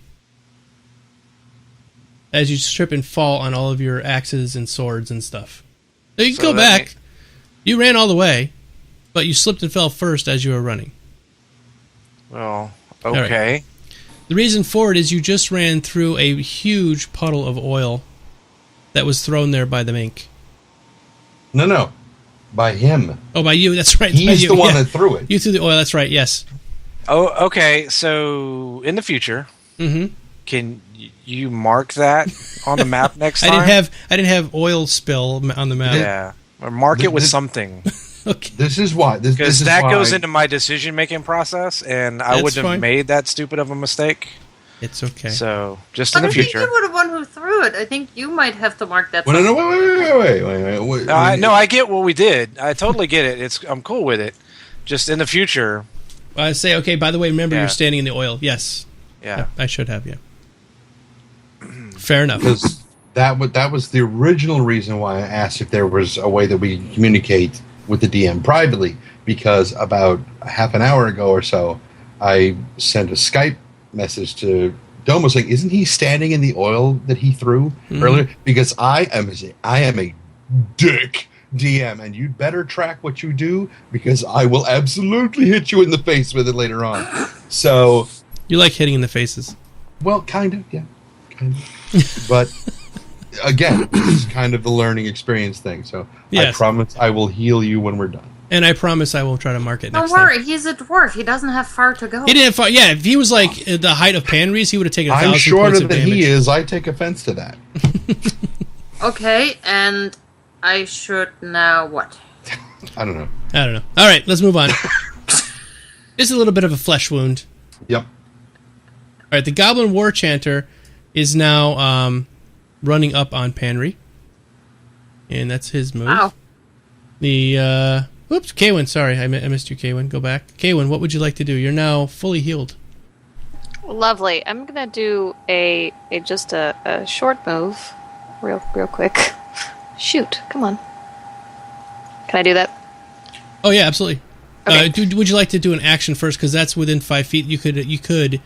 as you trip and fall on all of your axes and swords and stuff. So you can go back. You ran all the way, but you slipped and fell first as you were running. Well, okay. Right. The reason for it is you just ran through a huge puddle of oil that was thrown there by the mink. no, by him. Oh, by you. That's right. He's the one that threw it. You threw the oil. That's right. Yes. Oh, okay. So in the future, can you mark that on the map next time? I didn't have oil spill on the map. Yeah, or mark it with something. Okay. This is why. Because that goes into my decision-making process, and I wouldn't fine. have made that stupid of a mistake. It's okay. So, just in the I think future. you were the one who threw it. I think you might have to mark that. No, wait. No, I get what we did. I totally get it. I'm cool with it. Just in the future. I say, okay, by the way, remember you're standing in the oil. Yes. Yeah. I should have, yeah. Fair enough. Because that was the original reason why I asked if there was a way that we could communicate with the DM privately, because about half an hour ago or so, I sent a Skype message to Domo saying, "Isn't he standing in the oil that he threw earlier?" Because I am a dick DM, and you'd better track what you do, because I will absolutely hit you in the face with it later on. So, you like hitting in the faces. well, kind of, yeah, kind of, but. Again, it's kind of the learning experience thing. So Yes. I promise I will heal you when we're done. And I promise I will try to mark it Don't next worry, time. he's a dwarf. He doesn't have far to go. He didn't have far. Yeah, if he was like at the height of Panry's, he would have taken 1,000 I'm points shorter of than damage. he is. I take offense to that. Okay, and I should now what? I don't know. I don't know. All right, let's move on. This is a little bit of a flesh wound. Yep. All right, the Goblin War Chanter is now running up on Panry. And that's his move. Ow. The, whoops, Kaywin, sorry, I missed you, Kaywin. Go back. Kaywin, what would you like to do? You're now fully healed. Lovely. I'm gonna do a short move real quick. Shoot, come on. Can I do that? Oh yeah, absolutely. Okay. Would you like to do an action first? Because that's within 5 feet. You could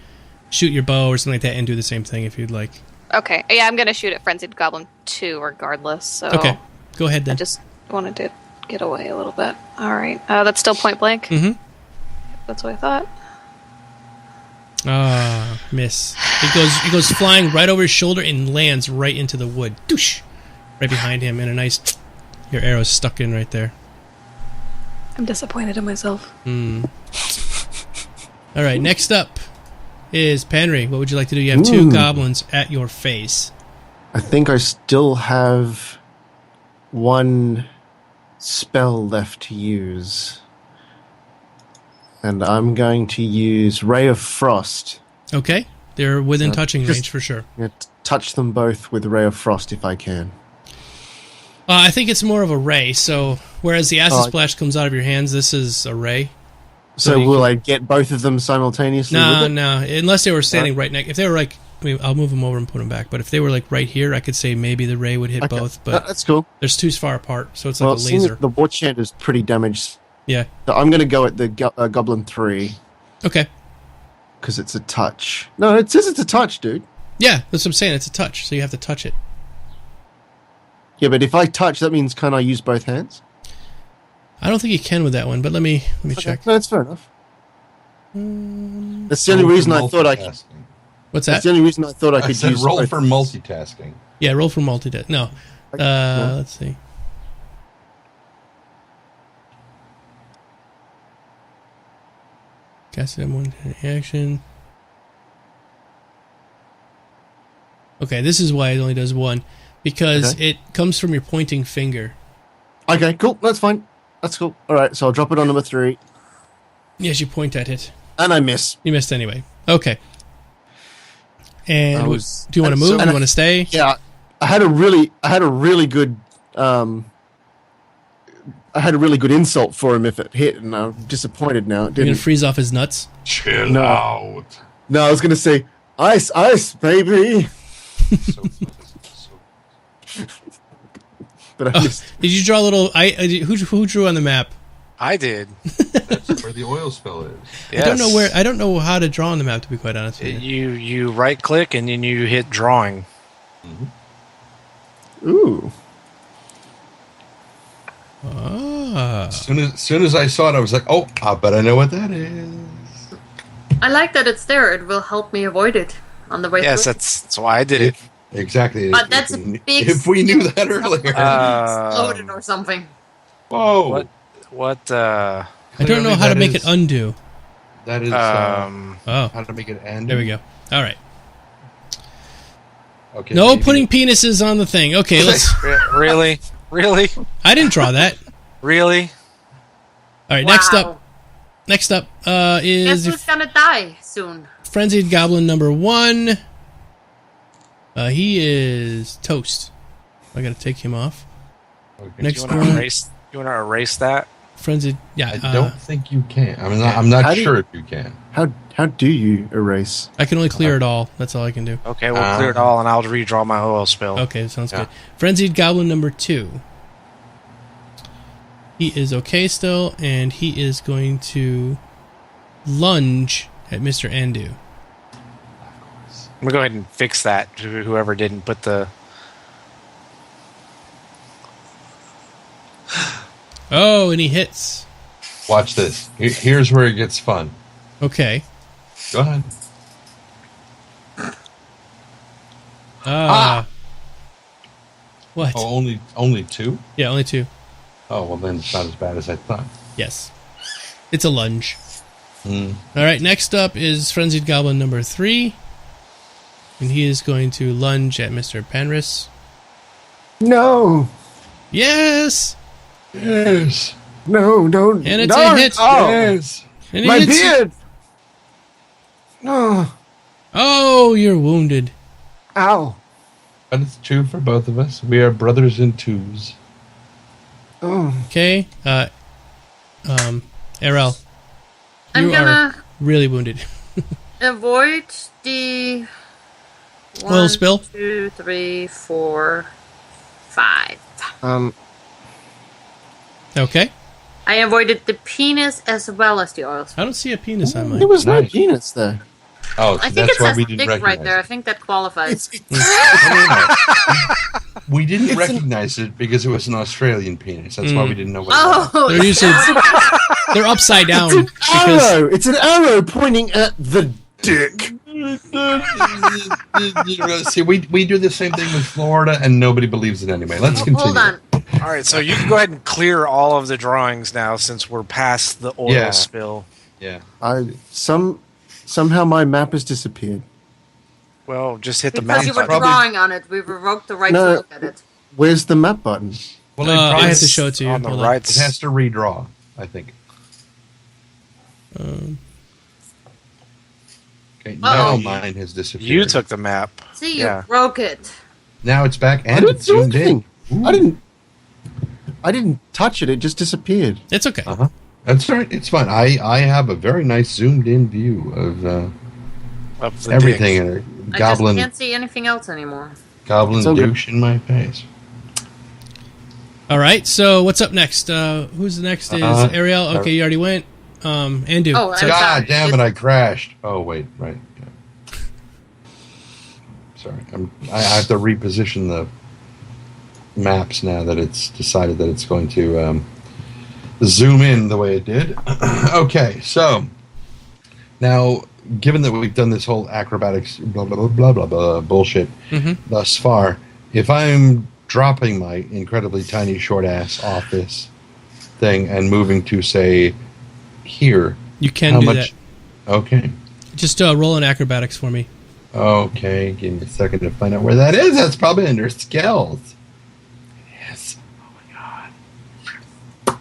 shoot your bow or something like that and do the same thing if you'd like. Okay, yeah, I'm gonna shoot at Frenzied Goblin 2 regardless, so... Okay, go ahead then. I just wanted to get away a little bit. Alright, that's still point blank? Mm-hmm. That's what I thought. Ah, miss. It goes flying right over his shoulder and lands right into the wood. Doosh! Right behind him, and a nice... Your arrow's stuck in right there. I'm disappointed in myself. Alright, next up is Penry. What would you like to do? You have 2 goblins at your face. I think I still have 1 spell left to use. And I'm going to use Ray of Frost. Okay. They're within touching range for sure. Touch them both with Ray of Frost if I can. I think it's more of a ray, so whereas the acid splash comes out of your hands, this is a ray. So will I get both of them simultaneously? No, unless they were standing right next. If they were like, I'll move them over and put them back. But if they were like right here, I could say maybe the ray would hit both. But that's cool. They're too far apart, so it's like a laser. The war chant is pretty damaged. Yeah. So I'm going to go at the Goblin 3. Okay. Because it's a touch. No, it says it's a touch, dude. Yeah, that's what I'm saying. It's a touch, so you have to touch it. Yeah, but if I touch, that means can I use both hands? I don't think you can with that one, but let me check. No, that's fair enough. That's the only reason I thought I could. What's that? That's the only reason I thought I could use. Roll for multitasking. Yeah, roll for multitasking. No. Let's see. Cast it in one action. Okay, this is why it only does 1. Because it comes from your pointing finger. Okay, cool. That's fine. That's cool. All right, so I'll drop it on number 3. Yes, you point at it. And I miss. You missed anyway. Okay. And do you want to move? Do you want to stay? Yeah, I had a really good insult for him if it hit, and I'm disappointed now. It You're didn't. gonna freeze off his nuts. Chill out. No, I was gonna say ice, baby. But I missed. Did you draw a little? Who drew on the map? I did. That's where the oil spill is. Yes. I don't know where. I don't know how to draw on the map. To be quite honest with you. You right click and then you hit drawing. Mm-hmm. Ooh. Ah. As soon as I saw it, I was like, "Oh, I bet I know what that is." I like that it's there. It will help me avoid it on the way Yes, through. that's why I did it. Exactly. But that's a big... If we knew that earlier. Exploded or something. Whoa. What? I don't know how to make it undo. That is how to make it end. There we go. All right. Okay. No putting penises on the thing. Okay, let's. Really? I didn't draw that. Really? All right. Wow. Next up Guess is who's gonna die soon? Frenzied Goblin number 1. He is toast. I gotta take him off. Okay. Next You one. want to erase that? Frenzied. Yeah. I don't think you can. I'm not sure if you can. How do you erase? I can only clear it all. That's all I can do. Okay, we'll clear it all, and I'll redraw my oil spill. Okay, sounds good. Frenzied Goblin number 2. He is okay still, and he is going to lunge at Mr. Andu. I'm gonna go ahead and fix that. To whoever didn't put the. Oh, and he hits. Watch this. Here's where it gets fun. Okay. Go ahead. What? Oh, only 2? Yeah, only 2. Oh, well then it's not as bad as I thought. Yes. It's a lunge. All right, next up is Frenzied Goblin number 3. And he is going to lunge at Mr. Penris. No. Yes! Yes. No, don't. And it's no. a hit. Oh, Yes. And he my hits you. beard. No. Oh, you're wounded. Ow. But it's true for both of us. We are brothers in 2s. Oh. Okay. Erel. I'm You gonna are really wounded. avoid the... Oil spill? 1, 2, 3, 4, 5. Okay. I avoided the penis as well as the oil. I don't see a penis on mine. There was no Nice. penis there. Oh, I so think that's it why says we didn't dick recognize right there. I it. think that qualifies. We didn't recognize it because it was an Australian penis. That's why we didn't know what it was. Oh, They're usually they're upside down. It's an arrow. It's an arrow pointing at the dick. See, we do the same thing with Florida, and nobody believes it anyway. Let's continue. hold on. All right, so you can go ahead and clear all of the drawings now since we're past the oil spill. Yeah. Somehow my map has disappeared. Well, just hit the Because map you were button. drawing on it, we revoked the right No. to look at it. Where's the map button? Well, I have to show it to you. on the Hold right. It has to redraw, I think. Okay, now mine has disappeared. You took the map. See, you Yeah. broke it. Now it's back I and didn't it's do zoomed in. anything. I didn't touch it. It just disappeared. It's okay. Uh-huh. That's all right. It's fine. I have a very nice zoomed in view Of the everything dick. in it. I Goblin, just can't see anything else anymore. goblin So good. douche in my face. All right. So what's up next? Who's the next? Is Ariel? Okay, you already went. Andu. Oh, So- I'm God sorry. damn it! I crashed. Oh wait, right. Yeah. Sorry, I have to reposition the maps now that it's decided that it's going to zoom in the way it did. Okay, so now, given that we've done this whole acrobatics blah blah blah blah blah bullshit thus far, if I'm dropping my incredibly tiny short ass off this thing and moving to say here, you can how do much? Okay. that. Just roll in acrobatics for me. Okay, give me a second to find out where that is. That's probably under skills. Yes. Oh my god.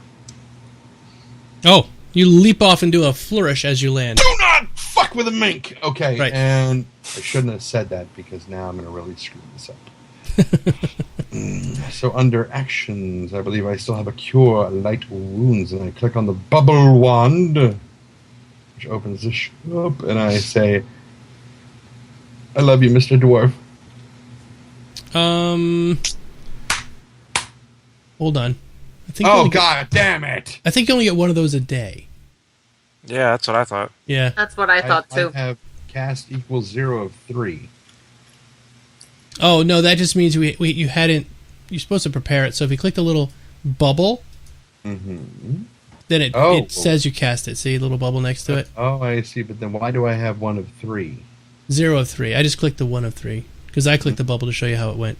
Oh, you leap off and do a flourish as you land. Do not fuck with a mink. Okay, Right. and I shouldn't have said that because now I'm going to really screw this up. So under actions, I believe I still have a cure light wounds, and I click on the bubble wand, which opens the shop, and I say, "I love you, Mr. Dwarf." Hold on. I think you Oh only get- god, damn it! I think you only get one of those a day. Yeah, that's what I thought. Yeah. That's what I thought too. I have cast equals 0 of 3. Oh no, that just means you hadn't. You're supposed to prepare it. So if you click the little bubble, then it says you cast it. See a little bubble next to it. Oh, I see. But then why do I have 1 of 3? 0 of 3. I just clicked the 1 of 3 because I clicked the bubble to show you how it went.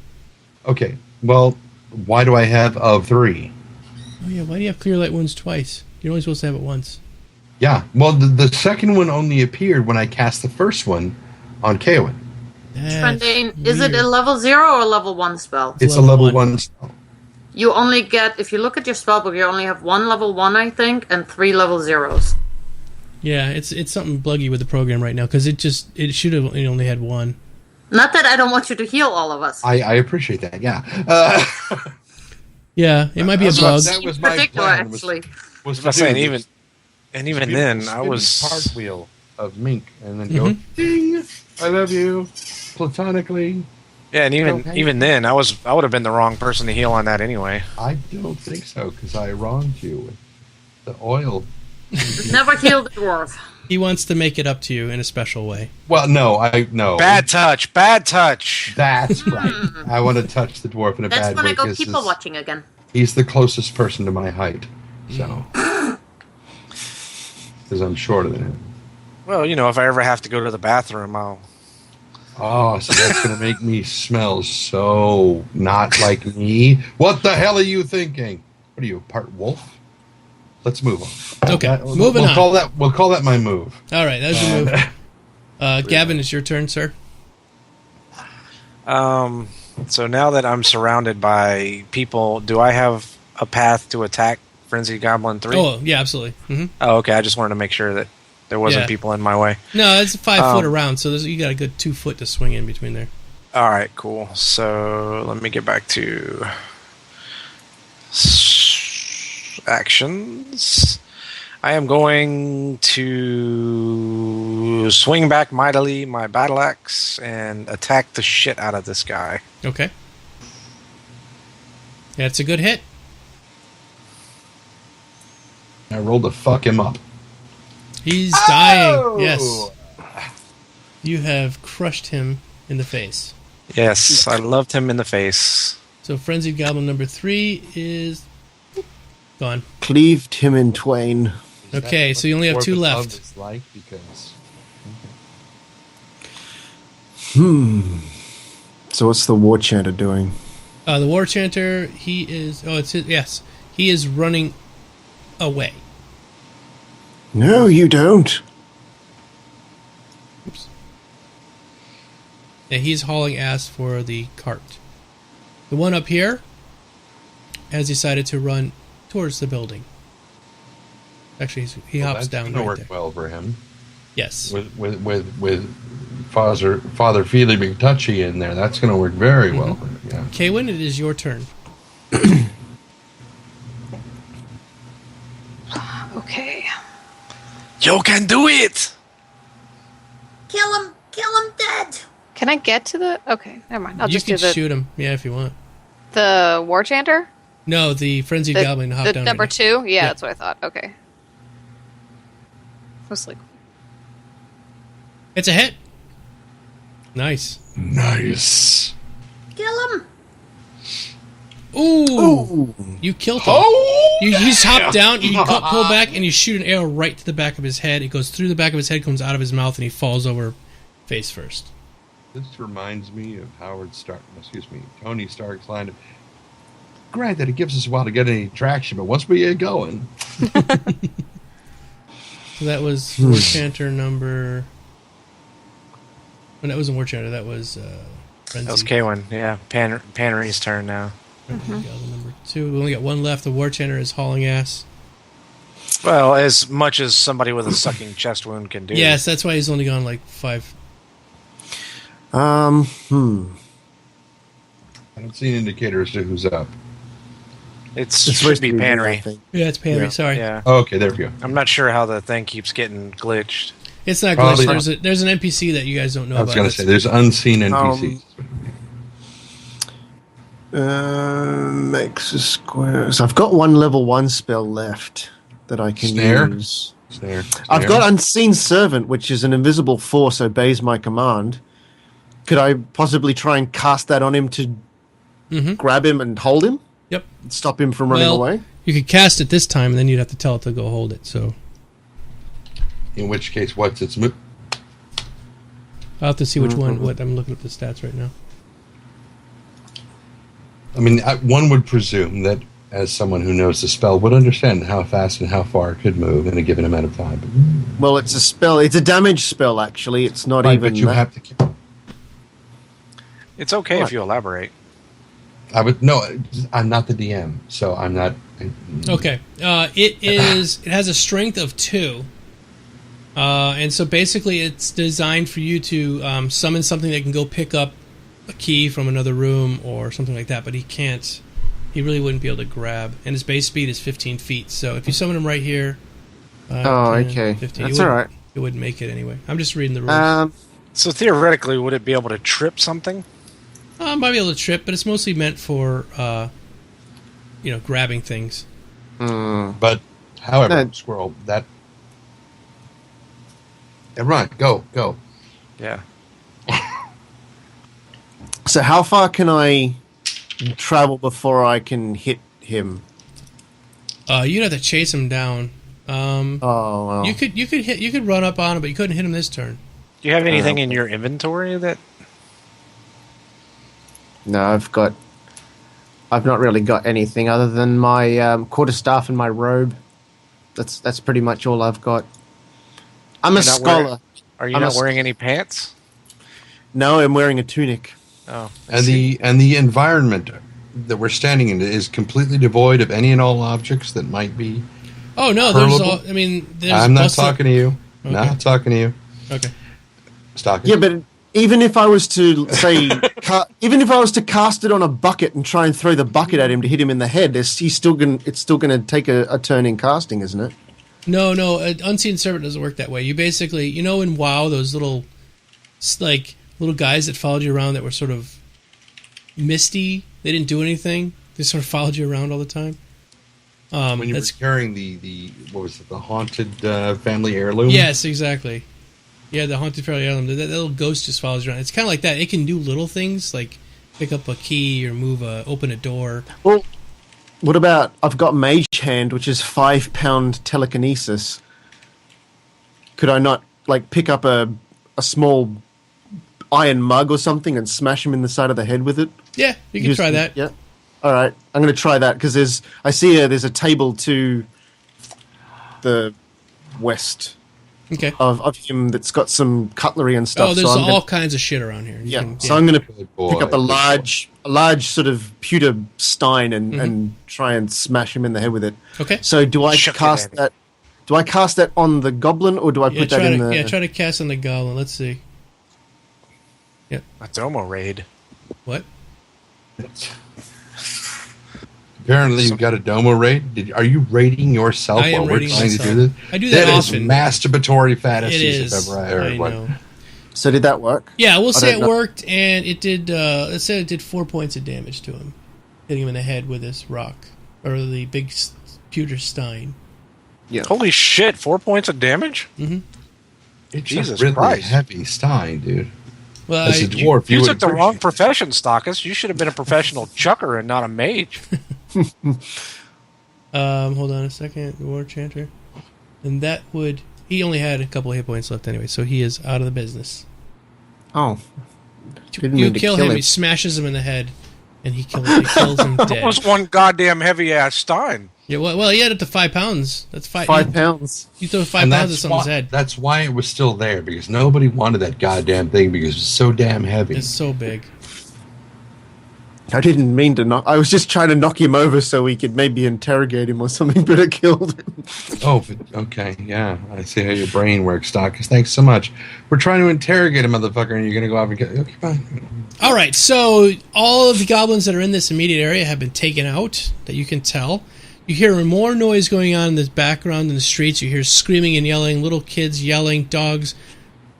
Okay. Well, why do I have of 3? Oh yeah, why do you have clear light wounds twice? You're only supposed to have it once. Yeah. Well, the second one only appeared when I cast the first one on Kaowin. Trendane, is it a level 0 or a level 1 spell? It's a level level 1 spell. You only get, if you look at your spellbook, you only have 1 level 1, I think, and 3 level 0s. Yeah, it's something buggy with the program right now because it should have only had 1. Not that I don't want you to heal all of us. I appreciate that. Yeah. Yeah, it might be a bug. That was In my particular, plan. actually. Was I was to saying, do even spin- then, spin I was. cartwheel of mink and then go ding. I love you, platonically. Yeah, and even then, I would have been the wrong person to heal on that anyway. I don't think so because I wronged you with the oil. Never heal the dwarf. He wants to make it up to you in a special way. Well, no. Bad touch. That's right. I want to touch the dwarf in a That's bad when way I go because people watching again. he's the closest person to my height. So, because I'm shorter than him. Well, if I ever have to go to the bathroom, I'll. Oh, so that's going to make me smell so not like me. What the hell are you thinking? What are you, part wolf? Let's move on. Okay, moving on. We'll call that my move. All right, that's your move. Gavin, it's your turn, sir. So now that I'm surrounded by people, do I have a path to attack Frenzied Goblin 3? Oh, yeah, absolutely. Oh, okay. I just wanted to make sure that there wasn't Yeah. people in my way. No, it's 5 foot around, so you got a good 2 foot to swing in between there. All right, cool. So let me get back to actions. I am going to swing back mightily my battle axe and attack the shit out of this guy. Okay. That's a good hit. I rolled to fuck him up. He's dying. Yes. You have crushed him in the face. Yes, I loved him in the face. So Frenzied Goblin number 3 is gone. Cleaved him in twain. Okay, so you only have 2 left. It's like because So what's the War Chanter doing? The War Chanter, he is... Oh, it's his, yes. He is running away. No, you don't. Oops. Yeah, he's hauling ass for the cart. The one up here has decided to run towards the building. Actually, he hops down That's gonna right work there. well for him. Yes. With Father Feely McTouchy in there, that's going to work very well for him. Yeah. Kaywin, it is your turn. Okay. You can do it! Kill him dead. Can I get to the... Okay, never mind. I'll You just can do the shoot him, yeah, if you want. the War Chanter? No, the Frenzied Goblin hop the down number right 2? Yeah, Yeah. that's what I thought. Okay. I was like... now. It's a hit. Nice. Nice. Kill him. Ooh. You killed him. You just hop down, you pull back, and you shoot an arrow right to the back of his head. It goes through the back of his head, comes out of his mouth, and he falls over face first. This reminds me of Tony Stark's line of, granted, it gives us a while to get any traction, but once we get going... So that was War Chanter number... Oh, that wasn't War Chanter, that was Frenzy. That was K1, yeah. Pannery's turn now. Goblin number 2. We only got one left. The War Chanter is hauling ass. Well, as much as somebody with a sucking chest wound can do. Yes, that's why he's only gone like 5. I don't see an indicator as to who's up. It It's should supposed be to me, I Pannery. think. Yeah, it's Pannery, Yeah. sorry. Yeah. Oh, okay, there we go. I'm not sure how the thing keeps getting glitched. It's not Probably glitched. There's an NPC that you guys don't know I was about. going to say, there's unseen NPCs. Makes a square. So I've got one level 1 spell left that I can Snare? use. Snare. I've got Unseen Servant, which is an invisible force obeys my command. Could I possibly try and cast that on him to grab him and hold him? Yep. Stop him from running away? You could cast it this time, and then you'd have to tell it to go hold it. So In which case, what's its move? I'll have to see which one. What I'm looking at the stats right now. I mean, one would presume that as someone who knows the spell would understand how fast and how far it could move in a given amount of time. Well, it's a spell. It's a damage spell, actually. It's not Right, even but you that. have to... It's okay What? if you elaborate. I'm not the DM, so I'm not... Okay. It has a strength of 2. And so basically it's designed for you to summon something that can go pick up a key from another room or something like that, but he can't. He really wouldn't be able to grab. And his base speed is 15 feet, so if you summon him right here... 10, okay. 15, That's all right. It wouldn't make it anyway. I'm just reading the rules. So theoretically, would it be able to trip something? Might be able to trip, but it's mostly meant for, grabbing things. But, however, No. Squirrel, that... Yeah, run, go. Yeah. So how far can I travel before I can hit him? You'd have to chase him down. Oh, well. You could run up on him, but you couldn't hit him this turn. Do you have anything in your inventory that... No, I've not really got anything other than my quarterstaff and my robe. That's pretty much all I've got. I'm a You're not scholar. Are you I'm not a- wearing any pants? No, I'm wearing a tunic. Oh. And the environment that we're standing in is completely devoid of any and all objects that might be... Oh no, there's Hurlable? all. I mean, there's. I'm not busted- talking to you. Okay. Not talking to you. Okay. Stop it. Yeah, but even if I was to say, even if I was to cast it on a bucket and try and throw the bucket at him to hit him in the head, it's still gonna take a turn in casting, isn't it? No, Unseen Servant doesn't work that way. You basically, in WoW, those little guys that followed you around that were sort of misty. They didn't do anything. They sort of followed you around all the time. When you were That's carrying the what was it, the haunted family heirloom? yes, exactly. Yeah, the haunted family heirloom. That little ghost just follows you around. It's kind of like that. It can do little things like pick up a key or open a door. Well, what about I've got Mage Hand, which is 5 pound telekinesis. Could I not like pick up a small iron mug or something and smash him in the side of the head with it? Yeah, you can try that. Yeah. All right, I'm going to try that because there's a table to the west Okay. of him that's got some cutlery and stuff. Oh, there's so all kinds of shit around here. So I'm going to Good boy, pick up a good large sort of pewter stein and try and smash him in the head with it. Okay. So do I Shook it cast in. that? Do I cast that on the goblin or do I put that in the? Try to cast on the goblin. Let's see. A Domo raid. What? Apparently, you've got a Domo raid. Are you raiding yourself I am while we're raiding trying to do myself. this? I do that often. That is masturbatory It fantasies is. if ever I heard I one. know. So did that work? Yeah, we'll say don't it know. worked, and it did. Let's say it did 4 points of damage to him, hitting him in the head with this rock or the big pewter stein. Yeah. Holy shit! 4 points of damage. It's Jesus a really Christ. heavy stein, dude. Well, As a dwarf, You would took the wrong appreciate- profession, Stockus. You should have been a professional chucker and not a mage. hold on a second. War chanter, and that would. He only had a couple of hit points left anyway, so he is out of the business. Oh. Didn't You mean to kill kill him, him. he smashes him in the head, and he kills him That dead. was one goddamn heavy ass stein. Yeah, well, he had up to 5 pounds. That's 5 5 pounds. You throw 5 And pounds at someone's why, head. that's why it was still there, because nobody wanted that goddamn thing because it's so damn heavy. It's so big. I didn't mean to knock. I was just trying to knock him over so we could maybe interrogate him or something, but it killed him. Oh, but, okay, yeah. I see how your brain works, Doc. Thanks so much. We're trying to interrogate a motherfucker, and you're going to go off and get... Okay, fine. All right, so all of the goblins that are in this immediate area have been taken out, that you can tell. You hear more noise going on in the background in the streets. You hear screaming and yelling, little kids yelling, dogs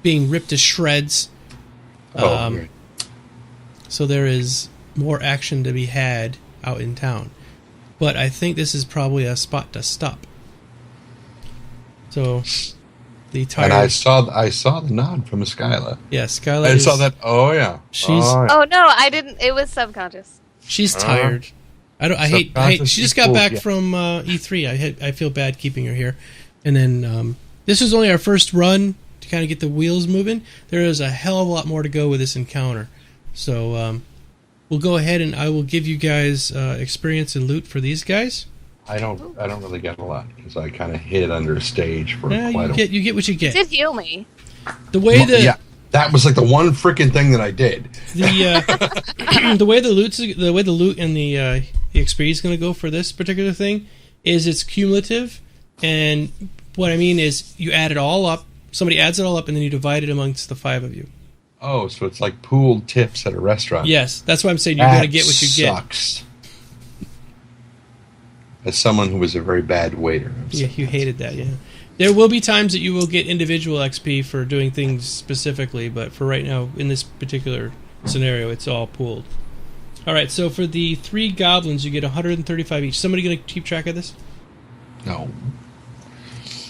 being ripped to shreds. Great. So there is more action to be had out in town. But I think this is probably a spot to stop. So the And tired... I saw the nod from Skyla. Yeah, Skylar I saw that. Oh, yeah. She's- Oh, yeah. Oh no, I didn't. It was subconscious. She's tired. I hate. Subconscious She just got equals- back yeah. from E3. I feel bad keeping her here. And then this is only our first run to kind of get the wheels moving. There is a hell of a lot more to go with this encounter. So we'll go ahead and I will give you guys experience and loot for these guys. I don't really get a lot because I kind of hid under a stage for Yeah, quite you get what you It get. did heal me. The way the yeah, that was like the one freaking thing that I did. the way the loot and the XP is going to go for this particular thing is it's cumulative, and what I mean is you add it all up. Somebody adds it all up, and then you divide it amongst the 5 of you. Oh, so it's like pooled tips at a restaurant. Yes, that's why I'm saying you're That going to get what you get. sucks. As someone who was a very bad waiter. Yeah, you hated that. Yeah, there will be times that you will get individual XP for doing things specifically, but for right now, in this particular scenario, it's all pooled. All right, so for the 3 goblins, you get 135 each. Somebody going to keep track of this? No.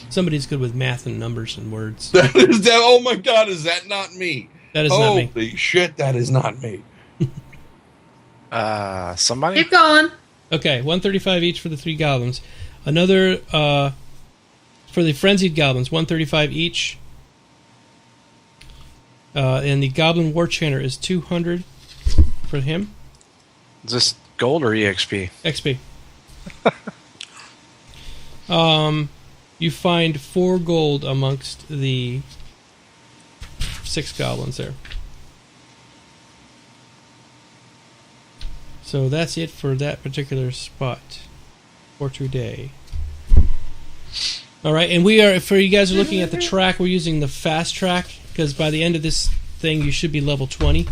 Somebody's good with math and numbers and words. Oh my God, is that not me? That is not me. Holy shit, that is not me. Somebody? Keep going. Okay, 135 each for the 3 goblins. Another for the frenzied goblins, 135 each. And the goblin war chanter is 200 for him. Is this gold or EXP? XP. You find 4 gold amongst the 6 goblins there. So that's it for that particular spot for today. All right, and we are, for you guys who are looking at the track, we're using the fast track because by the end of this thing, you should be level 20,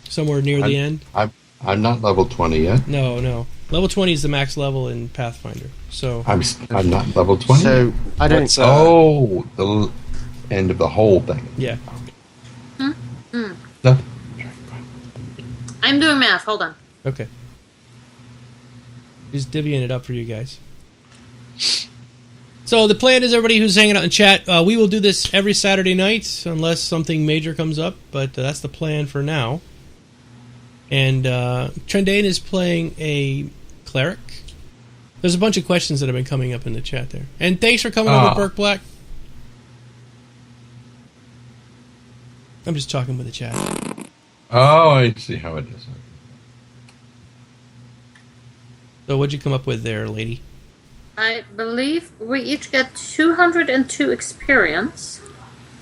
somewhere near the end. I'm not level 20 yet. No. Level 20 is the max level in Pathfinder. So I'm not level 20. So I don't. What's, the end of the whole thing. yeah. No. I'm doing math. Hold on. Okay. Just divvying it up for you guys. So the plan is, everybody who's hanging out in chat, we will do this every Saturday night unless something major comes up, but that's the plan for now. And Trendane is playing a cleric. There's a bunch of questions that have been coming up in the chat there. And thanks for coming over, Burke Black. I'm just talking with the chat. Oh, I see how it is. So what'd you come up with there, lady? I believe we each get 202 experience.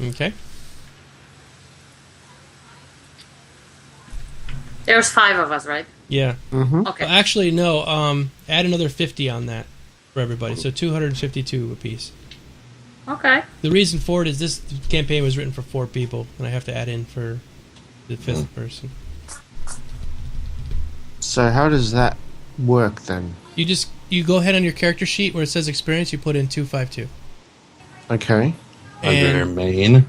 Okay. There's 5 of us, right? Yeah. Mm-hmm. Okay. Well, actually, no. Add another 50 on that for everybody. So 252 apiece. Okay. The reason for it is this campaign was written for 4 people, and I have to add in for the 5th person. So how does that work then? You go ahead on your character sheet where it says experience, you put in 252. Okay. Under their And main.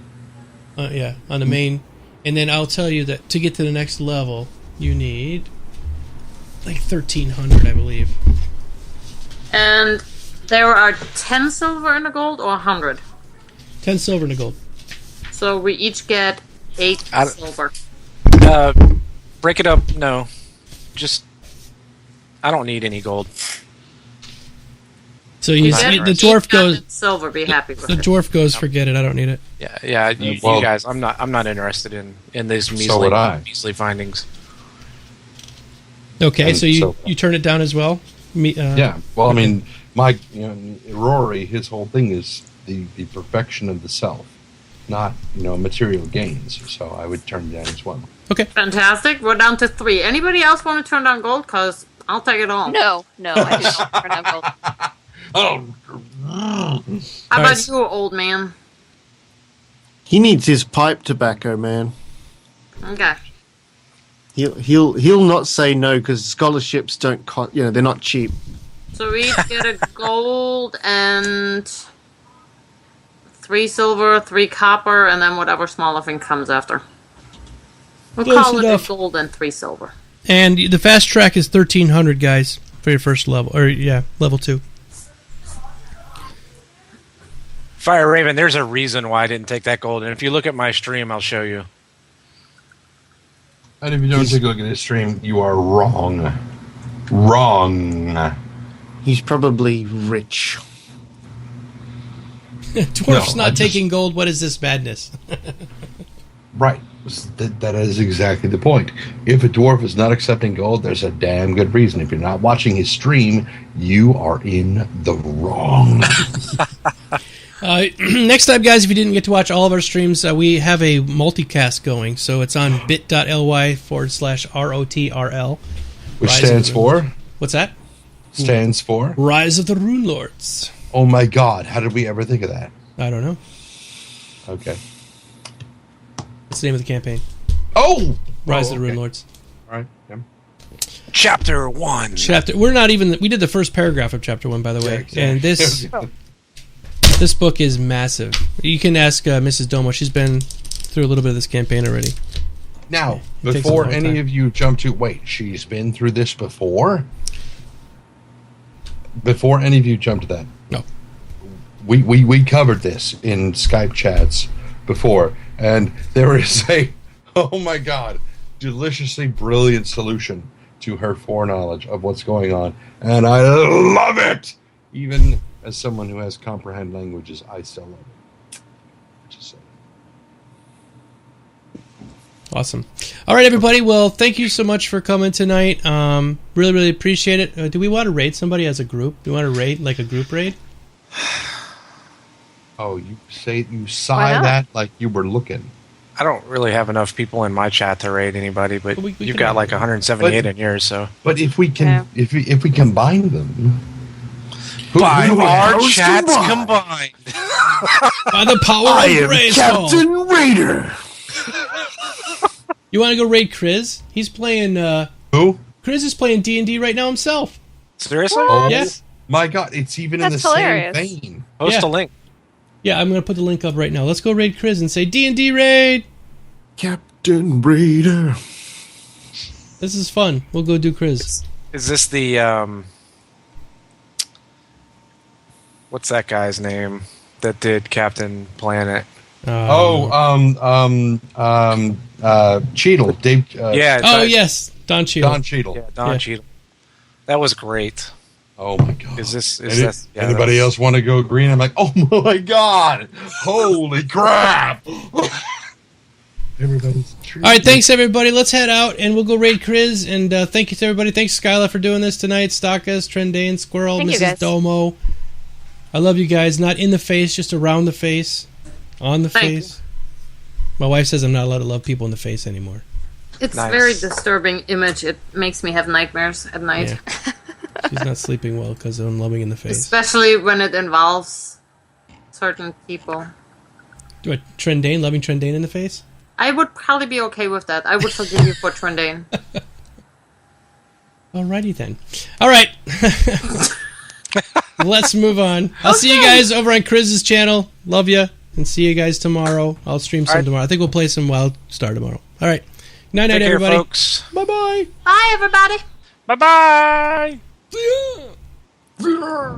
yeah, on the main, and then I'll tell you that to get to the next level, you need like 1,300, I believe. And there are 10 silver and a gold, or 100. 10 silver and a gold. So we each get 8 silver. Break it up. No, just I don't need any gold. So the dwarf goes. Silver, be happy with The it. dwarf goes. Forget it. I don't need it. Yeah. You guys, I'm not interested in these So would I. measly findings. Okay, And so you turn it down as well. Yeah. Well, I mean, Rory, his whole thing is the perfection of the self, not material gains. So I would turn it down as well. Okay. Fantastic. We're down to 3. Anybody else want to turn down gold? Because I'll take it all. No, I didn't turn on gold. Oh. How about Alright. you, old man? He needs his pipe tobacco, man. Okay. He'll not say no because scholarships don't they're not cheap. So we each get a gold and 3 silver, 3 copper, and then whatever smaller thing comes after. We'll Close call enough. it a gold and 3 silver. And the fast track is 1,300, guys, for your first level, level 2. Fire Raven, there's a reason why I didn't take that gold, and if you look at my stream, I'll show you. And if you don't take a look at his stream, you are wrong. Wrong. He's probably rich. Dwarf's No, not taking gold. What is this madness? Right. That is exactly the point. If a dwarf is not accepting gold, there's a damn good reason. If you're not watching his stream, you are in the wrong. Next time, guys, if you didn't get to watch all of our streams, we have a multicast going. So it's on bit.ly/ROTRL. Which stands for? What's that? Stands for? Rise of the Runelords. Oh my god, how did we ever think of that? I don't know. Okay. What's the name of the campaign? Oh! Rise of the okay. Runelords. All right. Yeah. Chapter 1. We're not even. We did the first paragraph of chapter 1, by the way. Yeah, exactly. And this book is massive. You can ask Mrs. Domo. She's been through a little bit of this campaign already. Now, It takes a before long any time. of you jump to wait, she's been through this before? Before any of you jump to that. No. We covered this in Skype chats before, and there is a oh my god, deliciously brilliant solution to her foreknowledge of what's going on, and I love it. Even as someone who has comprehend languages, I still love it. Just saying. Awesome. All right, everybody. Well, thank you so much for coming tonight. Really, really appreciate it. Do we want to raid somebody as a group? Do we want to raid, like a group raid? Oh, you Why sigh not? that like you were looking. I don't really have enough people in my chat to raid anybody, but We you've can got raid like them. 178 in yours, so. But if we can, Yeah. if we combine them, By who our else chats do I? combined. By the power I of am Grayskull. Captain Raider. You want to go raid Kriz? He's playing. Who? Kriz is playing D&D right now himself. Seriously? Oh Yes. my God! It's even in That's the hilarious. same vein. Post Yeah. a link. Yeah, I'm gonna put the link up right now. Let's go raid Kriz and say D&D raid. Captain Raider. This is fun. We'll go do Kriz. Is this the What's that guy's name that did Captain Planet? Cheadle. Dave. Yes, Don Cheadle. Don Cheadle. Yeah, Don Cheadle. That was great. Oh my god! Anybody else want to go green? I'm like, oh my god! Holy crap! Everybody's all right, thanks everybody. Let's head out and we'll go raid Kriz. And thank you to everybody. Thanks Skyla for doing this tonight. Stakas, Trendane, Squirrel, Thank you, Mrs. guys. Domo. I love you guys. Not in the face, just around the face, on the Thank face. My wife says I'm not allowed to love people in the face anymore. It's Nice. very disturbing image. It makes me have nightmares at night. Yeah. She's not sleeping well because I'm loving in the face. Especially when it involves certain people. Do I Trendane, loving Trendane in the face? I would probably be okay with that. I would forgive you for Trendane. Alrighty then. All right. Let's move on. I'll see you guys over on Kriz's channel. Love you. And see you guys tomorrow. I'll stream some tomorrow. I think we'll play some Wild Star tomorrow. All right. Night, Take care, everybody. folks. Bye-bye. Bye, everybody. Bye-bye. Yeah.